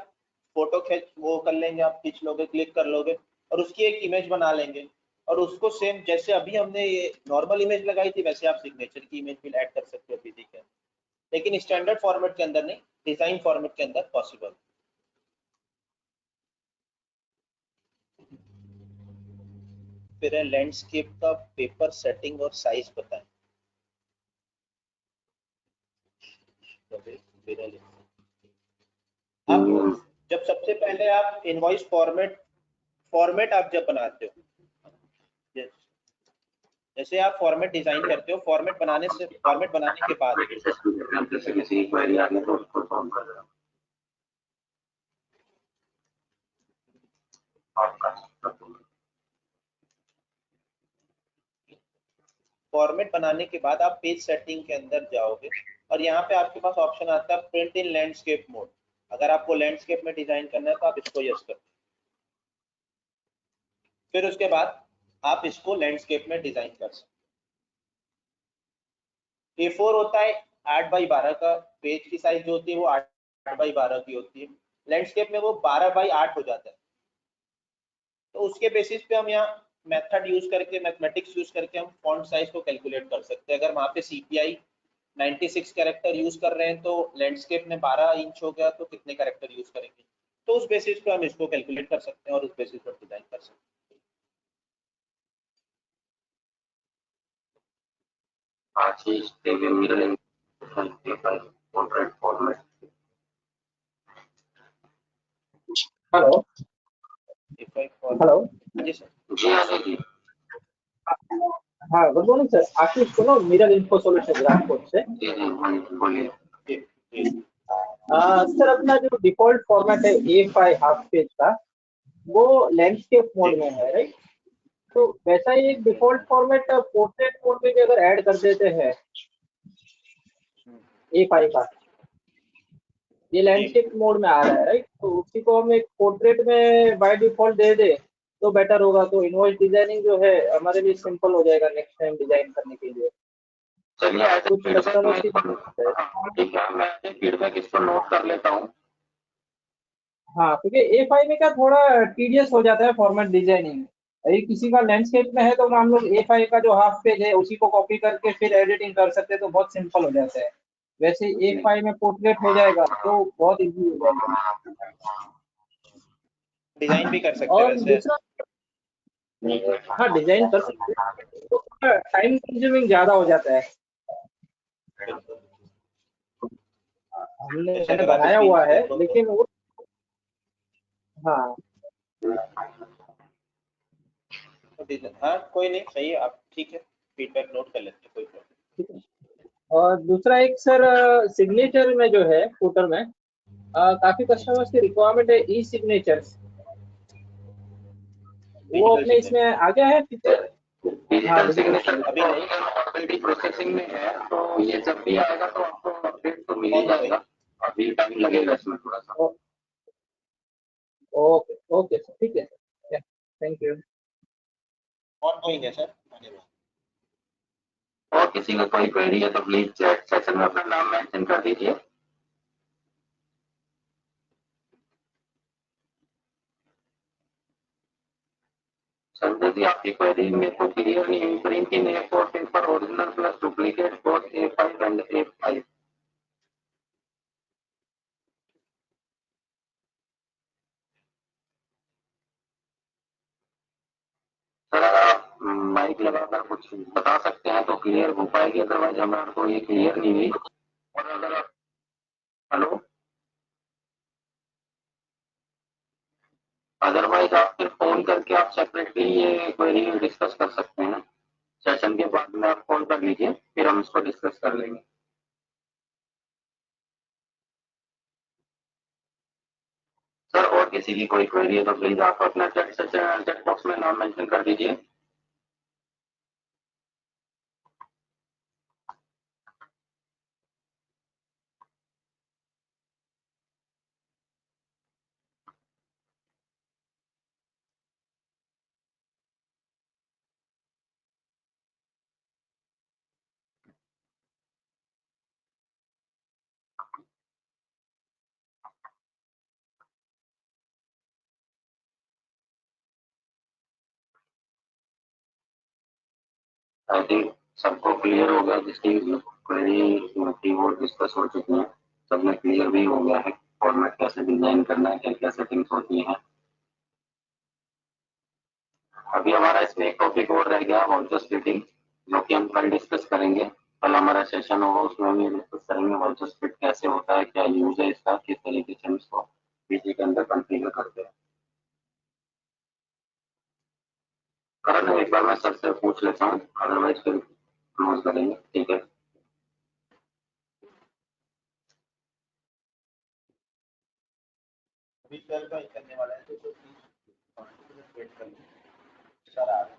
फोटो खींच वो कर लेंगे, आप खींच लोगे, क्लिक कर लोगे और उसकी एक इमेज बना लेंगे, और उसको सेम जैसे अभी हमने ये नॉर्मल इमेज लगाई थी वैसे आप सिग्नेचर की इमेज भी ऐड कर सकते हो पीडी के, लेकिन स्टैंडर्ड फॉर्मेट के अंदर नहीं, डिजाइन फॉर्मेट के अंदर पॉसिबल। फिर है लैंडस्केप का पेपर सेटिंग और साइज बताएं। आप जब सबसे पहले आप इनवॉइस फॉर्मेट आप जब बनाते हो, जैसे आप फॉर्मेट डिजाइन करते हो, फॉर्मेट बनाने के बाद जैसे किसी क्वेरी आ गई तो उसको सॉल्व कर रहा हूँ। फॉर्मेट बनाने के बाद आप पेज सेटिंग के अंदर जाओगे और यहाँ पे आपके पास ऑप्शन आता है प्रिंट इन लैंडस्केप मोड। अगर आपको लैंडस्केप में डिजाइन करना है तो आप इसको यस कर, फिर उसके बाद आप इसको लैंडस्केप में डिजाइन कर सकते। A4 होता है 8x12 का, पेज की साइज जो होती है वो 8x12 की होती है, लैंडस्केप में वो 12x8 हो जाता है। तो उसके बेसिस पे हम यहाँ मेथड यूज करके, मैथमेटिक्स यूज करके हम फॉन्ट साइज को कैलकुलेट कर सकते हैं। अगर वहाँ पे CPI 96 कैरेक्टर यूज कर रहे हैं तो लैंडस्केप में 12 इंच हो गया, तो कितने कैरेक्टर यूज करेंगे, तो उस बेसिस पे हम इसको कैलकुलेट कर सकते हैं और उस बेसिस पर डिजाइन कर सकते हैं। Ashish Devi mirror portrait format. Hello If I call- hello जी सर। जी हाँ जी। हाँ गुड मॉर्निंग सर, आशीष को ना मिरर इन्फो सॉल्यूशन राजकोट से। जी जी बोलिए। जी जी सर अपना जो डिफॉल्ट फॉर्मेट है A5 हाफ पेज का, वो लैंडस्केप मोड में है राइट? तो वैसा ही एक डिफॉल्ट फॉर्मेट पोर्ट्रेट मोड में भी अगर ऐड कर देते हैं A5 का, ये लैंडस्केप मोड में आ रहा है राइट? तो उसी को हम एक पोर्ट्रेट में बाय डिफॉल्ट दे दे तो बेटर होगा, तो इनवॉइस डिजाइनिंग जो है हमारे लिए सिंपल हो जाएगा नेक्स्ट टाइम डिजाइन करने के लिए। चलिए ऐसे कुछ फीडबैक कस्टमर मैं की ठीक है, मैं ऐसे फीडबैक इसको नोट कर लेता हूँ। हाँ, क्योंकि A5 में क्या थोड़ा टीडियस हो जाता है फॉर्मेट डिजाइनिंग। यदि किसी का लैंडस्केप में है तो हम लोग A5 का जो हाफ पेज है उसी को कॉपी करके फिर एडिटिंग कर सकते हैं, तो बहुत सिंपल हो जाता है। वैसे A5 में पोर्ट्रेट हो जाएगा तो बहुत इजी हो जाएगा। डिजाइन भी कर सकते हैं और वैसे। दूसरा, हाँ डिजाइन कर सकते हैं, तो टाइम कंज्यूमिंग ज्यादा हो जाता है। जैसे मैंने अगर आप बनाया स्क्रीन हुआ पे है देखो तो लेकिन वो, हाँ हाँ कोई नहीं, सही है आप, ठीक है, फीडबैक नोट कर लेते हैं, कोई प्रॉब्लम। ठीक है। और दूसरा एक सर, सिग्नेचर में जो है फुटर में काफी कस्टमर्स की रिक्वायरमेंट है ई सिग्नेचर्स, वो डिजिटल अपने इसमें सिग्नेचर आ गया है फीचर? हाँ डिजिटल डिजिटल सिग्नेचर सिग्नेचर। अभी नहीं, ऑलरेडी प्रोसेसिंग में है, तो ये जब भी आएगा तो आपको अपडेट तो मिल ही ऑन जाएगा। अभी टाइम लगेगा इसमें थोड़ा सा। ओके ओके सर, ठीक है sir, thank you. On going है सर, आगे बढ़ो। और किसी को कोई क्वेरी है तो प्लीज चैट सेशन में अपना नाम मेंशन कर दीजिए। संजय जी आपकी क्वेरी मेरे को क्लियर नहीं हुई। Print in A4 paper original plus duplicate both A5 and A5। Sir अगर आप माइक लगाकर कुछ बता सकते हैं तो क्लियर हो पाएगी, अदरवाइज हमारे को ये क्लियर नहीं हुई। और अगर आप, हेलो, अदरवाइज आप फिर फोन करके आप सेपरेटली ये क्वेरी डिस्कस कर सकते हैं। सेशन के बाद में आप कॉल कर लीजिए, फिर हम इसको डिस्कस कर लेंगे। सर और किसी की कोई क्वेरी है तो प्लीज आप अपना चैट बॉक्स में नाम मेंशन कर दीजिए। आई थिंक सबको क्लियर हो गया, जिसकी क्वेरी थी वो डिस्कस हो चुकी है। सब में क्लियर भी हो गया है फॉर्मेट कैसे डिजाइन करना है, क्या क्या सेटिंग्स होती हैं। अभी हमारा इसमें एक टॉपिक और रह गया, वाउचर स्प्लिटिंग, जो कि हम कल डिस्कस करेंगे। कल हमारा सेशन होगा, उसमें हम ये डिस्कस करेंगे वाउचर स्प्लिट कैसे होता है, क्या यूज है इसका, किस तरीके से हम इसको पीसी के अंदर कॉन्फ़िगर करते हैं। करण एक बार मैं सर से पूछ लेता हूँ, अदरवाइज फिर क्लोज करेंगे, ठीक है। अभी सर का करने वाला है तो प्लीज वेट कर लो, सर आ रहे हैं।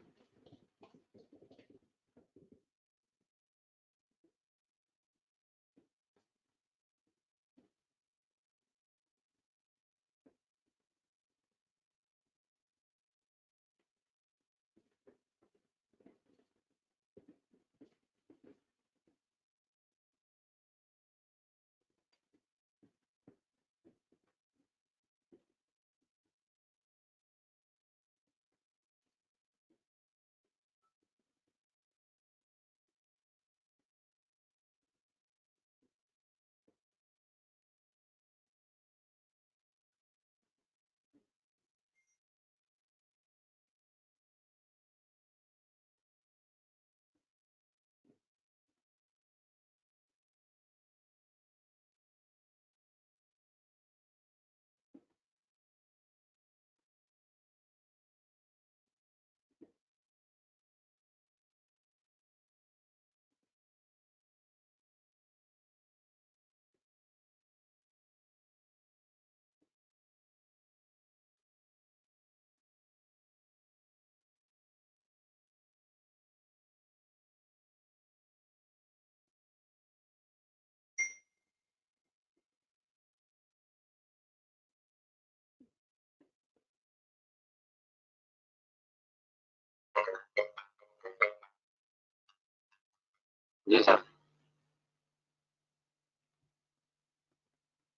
जी सर।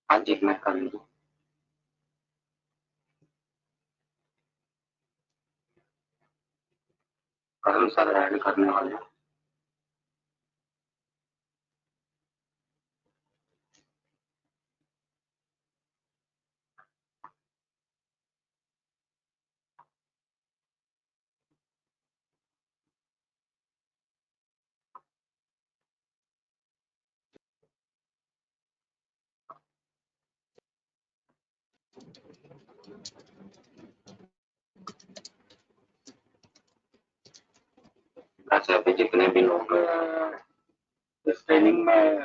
हाँ जी, मैं कर लीजिए। करण सर ऐड करने वाले हैं। वैसे अभी जितने भी लोग इस ट्रेनिंग में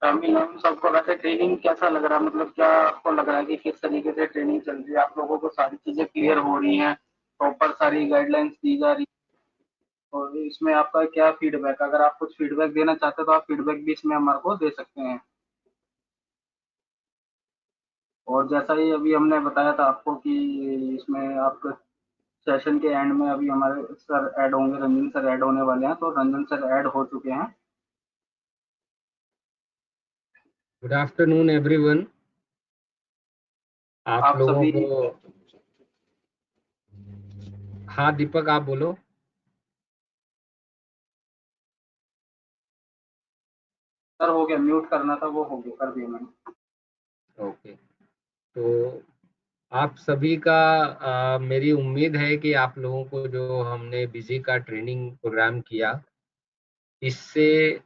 शामिल हैं, उन सबको वैसे ट्रेनिंग कैसा लग रहा है? मतलब क्या आपको लग रहा है कि किस तरीके से ट्रेनिंग चल रही है? आप लोगों को सारी चीजें क्लियर हो रही हैं, प्रॉपर सारी गाइडलाइंस दी जा रही है? और इसमें आपका क्या फीडबैक? अगर आप कुछ फीडबैक देना चाहते हैं तो आप फीडबैक भी इसमें हमारे को दे सकते हैं। और जैसा ही अभी हमने बताया था आपको कि इसमें आपके सेशन के एंड में अभी हमारे सर ऐड होंगे, रंजन सर ऐड होने वाले हैं, तो रंजन सर ऐड हो चुके हैं। Good afternoon everyone. आप लोगों सभी को, हाँ दीपक आप बोलो। सर हो गया, म्यूट करना था वो हो गया, कर दिया मैंने। ओके, तो आप सभी का मेरी उम्मीद है कि आप लोगों को जो हमने बिजी का ट्रेनिंग प्रोग्राम किया, इससे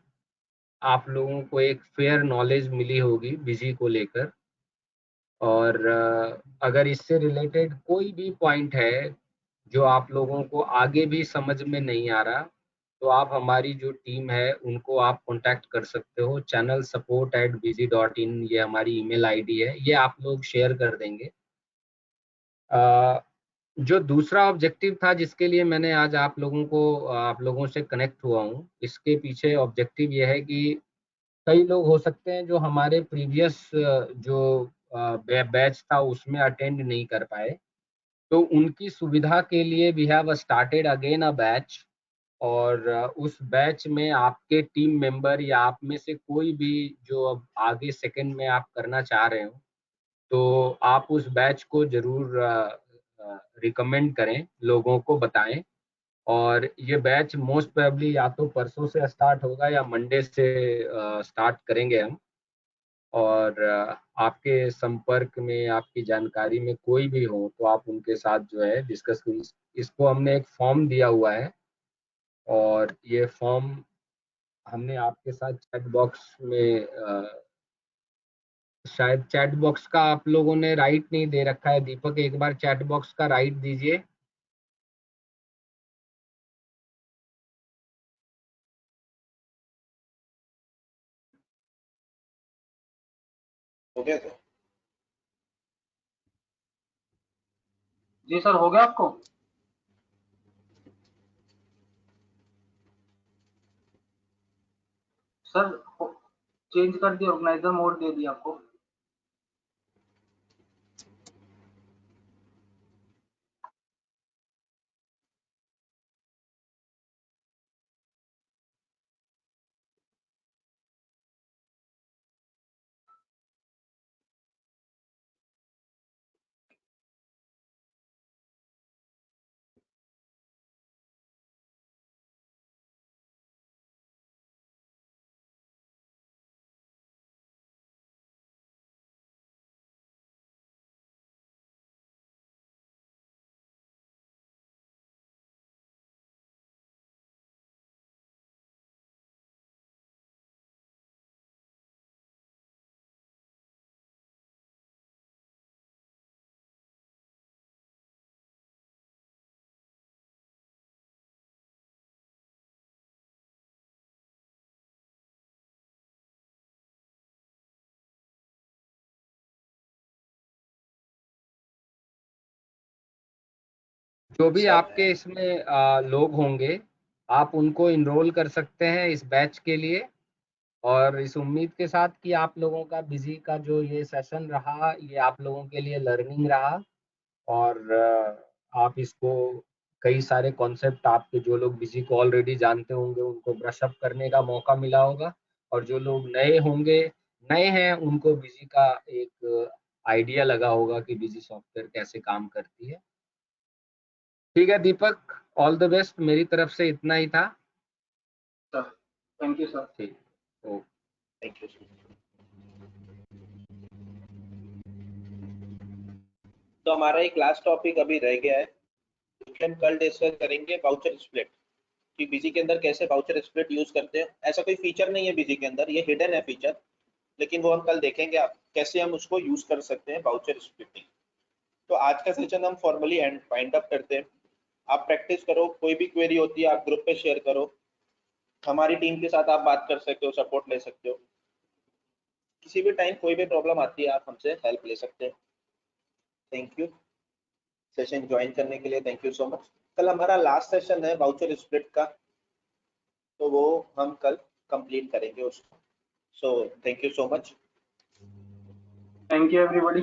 आप लोगों को एक फेयर नॉलेज मिली होगी बिजी को लेकर। और अगर इससे रिलेटेड कोई भी पॉइंट है जो आप लोगों को आगे भी समझ में नहीं आ रहा, तो आप हमारी जो टीम है उनको आप कांटेक्ट कर सकते हो। channel support@busy.in ये हमारी ईमेल आईडी है, ये आप लोग शेयर कर देंगे। जो दूसरा ऑब्जेक्टिव था जिसके लिए मैंने आज आप लोगों से कनेक्ट हुआ हूँ, इसके पीछे ऑब्जेक्टिव ये है कि कई लोग हो सकते हैं जो हमारे प्रीवियस जो बैच था उसमें अटेंड नहीं कर पाए, तो उनकी सुविधा के लिए we have started again a batch. और उस बैच में आपके टीम मेंबर या आप में से कोई भी जो अब आगे सेकंड में आप करना चाह रहे हो, तो आप उस बैच को जरूर रिकमेंड करें, लोगों को बताएं। और ये बैच मोस्ट प्रोबेबली या तो परसों से स्टार्ट होगा या मंडे से स्टार्ट करेंगे हम। और आपके संपर्क में, आपकी जानकारी में कोई भी हो तो आप उनके साथ जो है डिस्कस करिए। इसको हमने एक फॉर्म दिया हुआ है, और ये फॉर्म हमने आपके साथ चैट बॉक्स में शायद चैट बॉक्स का आप लोगों ने राइट नहीं दे रखा है। दीपक एक बार चैट बॉक्स का राइट दीजिए। हो गया तो जी सर, हो गया आपको? सर चेंज कर दिया, ऑर्गेनाइजर मोड दे दिया आपको। जो भी सर आपके इसमें लोग होंगे, आप उनको इनरोल कर सकते हैं इस बैच के लिए। और इस उम्मीद के साथ कि आप लोगों का बिजी का जो ये सेशन रहा, ये आप लोगों के लिए लर्निंग रहा, और आप इसको कई सारे कॉन्सेप्ट आपके जो लोग बिजी को ऑलरेडी जानते होंगे उनको ब्रश अप करने का मौका मिला होगा, और जो लोग नए हैं उनको बिजी का एक आइडिया लगा होगा कि बिजी सॉफ्टवेयर कैसे काम करती है। ठीक है दीपक, ऑल द बेस्ट, मेरी तरफ से इतना ही था। Sir thank you sir. ठीक, ओके। Thank you. तो हमारा एक लास्ट टॉपिक अभी रह गया है, हम कल डिस्कस करेंगे वाउचर स्प्लिट, कि बिजी के अंदर कैसे वाउचर स्प्लिट यूज करते हैं। ऐसा कोई फीचर नहीं है बिजी के अंदर, ये हिडन है फीचर, लेकिन वो हम कल देखेंगे आप कैसे हम उसको यूज कर सकते हैं वाउचर स्प्लिटिंग। तो आज का सेशन हम फॉर्मली वाइंड अप करते हैं। आप प्रैक्टिस करो, कोई भी क्वेरी होती है आप ग्रुप पे शेयर करो, हमारी टीम के साथ आप बात कर सकते हो, सपोर्ट ले सकते हो, किसी भी टाइम कोई भी प्रॉब्लम आती है आप हमसे हेल्प ले सकते हैं। थैंक यू सेशन ज्वाइन करने के लिए, थैंक यू सो मच। कल हमारा लास्ट सेशन है वाउचर स्प्लिट का, तो वो हम कल कंप्लीट करेंगे उसको। So thank you so much. Thank you everybody.